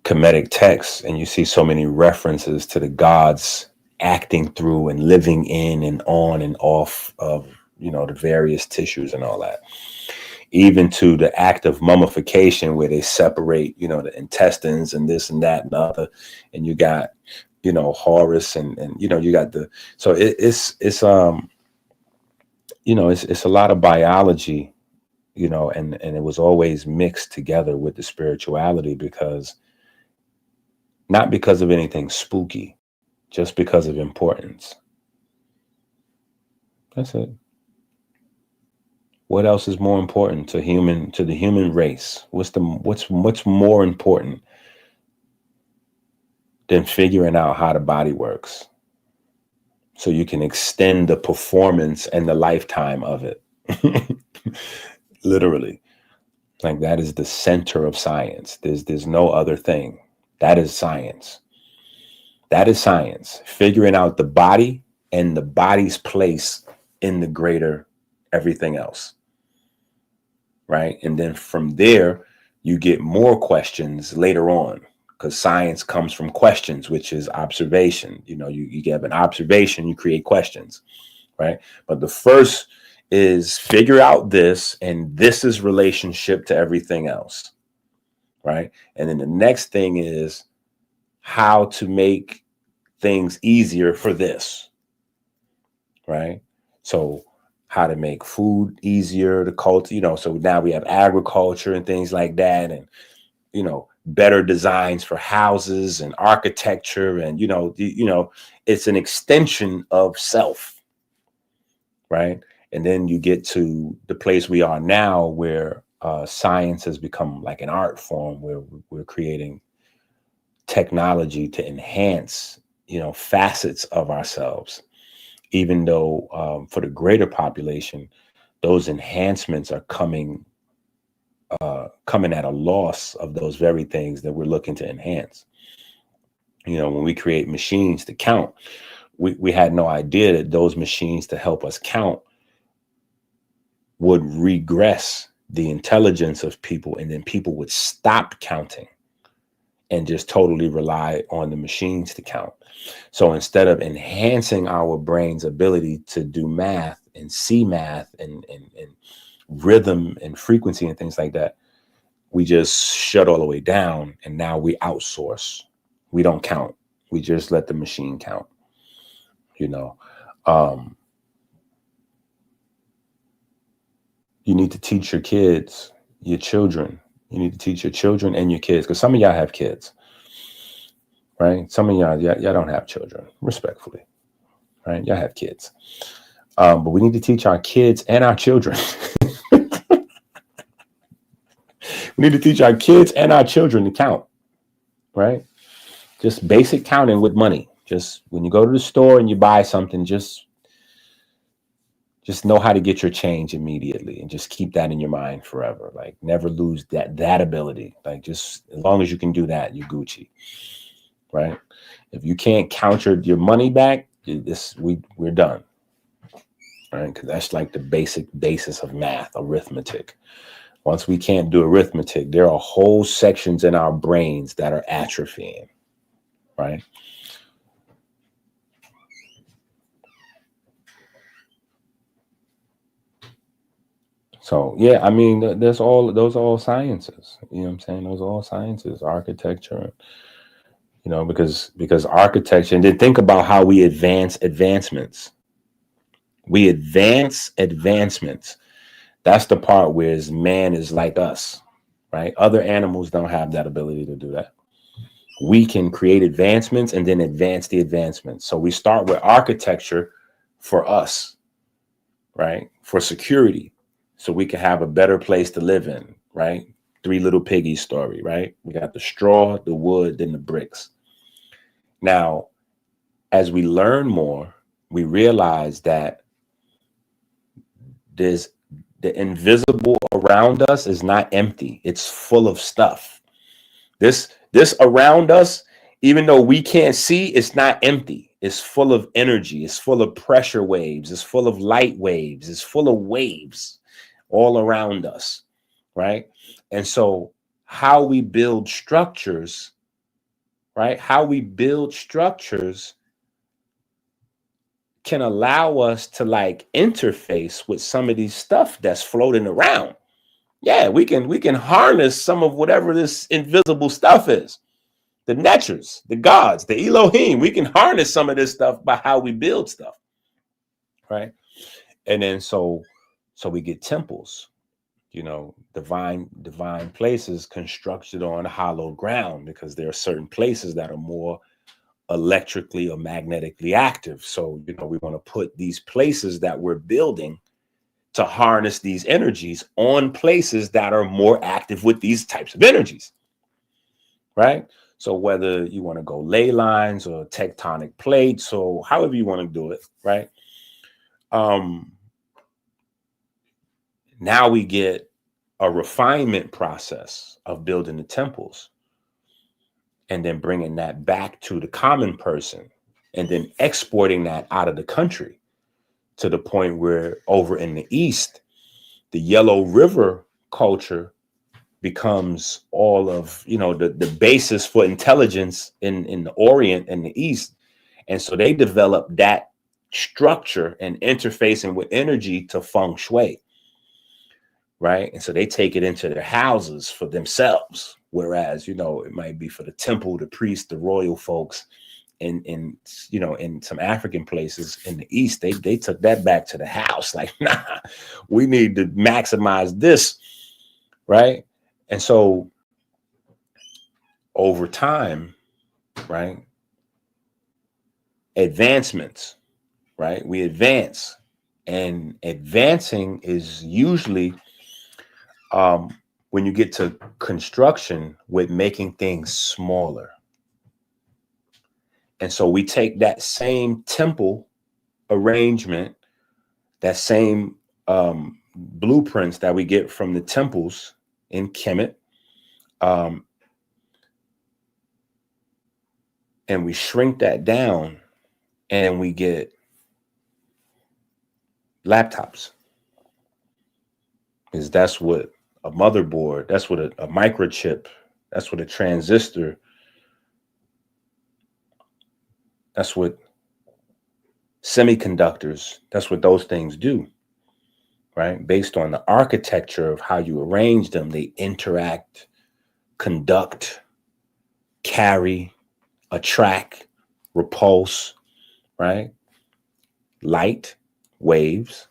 Kemetic texts, and you see so many references to the gods acting through and living in and on and off of the various tissues and all that, even to the act of mummification where they separate the intestines and this and that and the other, and you got Horus, and you got so it's it's a lot of biology, and it was always mixed together with the spirituality, not because of anything spooky, just because of importance. That's it. What else is more important to the human race? What's more important than figuring out how the body works, so you can extend the performance and the lifetime of it? Literally. Like, that is the center of science. There's no other thing. That is science. That is science. Figuring out the body and the body's place in the greater everything else. Right? And then from there, you get more questions later on, because science comes from questions, which is observation. You get an observation, you create questions, right? But the first is figure out this, and this is relationship to everything else, right? And then the next thing is how to make things easier for this, right? So how to make food easier to cultivate, so now we have agriculture and things like that, and better designs for houses and architecture, and it's an extension of self, right? And then you get to the place we are now, where science has become like an art form, where we're creating technology to enhance facets of ourselves, even though for the greater population, those enhancements are coming at a loss of those very things that we're looking to enhance. When we create machines to count, we had no idea that those machines to help us count would regress the intelligence of people, and then people would stop counting and just totally rely on the machines to count. So instead of enhancing our brain's ability to do math and see math and rhythm and frequency and things like that, we just shut all the way down, and now we outsource. We don't count. We just let the machine count. You know, you need to teach your kids, your children. You need to teach your children and your kids, because some of y'all have kids, right? Some of y'all don't have children, respectfully, right? Y'all have kids, but we need to teach our kids and our children. We need to teach our kids and our children to count, right? Just basic counting with money. Just when you go to the store and you buy something, just know how to get your change immediately, and just keep that in your mind forever. Like, never lose that ability. Like, just as long as you can do that, you're Gucci, right? If you can't count your money back, we're done, right? Because that's like the basic basis of math, arithmetic. Once we can't do arithmetic, there are whole sections in our brains that are atrophying, right? So yeah, I mean, those are all sciences. You know what I'm saying? Those are all sciences, architecture, you know, because architecture, and then think about how we advance advancements. We advance advancements. That's the part where man is like us, right? Other animals don't have that ability to do that. We can create advancements and then advance the advancements. So we start with architecture for us, right? For security, so we can have a better place to live in, right? Three Little Piggies story, right? We got the straw, the wood, then the bricks. Now, as we learn more, we realize that the invisible around us is not empty. It's full of stuff. This around us, even though we can't see, it's not empty. It's full of energy. It's full of pressure waves. It's full of light waves. It's full of waves all around us, right? And so how we build structures, right? How we build structures can allow us to like interface with some of these stuff that's floating around. Yeah, we can harness some of whatever this invisible stuff is. The Netchers, the gods, the Elohim. We can harness some of this stuff by how we build stuff, right? And then so we get temples, you know, divine places constructed on hollow ground, because there are certain places that are more electrically or magnetically active. So, you know, we want to put these places that we're building to harness these energies on places that are more active with these types of energies, right? So whether you want to go ley lines or tectonic plates, or however you want to do it, right? Now we get a refinement process of building the temples, and then bringing that back to the common person, and then exporting that out of the country, to the point where over in the East, the Yellow River culture becomes all of, you know, the basis for intelligence in the Orient and the East. And so they develop that structure and interfacing with energy to feng shui, right? And so they take it into their houses for themselves, whereas, you know, it might be for the temple, the priest, the royal folks. In you know, in some African places in the East, they took that back to the house. Like, nah, we need to maximize this, right? And so over time, right, advancements, right? We advance, and advancing is usually when you get to construction with making things smaller. And so we take that same temple arrangement, that same blueprints that we get from the temples in Kemet, and we shrink that down, and we get laptops. Because that's what a motherboard, that's what a microchip, that's what a transistor, that's what semiconductors, that's what those things do. right? Based on the architecture of how you arrange them, they interact, conduct, carry, attract, repulse, right? Light, waves,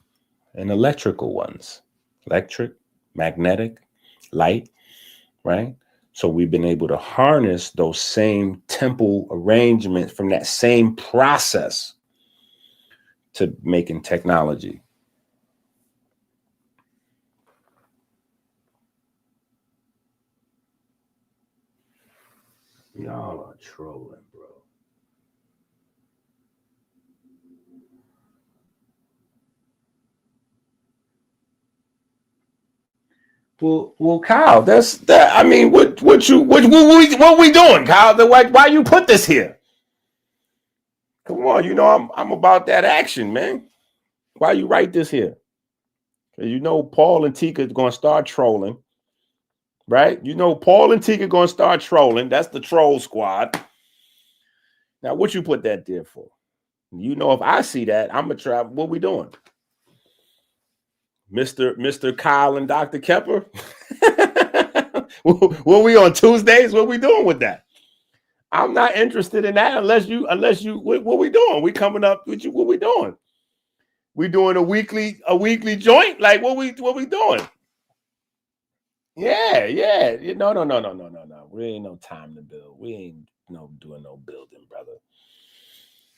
and electrical ones. Electric, magnetic, light, right? So we've been able to harness those same temple arrangements from that same process to making technology. Y'all are trolling, bro. Well, Kyle, that's that. I mean, what we doing, Kyle? Why you put this here? Come on, you know I'm about that action, man. Why you write this here? You know Paul and Tika is gonna start trolling, right? You know Paul and Tika gonna start trolling. That's the troll squad. Now, what you put that there for? You know, if I see that, I'm gonna try. What we doing, Mr. Kyle and Dr. Kheper? What we on Tuesdays? What we doing with that? I'm not interested in that unless you. What we doing? We coming up with you. What we doing? We doing a weekly joint? Like what we doing? Yeah. No. We ain't no time to build. We ain't doing no building, brother.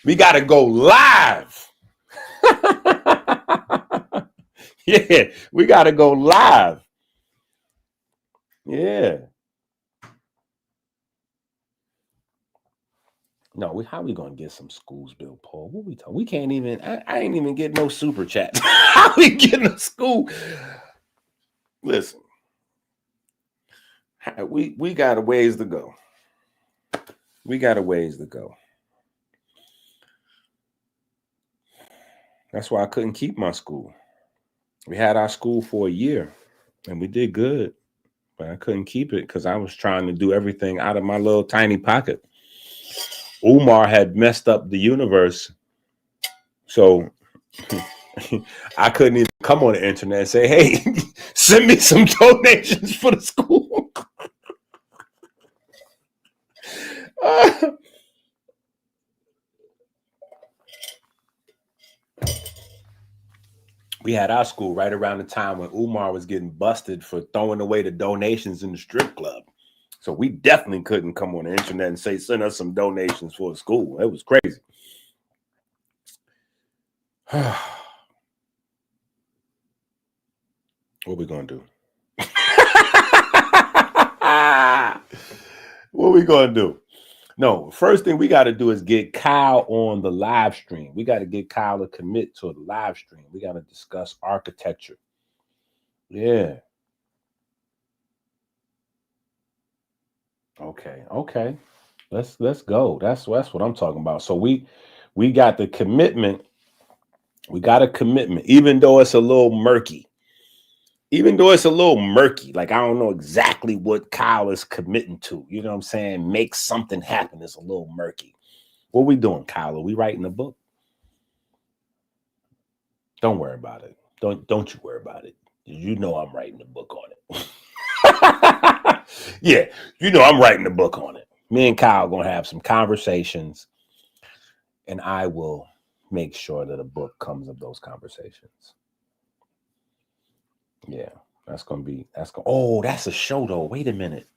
We gotta go live. Yeah, we gotta go live. Yeah. No, how we gonna get some schools built, Paul? What we talking? We can't even. I ain't even getting no super chat. How we getting a school? Listen, we got a ways to go. We got a ways to go. That's why I couldn't keep my school. We had our school for a year, and we did good, but I couldn't keep it because I was trying to do everything out of my little tiny pocket. Umar had messed up the universe, so I couldn't even come on the internet and say, "Hey, send me some donations for the school." We had our school right around the time when Umar was getting busted for throwing away the donations in the strip club. So we definitely couldn't come on the internet and say, send us some donations for the school. It was crazy. What we gonna do? What we gonna do? No, first thing we got to do is get Kyle on the live stream. We got to get Kyle to commit to the live stream. We got to discuss architecture. Yeah. Okay. Let's go. That's what I'm talking about. So we got the commitment. We got a commitment, even though it's a little murky. Like I don't know exactly what Kyle is committing to. You know what I'm saying? Make something happen. It's a little murky. What we doing, Kyle? Are we writing a book? Don't worry about it. Don't you worry about it. You know I'm writing a book on it. Yeah, you know I'm writing a book on it. Me and Kyle gonna have some conversations, and I will make sure that a book comes of those conversations. Yeah, that's a show though. Wait a minute.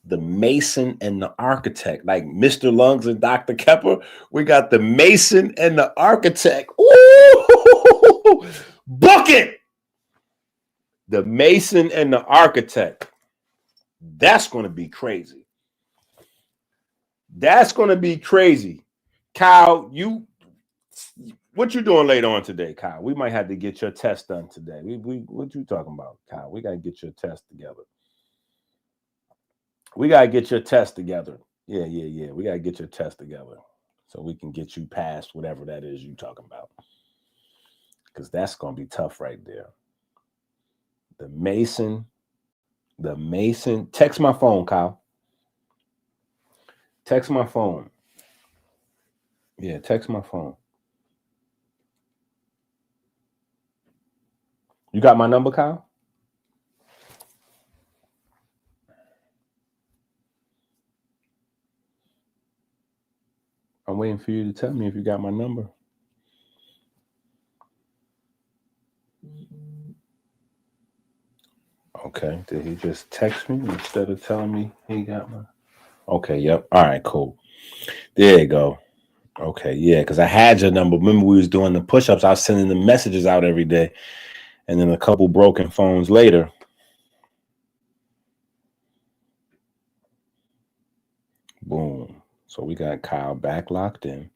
The Mason and the Architect, like Mr. Lungs and Dr. Kheper. We got the Mason and the Architect. Ooh, book it. The Mason and the Architect. That's going to be crazy. Kyle, what you doing later on today, Kyle? We might have to get your test done today. What you talking about, Kyle? We got to get your test together. We got to get your test together. Yeah. We got to get your test together so we can get you past whatever that is you talking about. Because that's going to be tough right there. The Mason. Text my phone, Kyle. Text my phone. Yeah, text my phone. You got my number, Kyle? I'm waiting for you to tell me if you got my number. Okay. Did he just text me instead of telling me he got my? Okay. Yep. All right. Cool. There you go. Okay. Yeah. Because I had your number. Remember, we was doing the push-ups. I was sending the messages out every day, and then a couple broken phones later. Boom. So we got Kyle back locked in.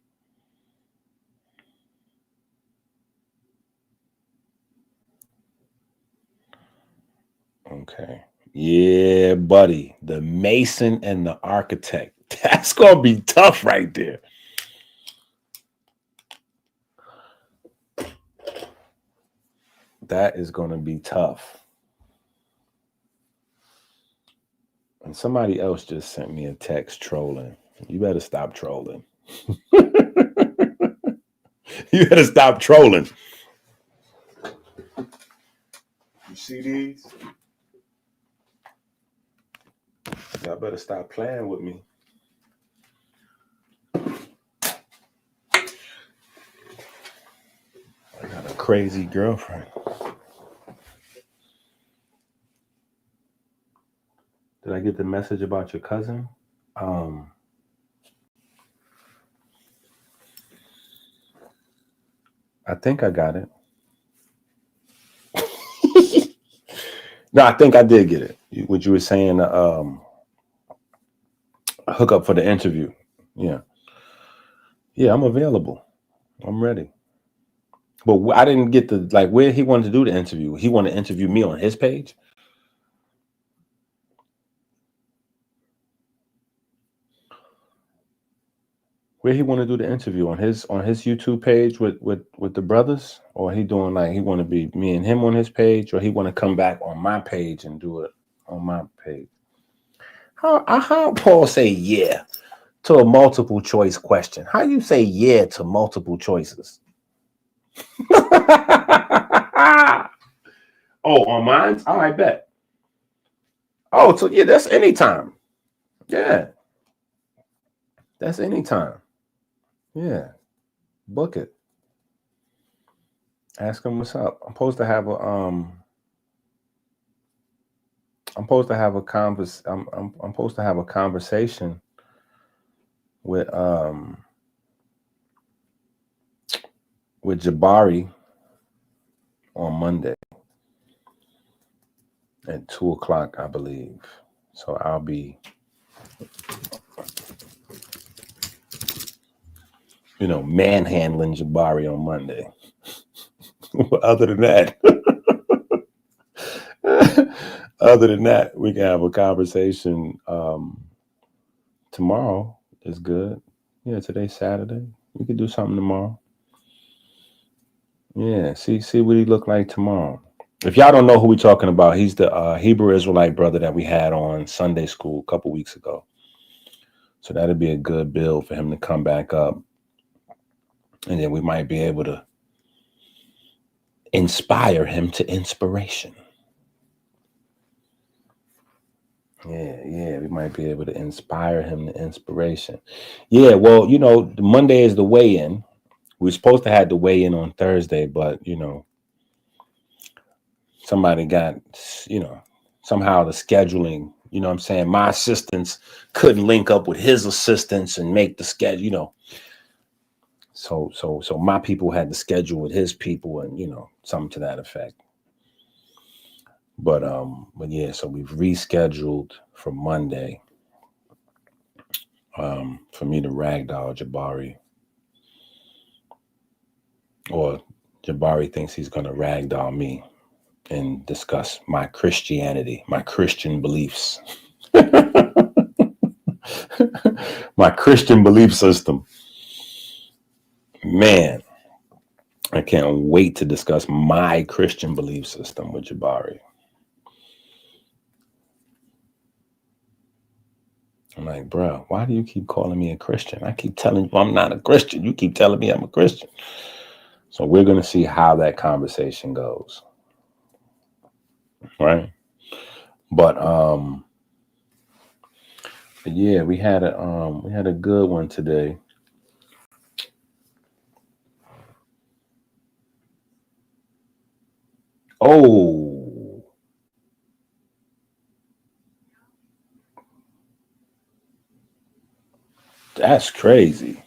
Okay. Yeah, buddy. The mason and the architect. That's going to be tough right there. That is going to be tough. And somebody else just sent me a text trolling. You better stop trolling. You better stop trolling. You see these? Y'all better stop playing with me. I got a crazy girlfriend. Did I get the message about your cousin? I think I got it. No, I think I did get it. What you were saying, hook up for the interview. Yeah. Yeah, I'm available. I'm ready. But I didn't get the, like, where he wanted to do the interview. He wanted to interview me on his page. Where he want to do the interview on his YouTube page with the brothers, or he doing like he want to be me and him on his page, or he want to come back on my page and do it on my page. How Paul say yeah to a multiple choice question? How you say yeah to multiple choices? Oh, on mine? Oh, I bet. Oh, so yeah, that's anytime. Yeah. That's anytime. Yeah. Book it. Ask him what's up. I'm supposed to have a conversation with Jabari on Monday at 2:00, I believe. So I'll be, manhandling Jabari on Monday. Other than that, we can have a conversation tomorrow. Is good. Yeah, today's Saturday. We could do something tomorrow. Yeah, see what he look like tomorrow. If y'all don't know who we're talking about, he's the Hebrew Israelite brother that we had on Sunday school a couple weeks ago. So that'd be a good build for him to come back up. And then we might be able to inspire him to inspiration. Yeah, we might be able to inspire him to inspiration. Yeah, well, Monday is the weigh-in. We were supposed to have the weigh-in on Thursday, but, somebody got, somehow the scheduling, what I'm saying? My assistants couldn't link up with his assistants and make the schedule, So my people had to schedule with his people and, something to that effect. But yeah, so we've rescheduled for Monday for me to ragdoll Jabari. Or Jabari thinks he's going to ragdoll me and discuss my Christianity, my Christian beliefs. My Christian belief system. Man, I can't wait to discuss my Christian belief system with Jabari. I'm like, bro, why do you keep calling me a Christian? I keep telling you I'm not a Christian. You keep telling me I'm a Christian. So we're going to see how that conversation goes. right? But yeah, we had a good one today. Oh, that's crazy.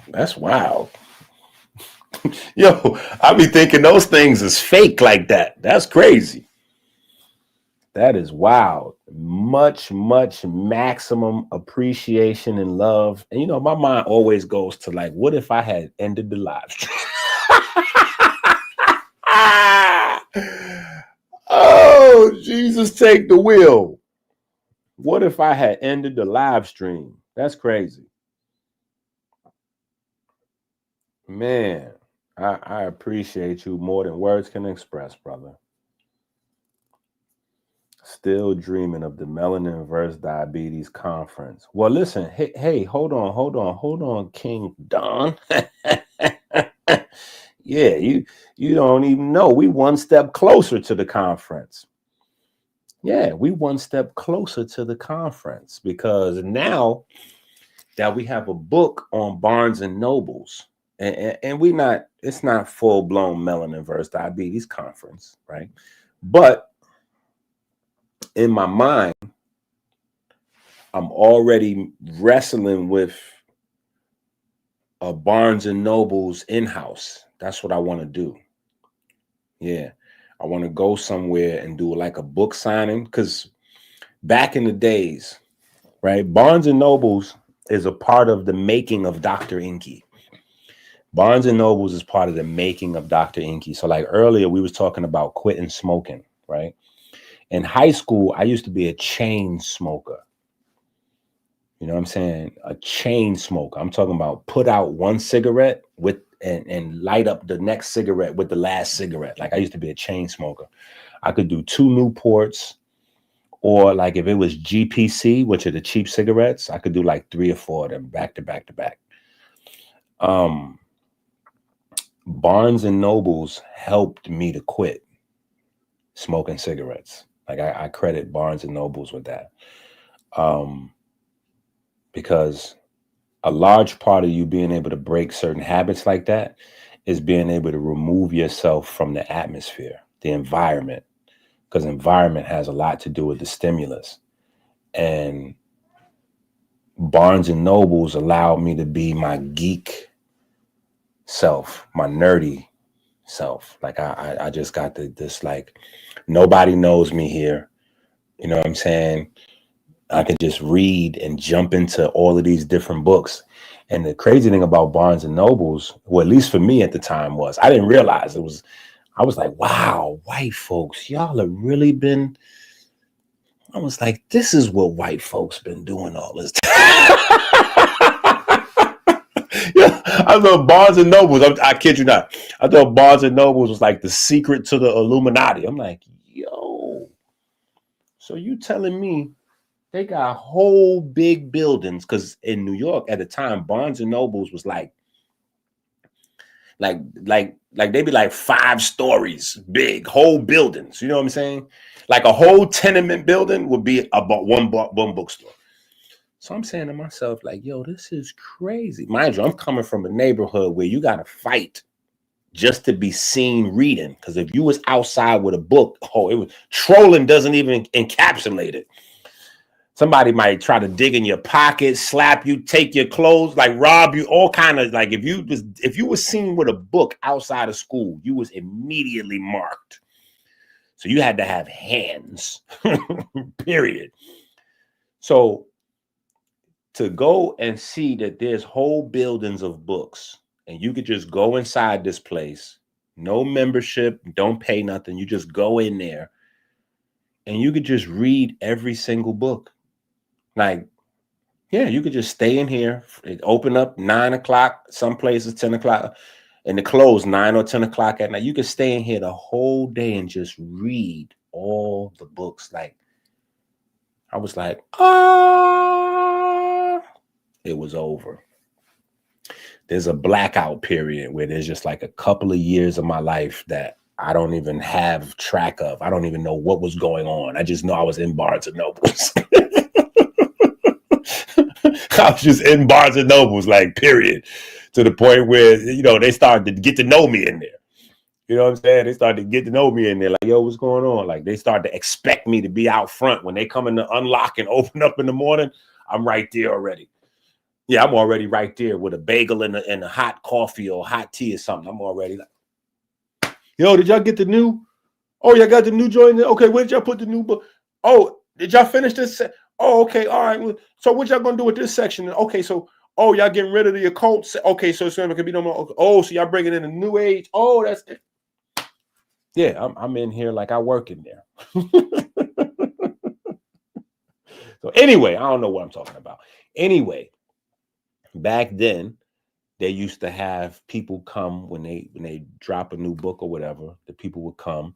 That's wild. Yo, I be thinking those things is fake like that. That's crazy. That is wild. Much, much maximum appreciation and love. And my mind always goes to like, what if I had ended the live stream? Oh, Jesus, take the wheel. What if I had ended the live stream? That's crazy. Man, I appreciate you more than words can express, brother. Still dreaming of the Melanin versus Diabetes conference. Well, listen, hey, hold on, King Don. Yeah, you don't even know. We one step closer to the conference. Yeah, we one step closer to the conference because now that we have a book on Barnes and Nobles, and it's not full blown Melanin versus Diabetes conference, right? But in my mind, I'm already wrestling with a Barnes and Nobles in-house. That's what I want to do. Yeah. I want to go somewhere and do like a book signing because back in the days, right, Barnes and Nobles is a part of the making of Dr. Inky. Barnes and Nobles is part of the making of Dr. Inky. So like earlier, we was talking about quitting smoking, right? In high school, I used to be a chain smoker. You know what I'm saying? A chain smoker. I'm talking about put out one cigarette with and light up the next cigarette with the last cigarette. Like I used to be a chain smoker. I could do 2 Newports, or like if it was GPC, which are the cheap cigarettes, I could do like 3 or 4 of them back to back to back. Barnes and Nobles helped me to quit smoking cigarettes. Like I credit Barnes and Nobles with that. Because a large part of you being able to break certain habits like that is being able to remove yourself from the atmosphere, the environment, because environment has a lot to do with the stimulus. And Barnes and Nobles allowed me to be my geek self, my nerdy self. Like I just got this like nobody knows me here. You know what I'm saying? I could just read and jump into all of these different books. And the crazy thing about Barnes and Nobles, well, at least for me at the time, was I didn't realize it was. I was like, wow, white folks, y'all have really been. I was like, this is what white folks been doing all this time. Yeah, I thought Barnes and Nobles. I kid you not. I thought Barnes and Nobles was like the secret to the Illuminati. I'm like, yo. So you telling me they got whole big buildings? Because in New York at the time, Barnes and Nobles was like they'd be like 5 stories big, whole buildings. You know what I'm saying? Like a whole tenement building would be about one bookstore. So I'm saying to myself, like, yo, this is crazy. Mind you, I'm coming from a neighborhood where you got to fight just to be seen reading. Because if you was outside with a book, it was trolling doesn't even encapsulate it. Somebody might try to dig in your pocket, slap you, take your clothes, like rob you, all kind of like if you were seen with a book outside of school, you was immediately marked. So you had to have hands, period. So to go and see that there's whole buildings of books and you could just go inside this place, no membership, don't pay nothing. You just go in there and you could just read every single book. Like, yeah, you could just stay in here. It open up 9 o'clock, some places 10 o'clock, and it close 9 or 10 o'clock at night. You could stay in here the whole day and just read all the books. Like, I was like, it was over. there's a blackout period where there's just like a couple of years of my life that I don't even have track of. I don't even know what was going on. I just know I was in Barnes and Nobles. I was just in Barnes and Nobles, like, period. To the point where, you know, they started to get to know me in there. You know what I'm saying? They started to get to know me in there. Like, yo, what's going on? Like, they started to expect me to be out front. When they come in to unlock and open up in the morning, I'm right there already. Yeah, I'm already right there with a bagel and a hot coffee or hot tea or something. I'm already like, yo, did y'all get the new? Oh, y'all got the new joint? Okay, where did y'all put the new book? Oh, did y'all finish this? Oh, okay, all right. So what y'all gonna do with this section? Okay, so, oh, y'all getting rid of the occult? Okay, so it's gonna be no more. Oh, so y'all bringing in a new age? Oh, that's it. Yeah, I'm in here like I work in there. So anyway, I don't know what I'm talking about. Anyway, back then, they used to have people come when they drop a new book or whatever. The people would come.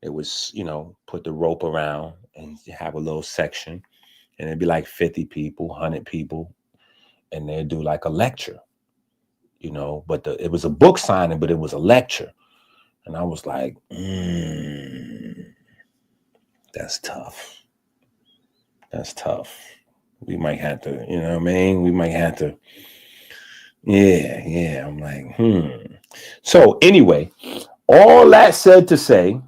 It was, you know, put the rope around and have a little section, and it'd be like 50 people, 100 people, and they'd do like a lecture, you know. But it was a book signing, but it was a lecture, and I was like, that's tough. That's tough. We might have to, you know what I mean? We might have to. Yeah. I'm like, So anyway, all that said to say,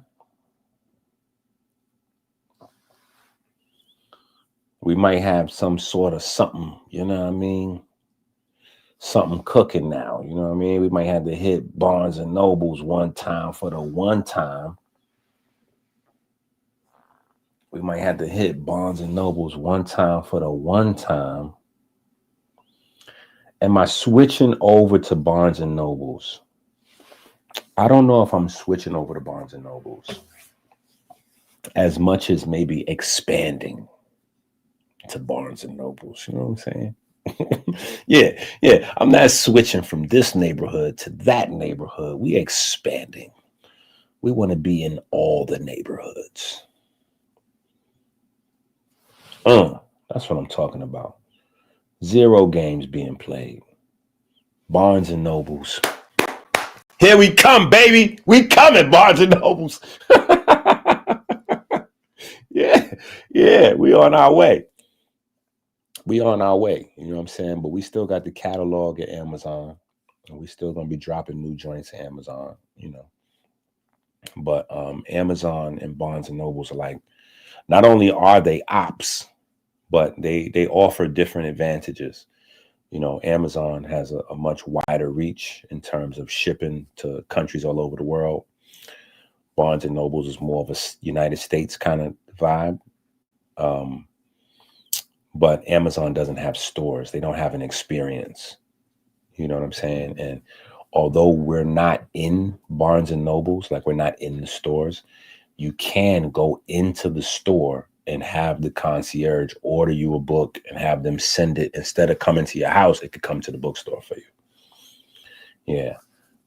we might have some sort of something, you know what I mean? Something cooking now, you know what I mean? We might have to hit Barnes and Nobles one time for the one time. We might have to hit Barnes and Nobles one time for the one time. Am I switching over to Barnes and Nobles? I don't know if I'm switching over to Barnes and Nobles as much as maybe expanding to Barnes and Nobles. You know what I'm saying? Yeah. I'm not switching from this neighborhood to that neighborhood. We expanding. We want to be in all the neighborhoods. That's what I'm talking about. 0 games being played. Barnes and Nobles. Here we come, baby. We coming, Barnes and Nobles. Yeah. We on our way. You know what I'm saying? But we still got the catalog at Amazon, and we still gonna be dropping new joints at Amazon, you know. But Amazon and Barnes and Nobles are like, not only are they ops, but they offer different advantages. You know, Amazon has a much wider reach in terms of shipping to countries all over the world. Barnes and Nobles is more of a United States kind of vibe. But Amazon doesn't have stores. They don't have an experience. You know what I'm saying? And although we're not in Barnes and Nobles, like we're not in the stores, you can go into the store and have the concierge order you a book and have them send it. Instead of coming to your house, it could come to the bookstore for you. Yeah.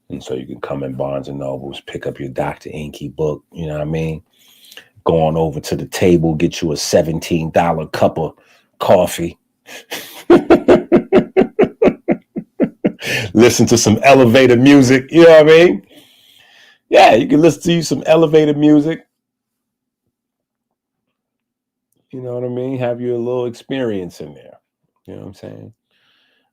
And so you can come in Barnes and Nobles, pick up your Dr. Inky book, you know what I mean? Go on over to the table, get you a $17 cup of coffee. Listen to some elevator music, you know what I mean? Yeah, you can listen to some elevator music. You know what I mean? Have you a little experience in there. You know what I'm saying?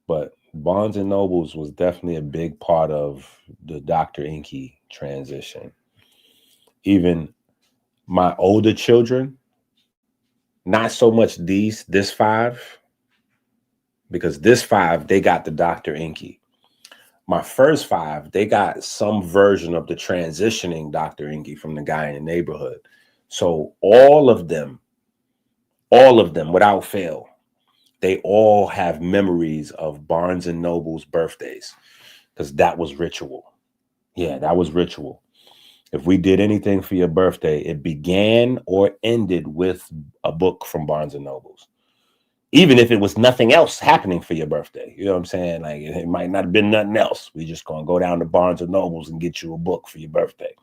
But Barnes and Nobles was definitely a big part of the Dr. Inky transition. Even my older children, not so much this 5, because this 5, they got the Dr. Inky. My first 5, they got some version of the transitioning Dr. Inky from the guy in the neighborhood. So all of them, without fail, they all have memories of Barnes and Noble's birthdays, because that was ritual. Yeah, that was ritual. If we did anything for your birthday, it began or ended with a book from Barnes and Nobles. Even if it was nothing else happening for your birthday. You know what I'm saying? Like, it might not have been nothing else. We just gonna go down to Barnes and Nobles and get you a book for your birthday.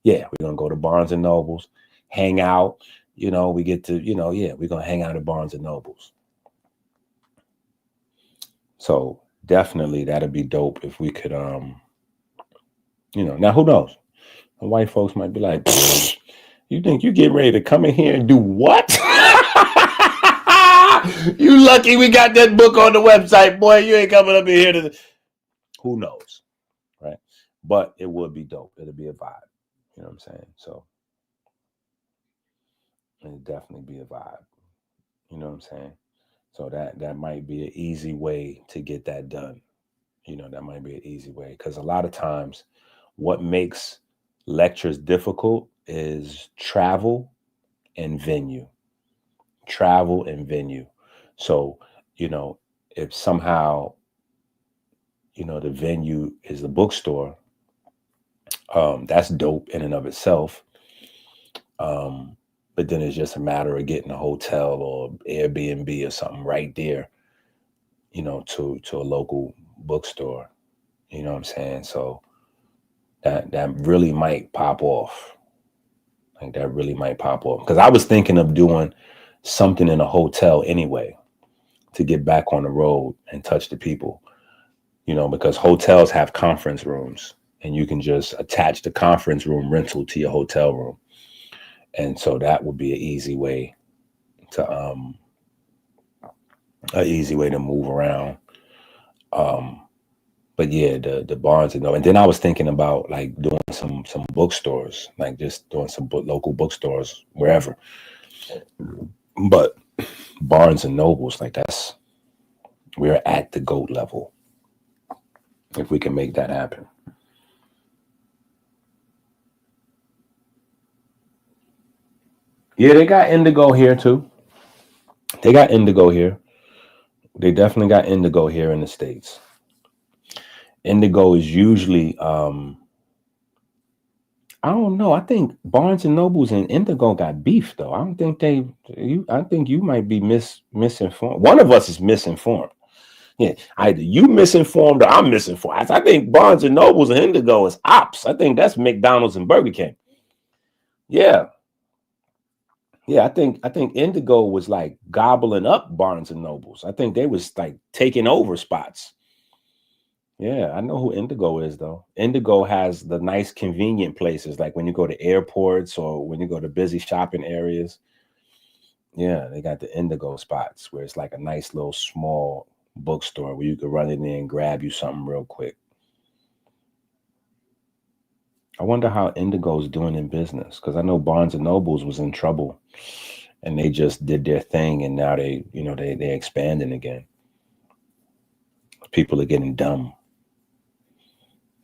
Yeah, we're gonna go to Barnes and Nobles, hang out. You know, we get to, we're gonna hang out at Barnes and Nobles. So definitely that'd be dope if we could, now who knows? The white folks might be like, you think you get ready to come in here and do what? You lucky we got that book on the website, boy. You ain't coming up in here to. Who knows, right? But it would be dope. It'll be a vibe. You know what I'm saying? So it'll definitely be a vibe. You know what I'm saying? So that might be an easy way to get that done. That might be an easy way, because a lot of times what makes lectures difficult is travel and venue. Travel and venue. So, if somehow, the venue is the bookstore, that's dope in and of itself. But then it's just a matter of getting a hotel or Airbnb or something right there, to a local bookstore. You know what I'm saying? So that really might pop off. Like that really might pop off. Because I was thinking of doing something in a hotel anyway to get back on the road and touch the people. Because hotels have conference rooms and you can just attach the conference room rental to your hotel room. And so that would be an easy way to move around. But yeah, the Barnes and Noble. And then I was thinking about like doing some bookstores, like just doing some local bookstores wherever. But Barnes and Nobles, like we're at the GOAT level. If we can make that happen. Yeah, they got Indigo here too. They got Indigo here. They definitely got Indigo here in the States. Indigo is usually, I don't know. I think Barnes and Nobles and Indigo got beef though. I don't think I think you might be misinformed. One of us is misinformed. Yeah, either you misinformed or I'm misinformed. I think Barnes and Nobles and Indigo is ops. I think that's McDonald's and Burger King. Yeah. Yeah, I think Indigo was like gobbling up Barnes and Nobles. I think they was like taking over spots. Yeah, I know who Indigo is though. Indigo has the nice convenient places, like when you go to airports or when you go to busy shopping areas. Yeah, they got the Indigo spots where it's like a nice little small bookstore where you could run in there and grab you something real quick. I wonder how Indigo's doing in business, because I know Barnes and Nobles was in trouble and they just did their thing and now they're expanding again. People are getting dumb.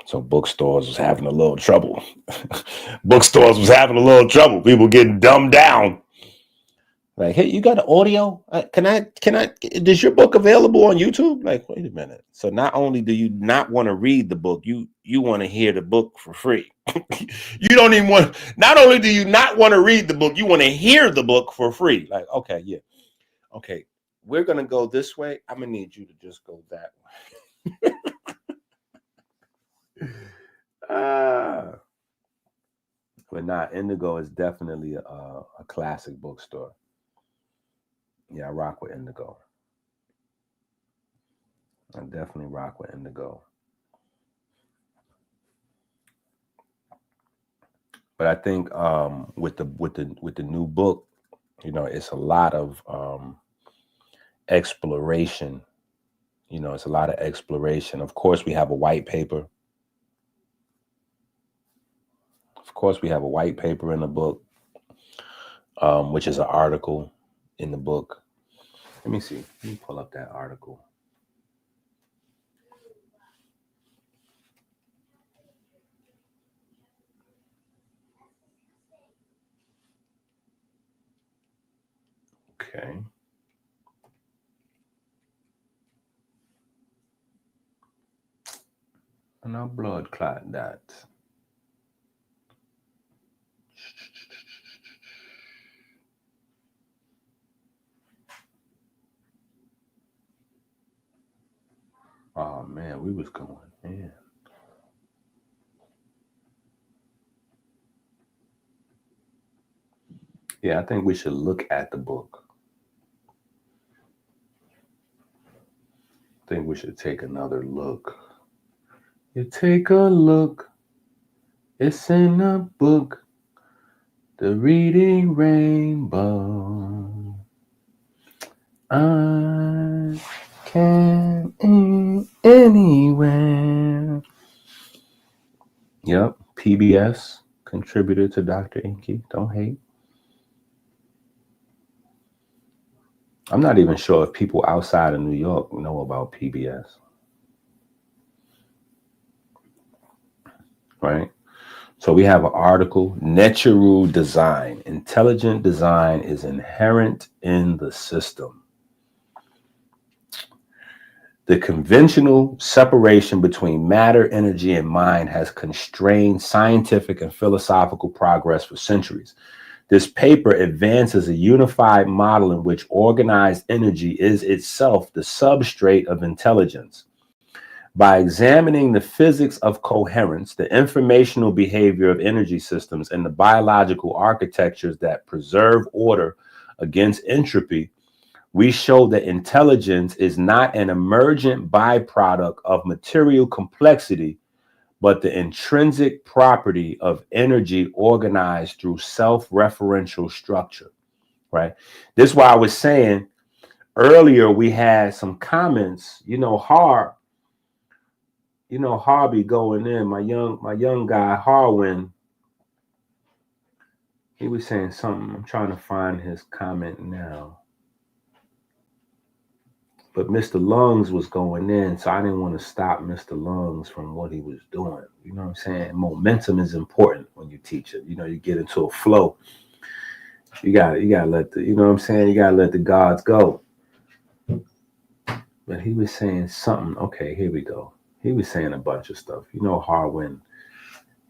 So bookstores was having a little trouble. Bookstores was having a little trouble. People getting dumbed down. Like, hey, you got an audio? Can I, is your book available on YouTube? Like, wait a minute. So not only do you not want to read the book, you want to hear the book for free. You don't even want, not only do you not want to read the book, you want to hear the book for free. Like, okay, yeah. Okay, we're going to go this way. I'm going to need you to just go that way. But not Indigo is definitely a classic bookstore. Yeah, I rock with Indigo. I definitely rock with Indigo. But I think with the new book, it's a lot of exploration. It's a lot of exploration. Of course, we have a white paper. Of course, we have a white paper in the book, which is an article in the book. Let me see. Let me pull up that article. Okay. And I'll blood clot that. Oh man, we was going, man. Yeah, I think we should look at the book. think we should take another look. You take a look. It's in a book. The Reading Rainbow. I can anywhere. Yep, PBS contributor to Dr. Inky. Don't hate. I'm not even sure if people outside of New York know about PBS. Right? So we have an article, Natural Design. Intelligent design is inherent in the system. The conventional separation between matter, energy, and mind has constrained scientific and philosophical progress for centuries. This paper advances a unified model in which organized energy is itself the substrate of intelligence. By examining the physics of coherence, the informational behavior of energy systems, and the biological architectures that preserve order against entropy, we show that intelligence is not an emergent byproduct of material complexity, but the intrinsic property of energy organized through self-referential structure, right? This is why I was saying earlier we had some comments, Harvey going in, my young guy, Harwin, he was saying something. I'm trying to find his comment now. But Mr. Lungs was going in, so I didn't want to stop Mr. Lungs from what he was doing. You know what I'm saying? Momentum is important when you teach it. You get into a flow. You gotta let the, you know what I'm saying? You gotta let the gods go. But he was saying something. Okay, here we go. He was saying a bunch of stuff. Harwin,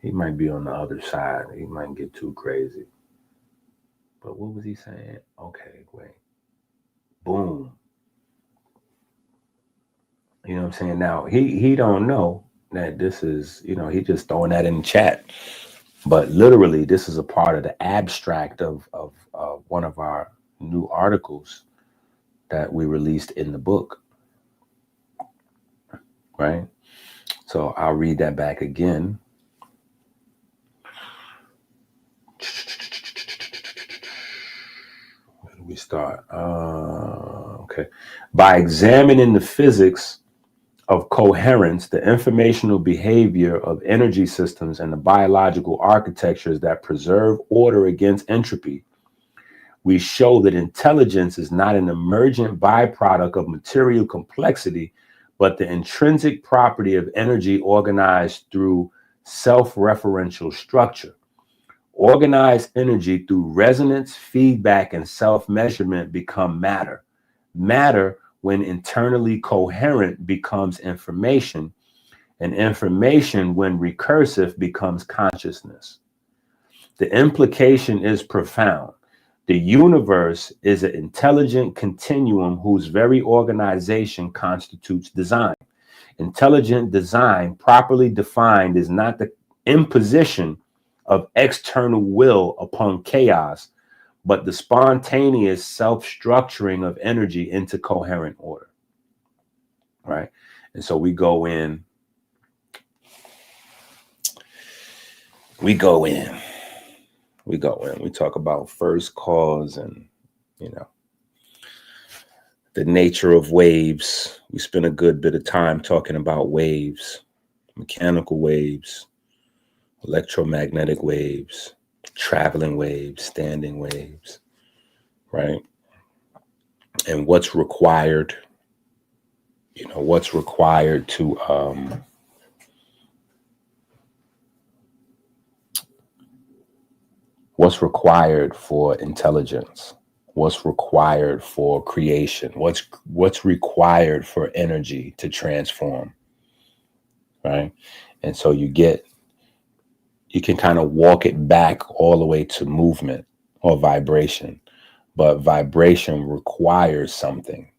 he might be on the other side. He might get too crazy. But what was he saying? Okay, wait. Boom. You know what I'm saying? Now, he don't know that this is, he just throwing that in the chat. But literally, this is a part of the abstract of one of our new articles that we released in the book. Right? So I'll read that back again. Where do we start? Okay. By examining the physics of coherence, the informational behavior of energy systems, and the biological architectures that preserve order against entropy, we show that intelligence is not an emergent byproduct of material complexity, but the intrinsic property of energy organized through self-referential structure. Organized energy through resonance, feedback, and self-measurement become matter. Matter, when internally coherent, becomes information, and information, when recursive, becomes consciousness. The implication is profound. The universe is an intelligent continuum whose very organization constitutes design. Intelligent design, properly defined, is not the imposition of external will upon chaos, but the spontaneous self-structuring of energy into coherent order, right? And so we go in, we talk about first cause and, the nature of waves. We spend a good bit of time talking about waves, mechanical waves, electromagnetic waves, traveling waves, standing waves, right? And what's required, what's required to what's required for intelligence, what's required for creation, what's required for energy to transform, right? And so you can kind of walk it back all the way to movement or vibration, but vibration requires something.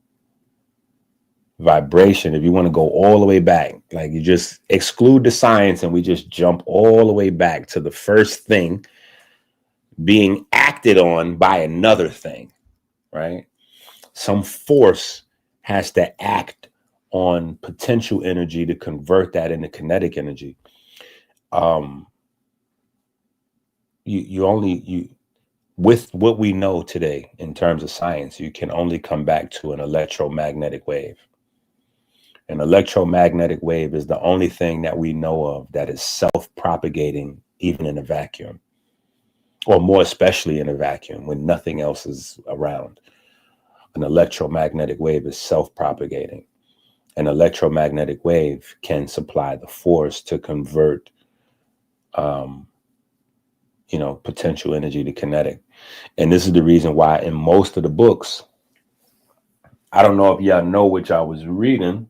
Vibration, if you want to go all the way back, like you just exclude the science and we just jump all the way back to the first thing being acted on by another thing, right? Some force has to act on potential energy to convert that into kinetic energy. You with what we know today in terms of science, you can only come back to an electromagnetic wave. An electromagnetic wave is the only thing that we know of that is self-propagating, even in a vacuum, or more especially in a vacuum when nothing else is around. An electromagnetic wave is self-propagating. An electromagnetic wave can supply the force to convert, potential energy to kinetic. And this is the reason why in most of the books, I don't know if y'all know what y'all was reading.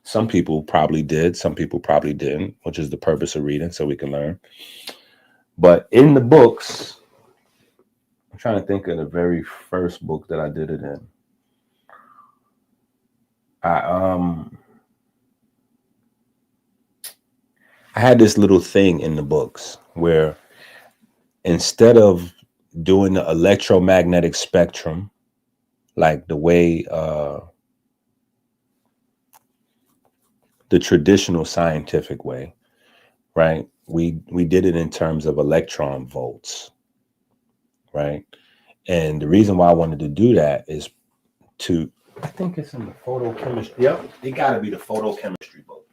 Some people probably did. Some people probably didn't, which is the purpose of reading, so we can learn. But in the books, I'm trying to think of the very first book that I did it in. I had this little thing in the books where instead of doing the electromagnetic spectrum, like the way the traditional scientific way, right? We did it in terms of electron volts, right? And the reason why I wanted to do that is I think it's in the photochemistry. Yep, it got to be the photochemistry book.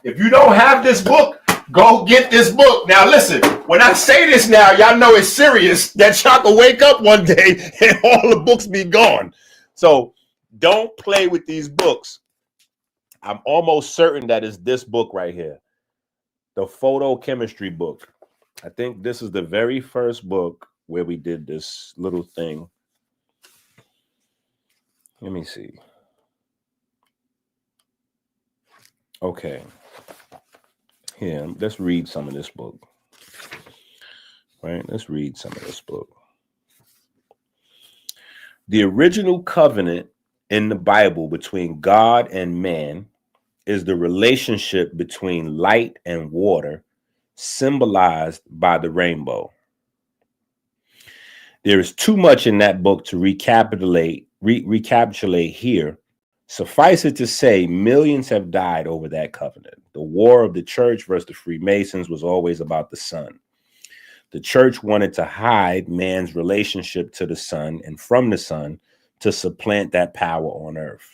If you don't have this book, go get this book. Now, listen, when I say this now, y'all know it's serious that y'all can wake up one day and all the books be gone. So don't play with these books. I'm almost certain that it's this book right here, the photochemistry book. I think this is the very first book where we did this little thing. Let me see. Okay. Here, let's read some of this book. Right? Let's read some of this book. The original covenant in the Bible between God and man is the relationship between light and water, symbolized by the rainbow. There is too much in that book to recapitulate here. Suffice it to say, millions have died over that covenant. The war of the church versus the Freemasons was always about the sun. The church wanted to hide man's relationship to the sun and from the sun to supplant that power on earth.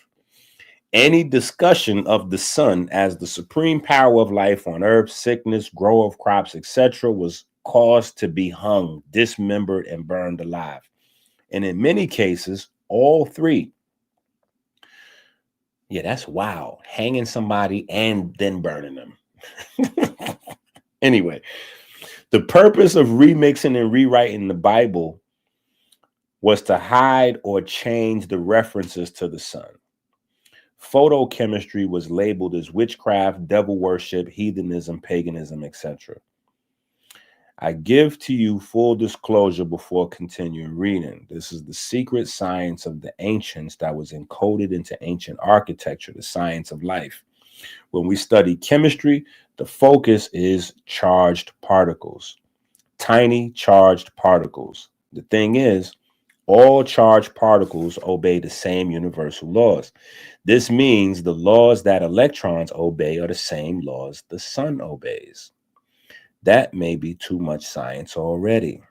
Any discussion of the sun as the supreme power of life on earth, sickness, grow of crops, etc., was caused to be hung, dismembered, and burned alive. And in many cases, all three. Yeah, that's wild. Hanging somebody and then burning them. Anyway, the purpose of remixing and rewriting the Bible was to hide or change the references to the sun. Photochemistry was labeled as witchcraft, devil worship, heathenism, paganism, etc. I give to you full disclosure before continuing reading. This is the secret science of the ancients that was encoded into ancient architecture, the science of life. When we study chemistry, the focus is charged particles, tiny charged particles. The thing is, all charged particles obey the same universal laws. This means the laws that electrons obey are the same laws the sun obeys. That may be too much science already.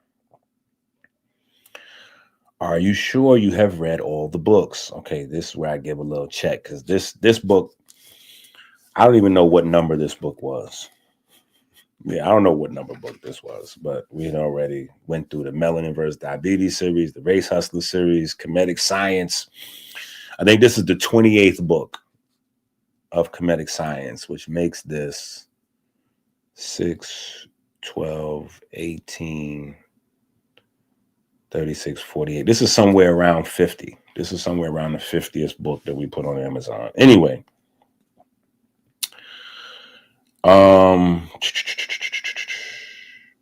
Are you sure you have read all the books? Okay, this is where I give a little check, because this book, I don't even know what number this book was. Yeah, I don't know what number book this was, but we had already went through the Melanin versus Diabetes series, the Race Hustler series, Comedic Science. I think this is the 28th book of Comedic Science, which makes this 6, 12, 18, 36, 48. This is somewhere around 50. This is somewhere around the 50th book that we put on Amazon. Anyway.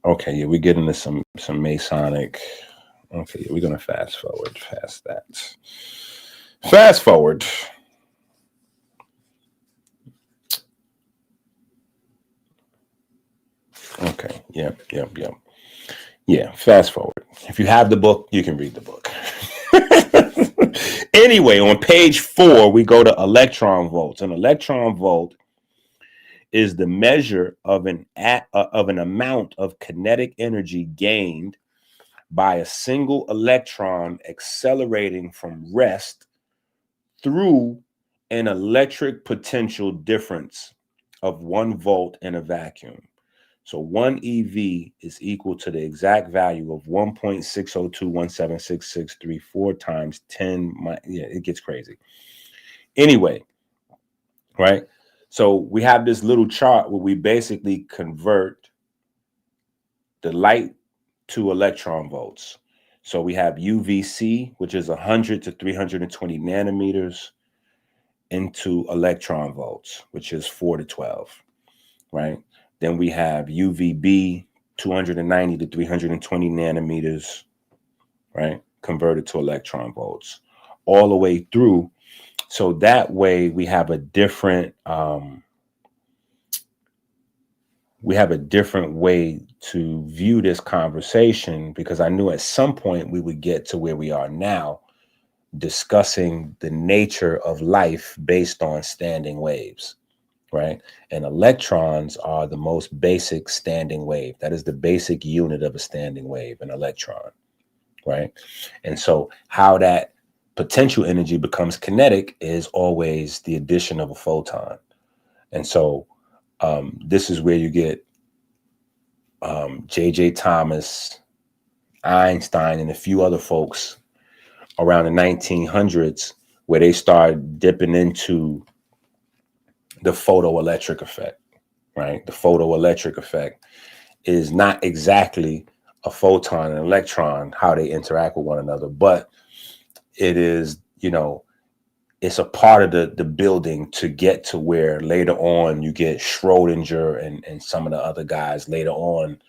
Okay, yeah, we get into some Masonic. Okay, yeah, we're gonna fast forward past that. Fast forward. Okay, yep. Yeah, fast forward. If you have the book, you can read the book. Anyway, on page 4, we go to electron volts. An electron volt is the measure of an amount of kinetic energy gained by a single electron accelerating from rest through an electric potential difference of 1 volt in a vacuum. So 1 EV is equal to the exact value of 1.602176634 times 10. Yeah, it gets crazy. Anyway, right? So we have this little chart where we basically convert the light to electron volts. So we have UVC, which is 100 to 320 nanometers, into electron volts, which is 4 to 12, right? Then we have UVB, 290 to 320 nanometers, right? Converted to electron volts, all the way through. So that way we have a different way to view this conversation, because I knew at some point we would get to where we are now, discussing the nature of life based on standing waves, right? And electrons are the most basic standing wave. That is the basic unit of a standing wave, an electron, right? And so how that potential energy becomes kinetic is always the addition of a photon. And so this is where you get J.J. Thomas, Einstein, and a few other folks around the 1900s, where they start dipping into the photoelectric effect, right? The photoelectric effect is not exactly a photon and electron, how they interact with one another, but it is, it's a part of the building to get to where later on you get Schrodinger and some of the other guys later on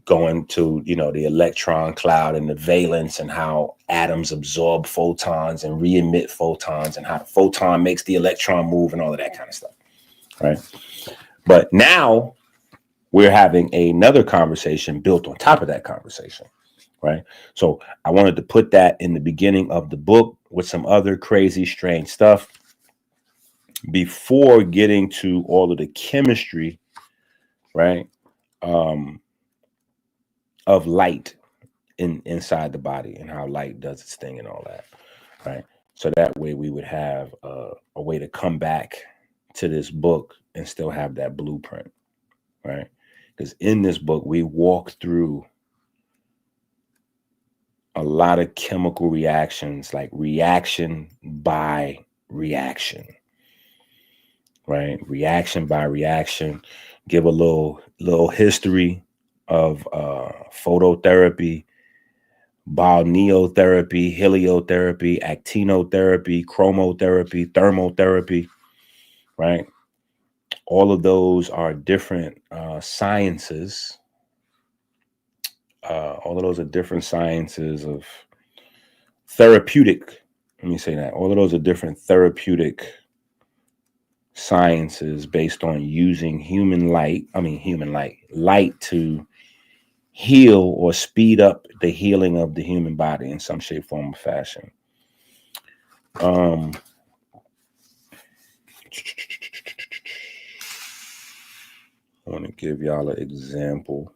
going to, the electron cloud and the valence, and how atoms absorb photons and re-emit photons, and how the photon makes the electron move and all of that kind of stuff, right? But now we're having another conversation built on top of that conversation, right? So I wanted to put that in the beginning of the book with some other crazy, strange stuff before getting to all of the chemistry, right, of light inside the body, and how light does its thing and all that, right? So that way we would have a way to come back to this book and still have that blueprint, right? Because in this book, we walk through a lot of chemical reactions, like reaction by reaction, right? Reaction by reaction. Give a little history of phototherapy, balneotherapy, heliotherapy, actinotherapy, chromotherapy, thermotherapy, right? All of those are different sciences. All of those are different sciences of therapeutic. Let me say that. All of those are different therapeutic sciences based on using light to heal or speed up the healing of the human body in some shape, form, or fashion. I want to give y'all an example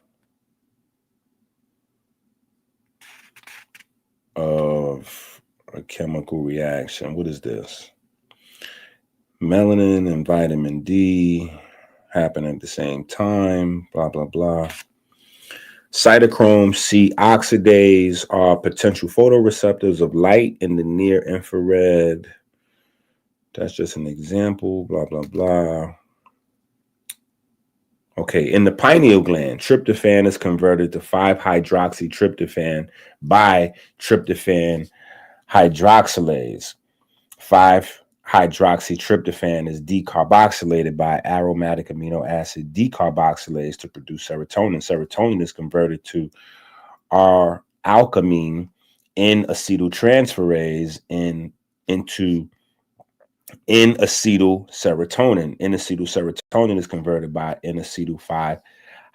of a chemical reaction. What is this? Melanin and vitamin D happen at the same time, blah, blah, blah. Cytochrome C oxidase are potential photoreceptors of light in the near infrared. That's just an example, blah, blah, blah. Okay, in the pineal gland, tryptophan is converted to 5-hydroxytryptophan by tryptophan hydroxylase. 5-hydroxytryptophan is decarboxylated by aromatic amino acid decarboxylase to produce serotonin. Serotonin is converted to R-alchemine N-acetyltransferase into N-acetyl serotonin. N-acetyl serotonin is converted by N-acetyl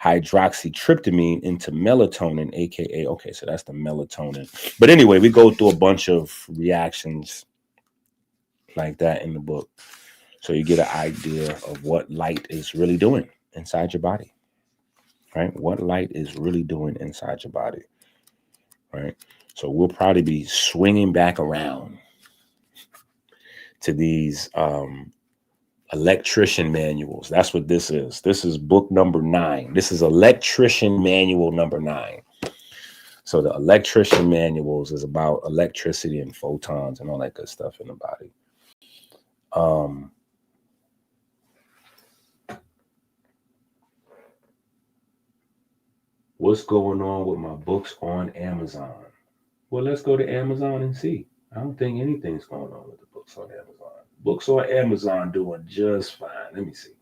hydroxytryptamine into melatonin, aka, okay, so that's the melatonin. But anyway, we go through a bunch of reactions like that in the book, so you get an idea of what light is really doing inside your body, right? What light is really doing inside your body, right? So we'll probably be swinging back around to these electrician manuals. That's what this is. This is book number 9. This is electrician manual number 9. So the electrician manuals is about electricity and photons and all that good stuff in the body. What's going on with my books on Amazon? Well, let's go to Amazon and see. I don't think anything's going on with the books on Amazon. Books on Amazon doing just fine. Let me see.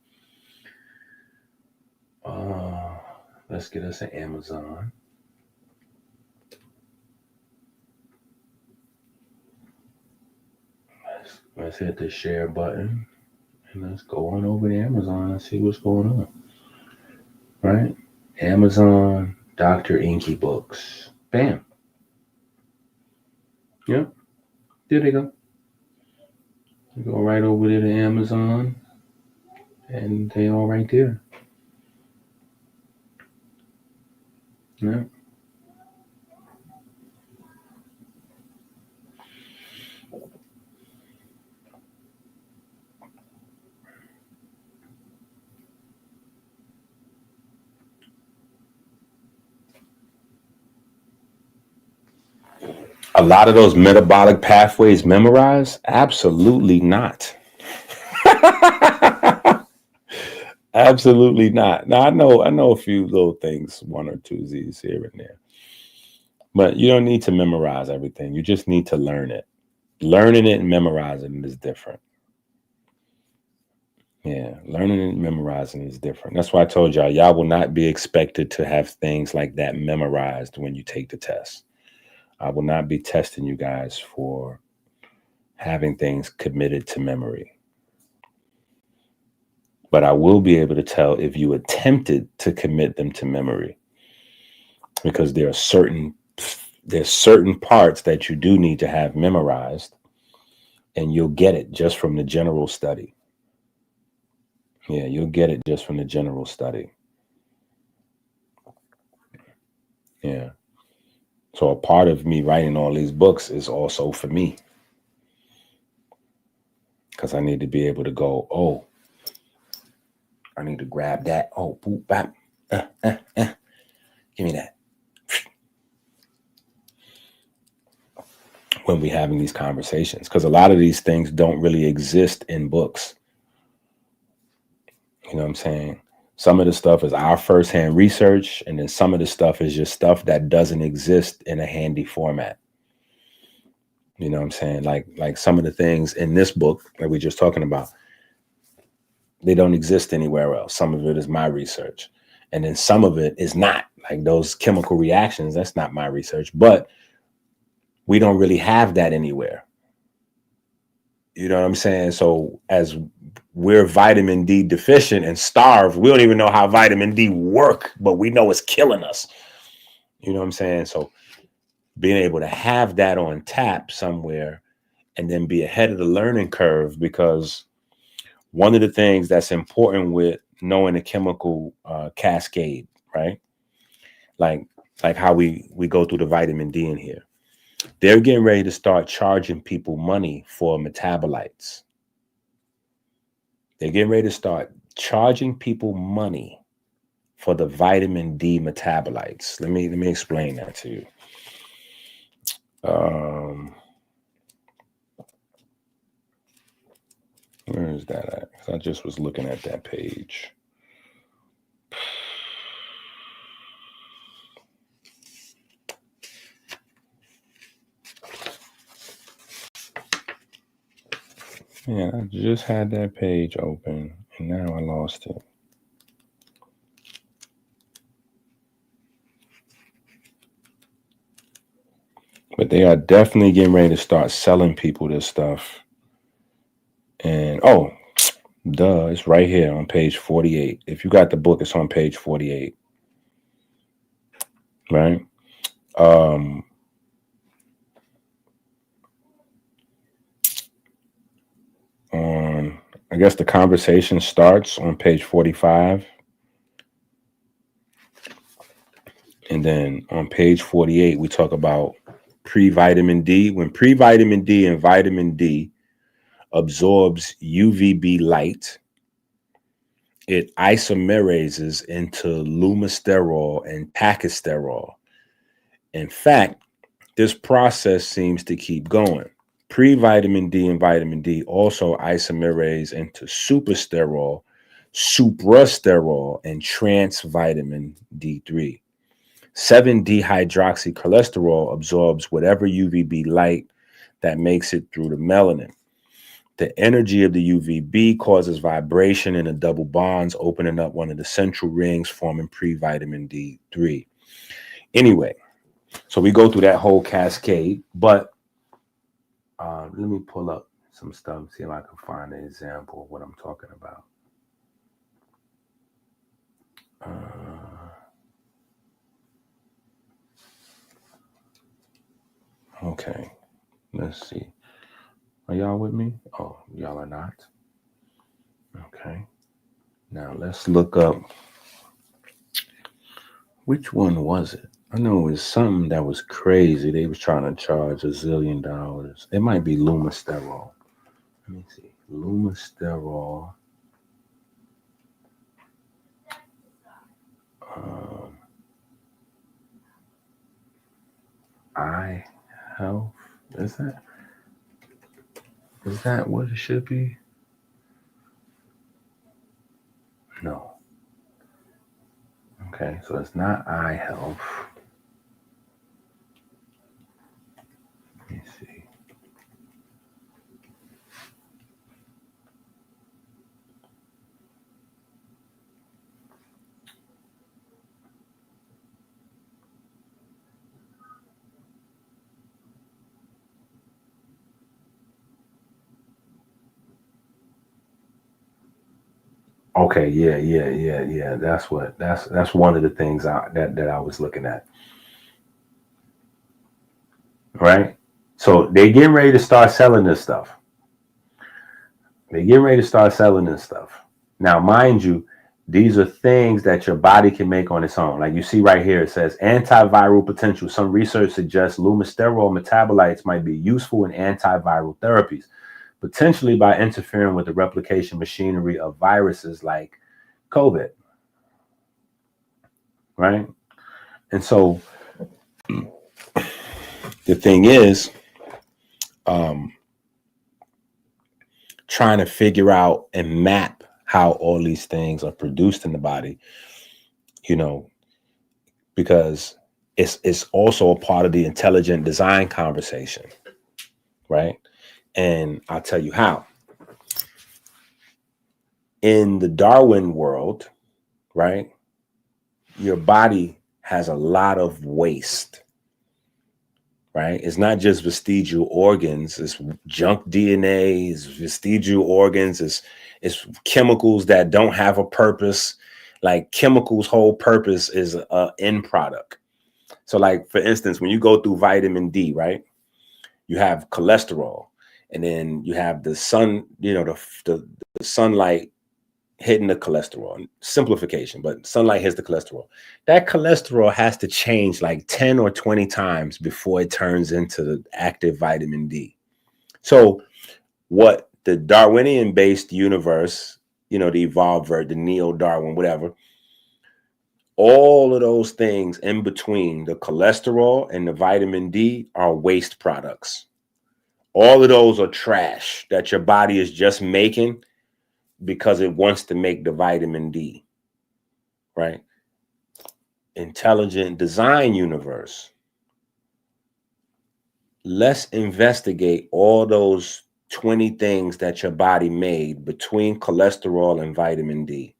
Let's get us an Amazon. Let's hit the share button and let's go on over to Amazon and see what's going on. Right? Amazon Dr. Inky books. Bam. Yep. There they go. You go right over there to Amazon and they all right there. Yeah. A lot of those metabolic pathways memorized? Absolutely not. Absolutely not. Now I know a few little things, 1 or 2 Z's here and there. But you don't need to memorize everything. You just need to learn it. Learning it and memorizing it is different. Yeah, learning and memorizing is different. That's why I told y'all will not be expected to have things like that memorized when you take the test. I will not be testing you guys for having things committed to memory. But I will be able to tell if you attempted to commit them to memory, because there's certain parts that you do need to have memorized, and you'll get it just from the general study. Yeah, you'll get it just from the general study. Yeah. So a part of me writing all these books is also for me, because I need to be able to go, oh, I need to grab that. Oh, boop, bap. Give me that. When we're having these conversations, because a lot of these things don't really exist in books. You know what I'm saying? Some of the stuff is our firsthand research, and then some of the stuff is just stuff that doesn't exist in a handy format. You know what I'm saying? Like some of the things in this book that we're just talking about, they don't exist anywhere else. Some of it is my research, and then some of it is not. Like those chemical reactions, that's not my research, but we don't really have that anywhere. You know what I'm saying? So as we're vitamin D deficient and starved, we don't even know how vitamin D work, but we know it's killing us. You know what I'm saying? So being able to have that on tap somewhere and then be ahead of the learning curve, because one of the things that's important with knowing the chemical cascade, right? Like how we go through the vitamin D in here. They're getting ready to start charging people money for metabolites. They're getting ready to start charging people money for the vitamin D metabolites. Let me explain that to you. Where is that at? I just was looking at that page. Yeah, I just had that page open and now I lost it. But they are definitely getting ready to start selling people this stuff. And it's right here on page 48. If you got the book, it's on page 48. right? On, I guess the conversation starts on page 45. And then on page 48, we talk about pre-vitamin D. When pre-vitamin D and vitamin D absorbs UVB light, it isomerases into lumasterol and tachysterol. In fact, this process seems to keep going. Pre-vitamin D and vitamin D also isomerase into supersterol, suprasterol, and trans vitamin D3. 7-dehydroxycholesterol absorbs whatever UVB light that makes it through the melanin. The energy of the UVB causes vibration in the double bonds, opening up one of the central rings, forming pre-vitamin D3. Anyway, so we go through that whole cascade, but let me pull up some stuff, see if I can find an example of what I'm talking about. Okay, let's see. Are y'all with me? Oh, y'all are not. Okay. Now let's look up. Which one was it? I know it was something that was crazy. They was trying to charge $1 zillion. It might be lumasterol. Let me see. Lumasterol. Eye health. Is that what it should be? No. Okay, so it's not eye health. Let me see. Okay, yeah. That's one of the things that I was looking at. Right? So they getting ready to start selling this stuff. Now, mind you, these are things that your body can make on its own. Like you see right here, it says antiviral potential. Some research suggests lumasterol metabolites might be useful in antiviral therapies, potentially by interfering with the replication machinery of viruses like COVID. Right? And so the thing is, trying to figure out and map how all these things are produced in the body, because it's also a part of the intelligent design conversation, right? And I'll tell you how. In the Darwin world, right, your body has a lot of waste, right? It's not just vestigial organs, it's junk DNA, it's vestigial organs, it's chemicals that don't have a purpose. Like chemicals' whole purpose is an end product. So like, for instance, when you go through vitamin D, right, you have cholesterol, and then you have the sun, the sunlight hitting the cholesterol. Simplification, but sunlight hits the cholesterol. That cholesterol has to change like 10 or 20 times before it turns into the active vitamin D. So what the Darwinian-based universe, the evolved, the neo-Darwin, whatever, all of those things in between the cholesterol and the vitamin D are waste products. All of those are trash that your body is just making because it wants to make the vitamin D, right? Intelligent design universe. Let's investigate all those 20 things that your body made between cholesterol and vitamin D.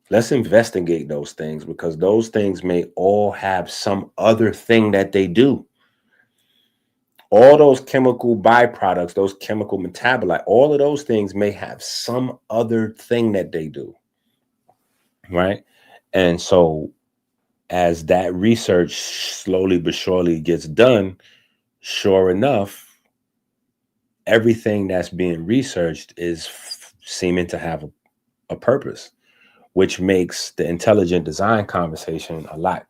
Let's investigate those things, because those things may all have some other thing that they do. All those chemical byproducts, those chemical metabolites, all of those things may have some other thing that they do, right? And so as that research slowly but surely gets done, sure enough, everything that's being researched is seeming to have a purpose, which makes the intelligent design conversation a lot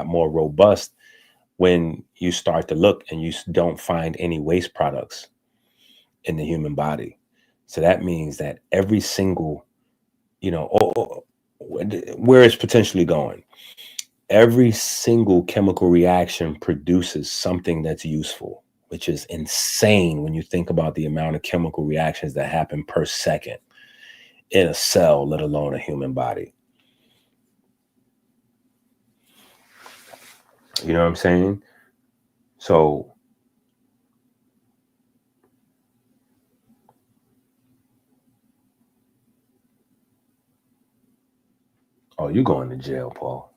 more robust when you start to look and you don't find any waste products in the human body. So that means that every single, where it's potentially going, every single chemical reaction produces something that's useful, which is insane when you think about the amount of chemical reactions that happen per second in a cell, let alone a human body. You know what I'm saying? So oh, you going to jail, Paul.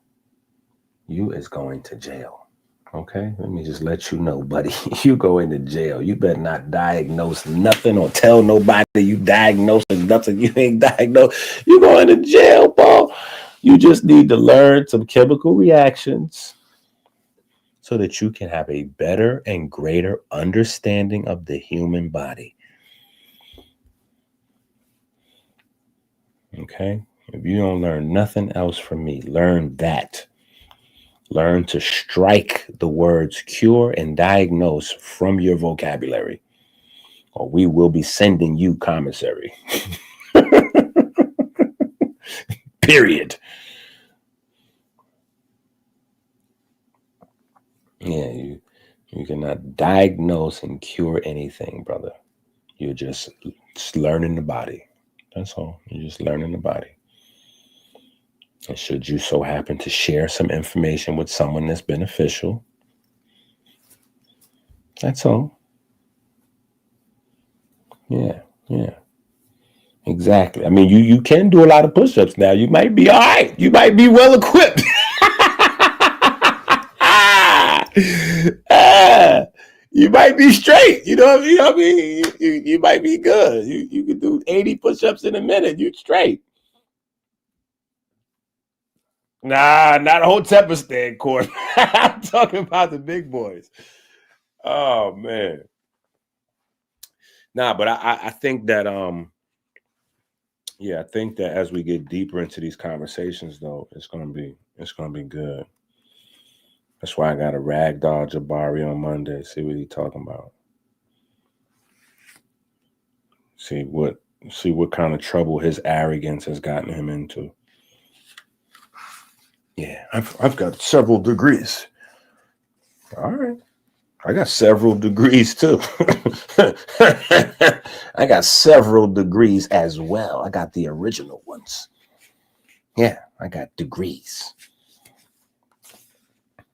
You is going to jail. Okay, let me just let you know, buddy. You going to jail. You better not diagnose nothing or tell nobody you diagnosed nothing you ain't diagnosed. You going to jail, Paul. You just need to learn some chemical reactions so that you can have a better and greater understanding of the human body. Okay? If you don't learn nothing else from me, learn that. Learn to strike the words cure and diagnose from your vocabulary, or we will be sending you commissary. Period. Yeah, you cannot diagnose and cure anything, brother. You're just learning the body. That's all. You're just learning the body. And should you so happen to share some information with someone that's beneficial, that's all. Yeah. Exactly. I mean, you can do a lot of push-ups now. You might be all right. You might be well equipped. You might be straight. You know what I mean? You might be good. You can do 80 push-ups in a minute. You're straight. Nah, not a whole Tepper stand, Court. I'm talking about the big boys. Oh man. Nah, but I think that I think that as we get deeper into these conversations, though, it's gonna be good. That's why I got a ragdoll Jabari on Monday. See what he's talking about. See what kind of trouble his arrogance has gotten him into. Yeah, I've got several degrees. All right. I got several degrees too. I got several degrees as well. I got the original ones. Yeah, I got degrees.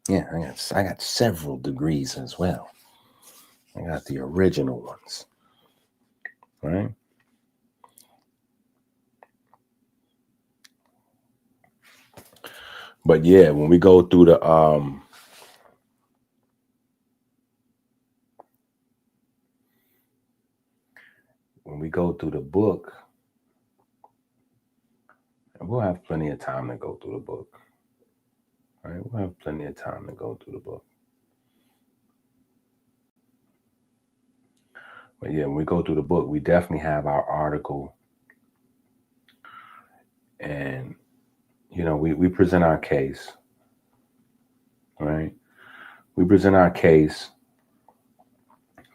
Yeah, I got several degrees as well. I got the original ones. Right? But yeah, when we go through the book, we'll have plenty of time to go through the book. All right, we'll have plenty of time to go through the book. But yeah, when we go through the book, we definitely have our article. And, we present our case. Right? We present our case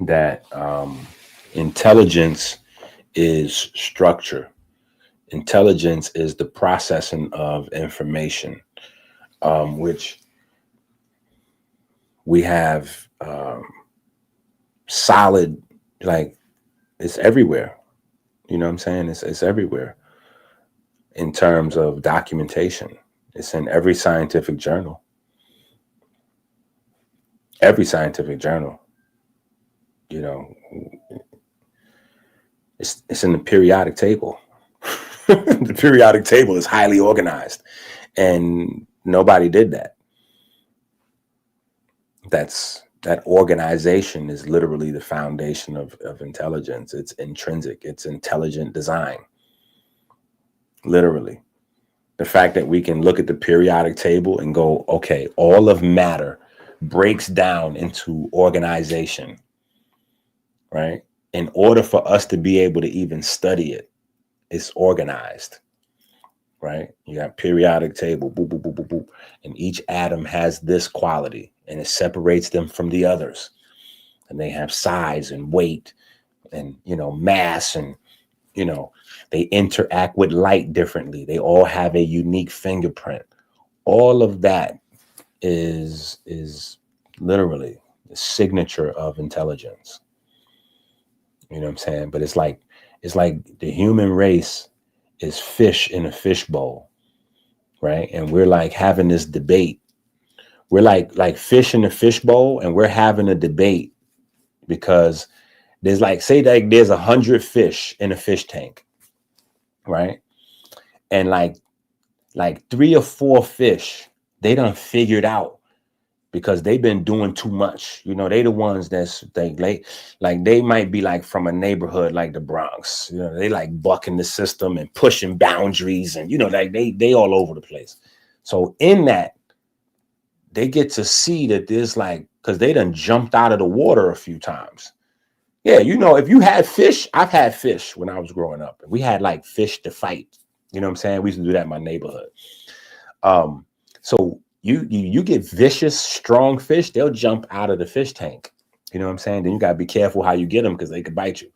that intelligence is structure. Intelligence is the processing of information, which we have solid, like it's everywhere. You know what I'm saying? It's everywhere in terms of documentation. It's in every scientific journal. Every scientific journal. It's in the periodic table. The periodic table is highly organized, and nobody did that. That organization is literally the foundation of intelligence. It's intrinsic. It's intelligent design. Literally. The fact that we can look at the periodic table and go, okay, all of matter breaks down into organization, right? In order for us to be able to even study it, it's organized, right? You got periodic table, boop, boop, boop, boop, boop. And each atom has this quality and it separates them from the others. And they have size and weight and, mass, and, they interact with light differently. They all have a unique fingerprint. All of that is literally the signature of intelligence. You know what I'm saying? But it's like the human race is fish in a fishbowl, right? And we're like having this debate. We're like fish in a fishbowl, and we're having a debate because there's say that there's 100 fish in a fish tank, right? And like 3 or 4 fish, they done figured out because they've been doing too much. They the ones they might be like from a neighborhood like the Bronx. They like bucking the system and pushing boundaries, and they all over the place. So in that, they get to see that there's because they done jumped out of the water a few times. Yeah, if you had fish, I've had fish when I was growing up. We had fish to fight. You know what I'm saying? We used to do that in my neighborhood. So you get vicious, strong fish, they'll jump out of the fish tank. You know what I'm saying? Then you gotta be careful how you get them because they could bite you.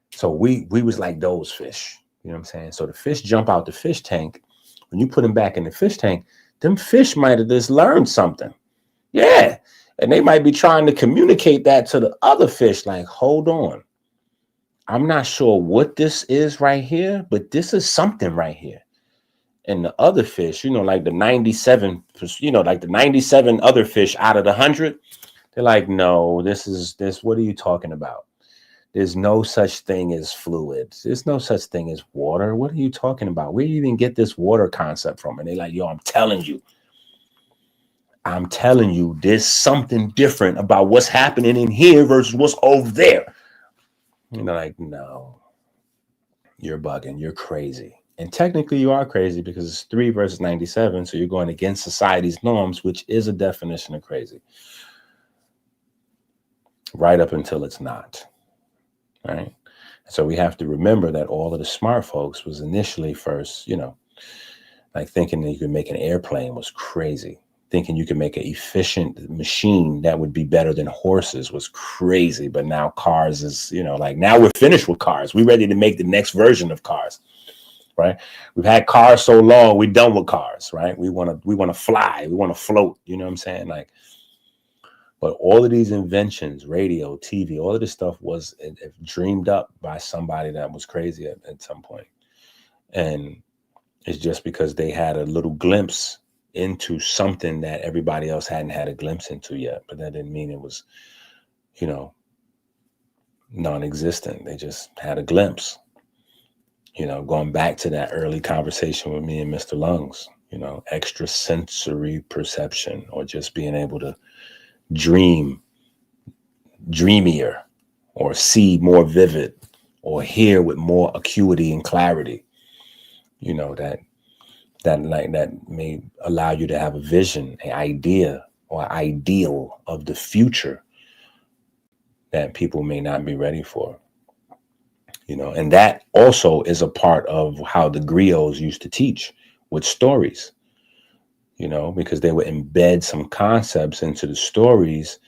So we was like those fish. You know what I'm saying? So the fish jump out the fish tank. When you put them back in the fish tank, them fish might have just learned something. Yeah. And they might be trying to communicate that to the other fish, like, hold on. I'm not sure what this is right here, but this is something right here. And the other fish, like the 97, like the 97 other fish out of the 100, they're like, no, this. What are you talking about? There's no such thing as fluids. There's no such thing as water. What are you talking about? Where do you even get this water concept from? And they're like, yo, I'm telling you, there's something different about what's happening in here versus what's over there. And they're like, no, you're bugging. You're crazy. And technically you are crazy because it's 3 versus 97. So you're going against society's norms, which is a definition of crazy. Right up until it's not. Right. So we have to remember that all of the smart folks was initially first, thinking that you could make an airplane was crazy. Thinking you could make an efficient machine that would be better than horses was crazy. But now cars is, now we're finished with cars. We're ready to make the next version of cars. Right. We've had cars so long, we're done with cars. Right. We want to fly. We want to float. You know what I'm saying? But all of these inventions, radio, TV, all of this stuff was dreamed up by somebody that was crazy at some point. And it's just because they had a little glimpse into something that everybody else hadn't had a glimpse into yet. But that didn't mean it was, non-existent. They just had a glimpse. Going back to that early conversation with me and Mr. Lungs, extrasensory perception, or just being able to dreamier, or see more vivid, or hear with more acuity and clarity, that may allow you to have a vision, an idea, or ideal of the future that people may not be ready for. And that also is a part of how the griots used to teach with stories, because they would embed some concepts into the stories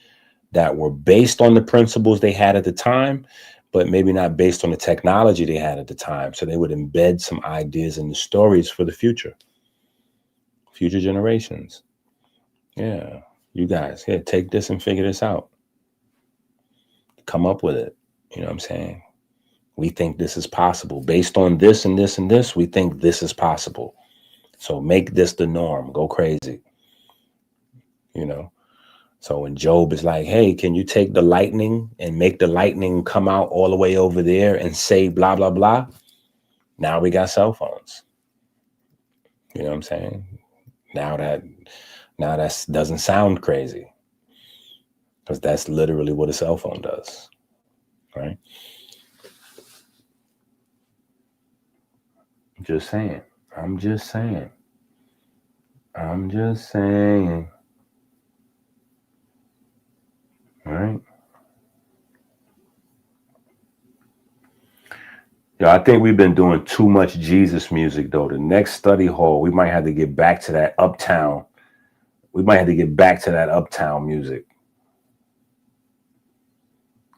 that were based on the principles they had at the time, but maybe not based on the technology they had at the time. So they would embed some ideas in the stories for the future generations. Yeah, you guys, here, take this and figure this out. Come up with it. You know what I'm saying? We think this is possible. Based on this and this and this, we think this is possible. So make this the norm. Go crazy. So when Job is like, hey, can you take the lightning and make the lightning come out all the way over there and say blah, blah, blah? Now we got cell phones. You know what I'm saying? Now that doesn't sound crazy, because that's literally what a cell phone does. Right? Just saying. I'm just saying. I'm just saying. All right. Yeah, I think we've been doing too much Jesus music though. The next study hall, we might have to get back to that uptown. We might have to get back to that uptown music.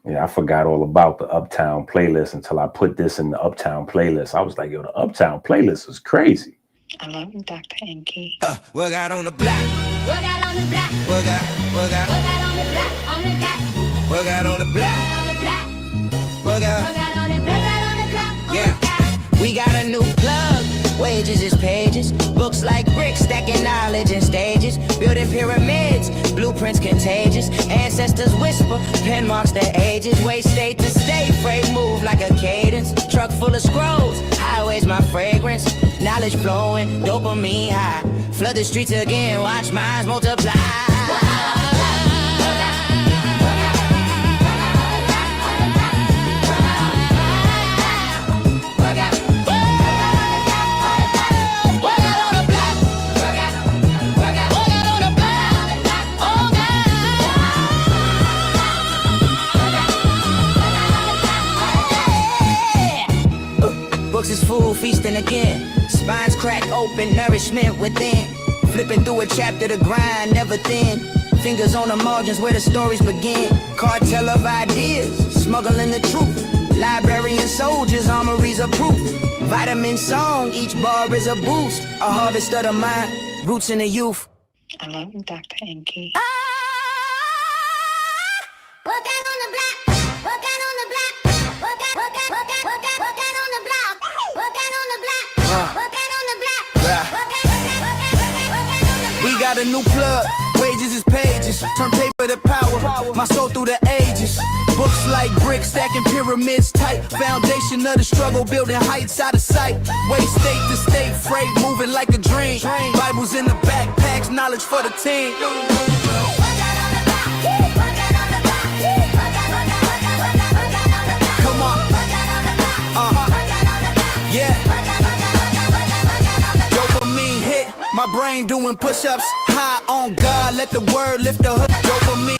Yeah, I forgot all about the uptown playlist until I put this in the uptown playlist. I was like, yo, the uptown playlist is crazy. I love Dr. Inky. Work out on the block. Work out on the block. Work out. Work out on the block. On the block. Work out on the block. On the block. Work out. Work out on the block. On the block. Yeah. We got a new plug. Wages is pages. Books like bricks stacking knowledge in stages. Building pyramids. Blueprints contagious. Ancestors whisper. Pen marks their ages. Way state to state. Freight move like a cadence. Truck full of scrolls. Highways my fragrance. Knowledge flowing. Dopamine high. Flood the streets again. Watch minds multiply. Books is full, feasting again. Spines crack open, nourishment within. Flipping through a chapter, the grind never thin. Fingers on the margins where the stories begin. Cartel of ideas, smuggling the truth. Librarian soldiers, armories of proof. Vitamin song, each bar is a boost. A harvest of the mind, roots in the youth. I love Dr. Inky. Work out on the block. Work out on the block. Work out on the block. Work out on the block. Work out on the block. We got a new plug. Wages is pages. Turn paper to power. My soul through the ages. Books like bricks stacking pyramids tight. Foundation of the struggle, building heights out of sight. Way state to state, freight moving like a dream. Bibles in the backpacks, knowledge for the team. Come on. Yeah. Dopamine hit. My brain doing push-ups. High on God, let the word lift the hook. Dopamine.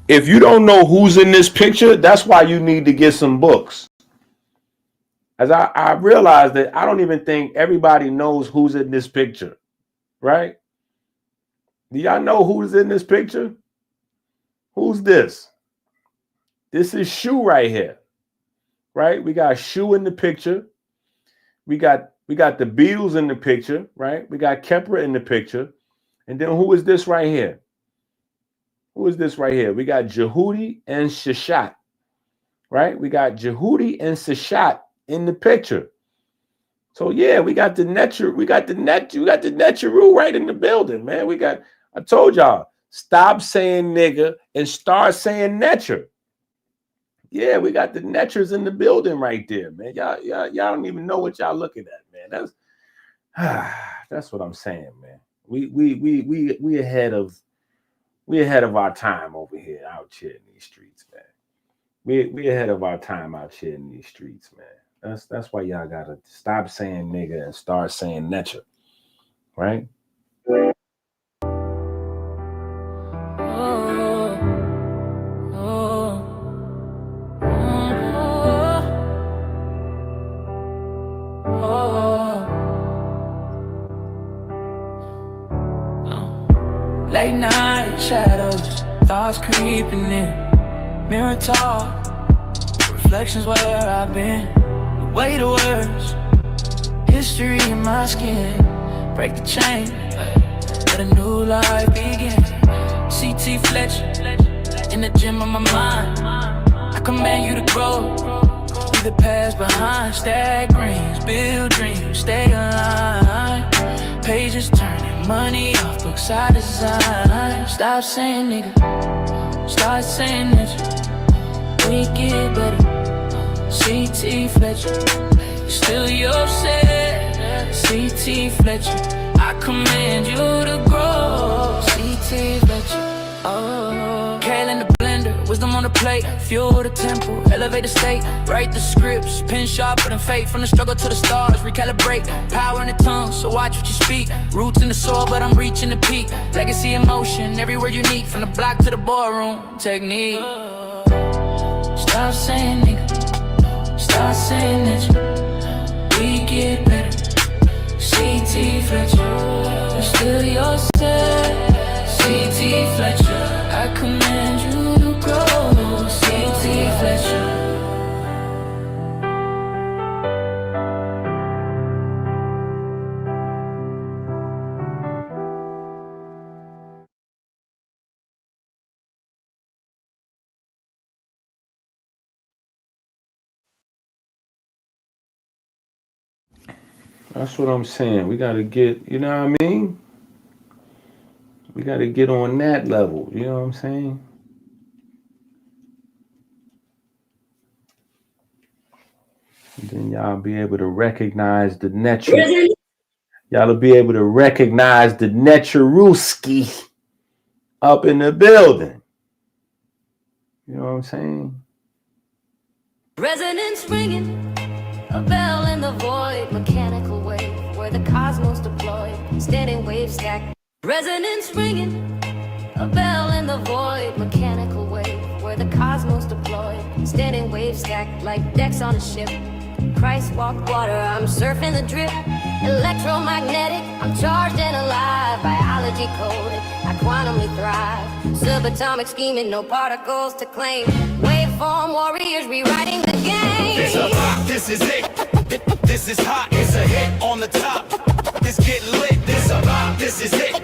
If you don't know who's in this picture, that's why you need to get some books. As I realized that I don't even think everybody knows who's in this picture, right? Do y'all know who's in this picture? Who's this? This is Shu right here, right? We got Shu in the picture. We got the Beatles in the picture, right? We got Kheper in the picture. And then who is this right here? Who is this right here? We got Jehudi and Shashat, right? We got Jehudi and Shashat in the picture. So yeah, we got the Netcheru right in the building, man. I told y'all, stop saying nigga and start saying Netcher. Yeah, we got the Netchers in the building right there, man. Y'all don't even know what y'all looking at, man. That's what I'm saying, man. We ahead of our time over here out here in these streets, man. We ahead of our time out here in these streets, man. That's why y'all gotta stop saying nigga and start saying Netcher, right? Late night shadows, thoughts creeping in. Mirror talk, reflections where I've been. The way to words, history in my skin. Break the chain, let a new life begin. CT Fletcher, in the gym of my mind. I command you to grow, leave the past behind. Stack greens, build dreams, stay aligned. Pages turning, money off, books I design. Stop saying nigga, start saying nigga. We get better. CT Fletcher, still yourself. CT Fletcher, I command you to grow. CT Fletcher, oh. Kale in the blender Wisdom on the plate, fuel the temple, elevate the state, write the scripts, pen sharper than fate. From the struggle to the stars, recalibrate, power in the tongue, so watch what you speak. Roots in the soil, but I'm reaching the peak. Legacy in motion, every word unique. From the block to the boardroom, technique. Stop saying nigga, stop saying that we get better. CT Fletcher, you're still yourself. CT Fletcher, I command you to grow. CT Fletcher. That's what I'm saying. We got to get, you know what I mean? We got to get on that level. You know what I'm saying? And then y'all be able to recognize the nature. Y'all will be able to recognize the Necharuski up in the building. You know what I'm saying? Resonance ringing, a bell in the void, mechanical wave, where the cosmos deployed, standing wave stack. Resonance ringing, a bell in the void, mechanical wave, where the cosmos deployed, standing wave stack like decks on a ship. Christ walked water, I'm surfing the drip. Electromagnetic, I'm charged and alive. Biology coded, I quantumly thrive. Subatomic scheming, no particles to claim. Waveform warriors rewriting the game. It's a rock, this is it. This is hot, it's a hit on the top. This get lit, this a rock, this is it.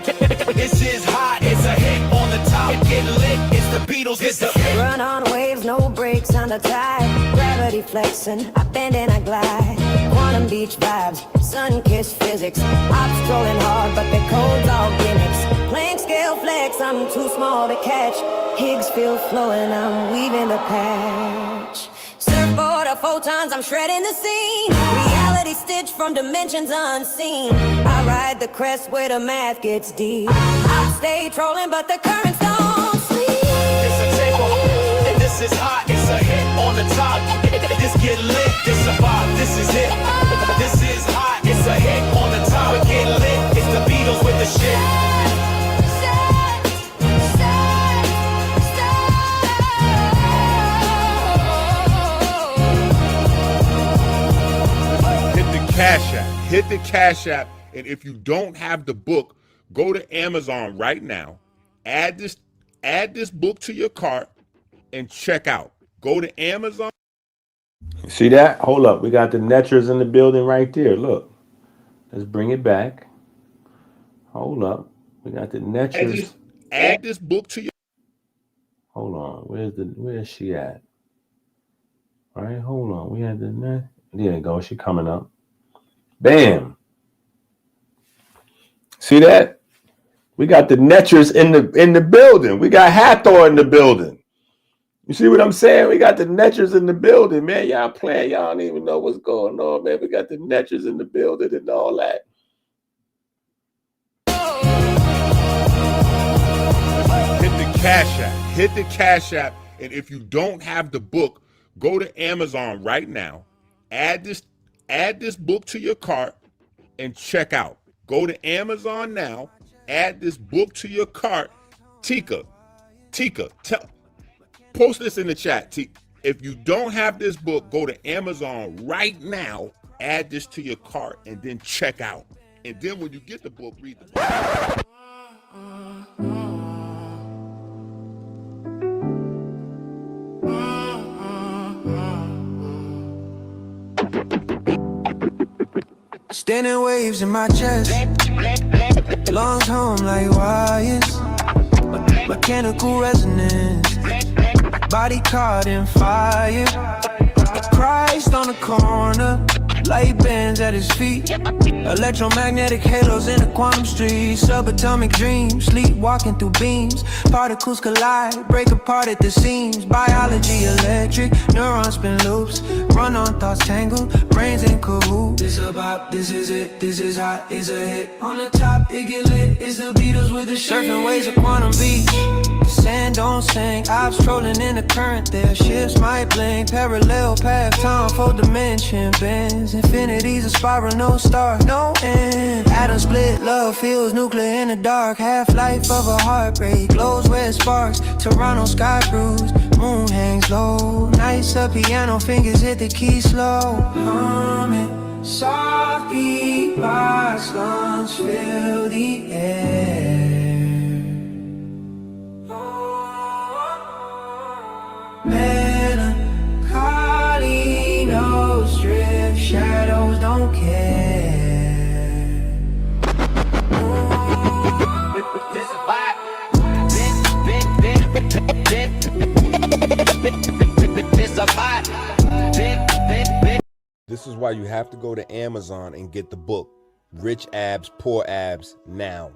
This is hot, it's a hit on the top. Get lit, it's the Beatles, it's the hit. Run on waves, no brakes on the tide. Gravity flexing, I bend and I glide. Quantum beach vibes, sun-kissed physics. Ops trolling hard, but their code's all gimmicks. Planck scale flex, I'm too small to catch. Higgs field flowing, I'm weaving the patch. Surfboard of photons, I'm shredding the scene. Reality stitched from dimensions unseen. I ride the crest where the math gets deep. I stay trolling, but the currents don't sleep. It's a table, and this is hot, it's a hit on the top. This get lit, this a vibe, this is it. This is hot, it's a hit on the top. Get lit, it's the Beatles with the shit. Cash App. Hit the Cash App, and if you don't have the book, go to Amazon right now. Add this book to your cart and check out. Go to Amazon. See that? Hold up. We got the Netchers in the building right there. Look. Let's bring it back. Hold up. We got the Netchers. Add this book to your. Hold on. Where's she at? All right, hold on. We had the Net. There you go. She coming up. Bam. See that? We got the Netchers in the building. We got Hathor in the building. You see what I'm saying? We got the Netchers in the building, man. Y'all playing. Y'all don't even know what's going on, man. We got the Netchers in the building and all that. Hit the Cash App. Hit the Cash App. And if you don't have the book, go to Amazon right now. Add this book to your cart and check out. Go to Amazon now. Add this book to your cart. Tika, post this in the chat. If you don't have this book, go to Amazon right now. Add this to your cart and then check out. And then when you get the book, read the book. Standing waves in my chest, lungs home like wires, mechanical resonance, body caught in fire. Christ on the corner, light bands at his feet, electromagnetic halos in the quantum streets, subatomic dreams, sleepwalking through beams, particles collide, break apart at the seams, biology electric, neurons spin loops, run on thoughts tangled, brains in cahoots. This about, this is it, this is hot, it's a hit. On the top, it get lit, it's the Beatles with the shit. Surfing waves of quantum beach, Sand don't sink, I'm strolling in the current there. Ships might blink, parallel path, time for dimension bends. Infinity's a spiral, no start, no end. Atom split, love feels nuclear in the dark. Half-life of a heartbreak, glows where it sparks. Toronto sky bruised, moon hangs low. Nights a piano, fingers hit the key slow. Humming, soft beat, box lungs fill the air. Melancholy, no strip, shadows don't care. This is vibe. This a vibe. This is why you have to go to Amazon and get the book, Rich Abs, Poor Abs, now.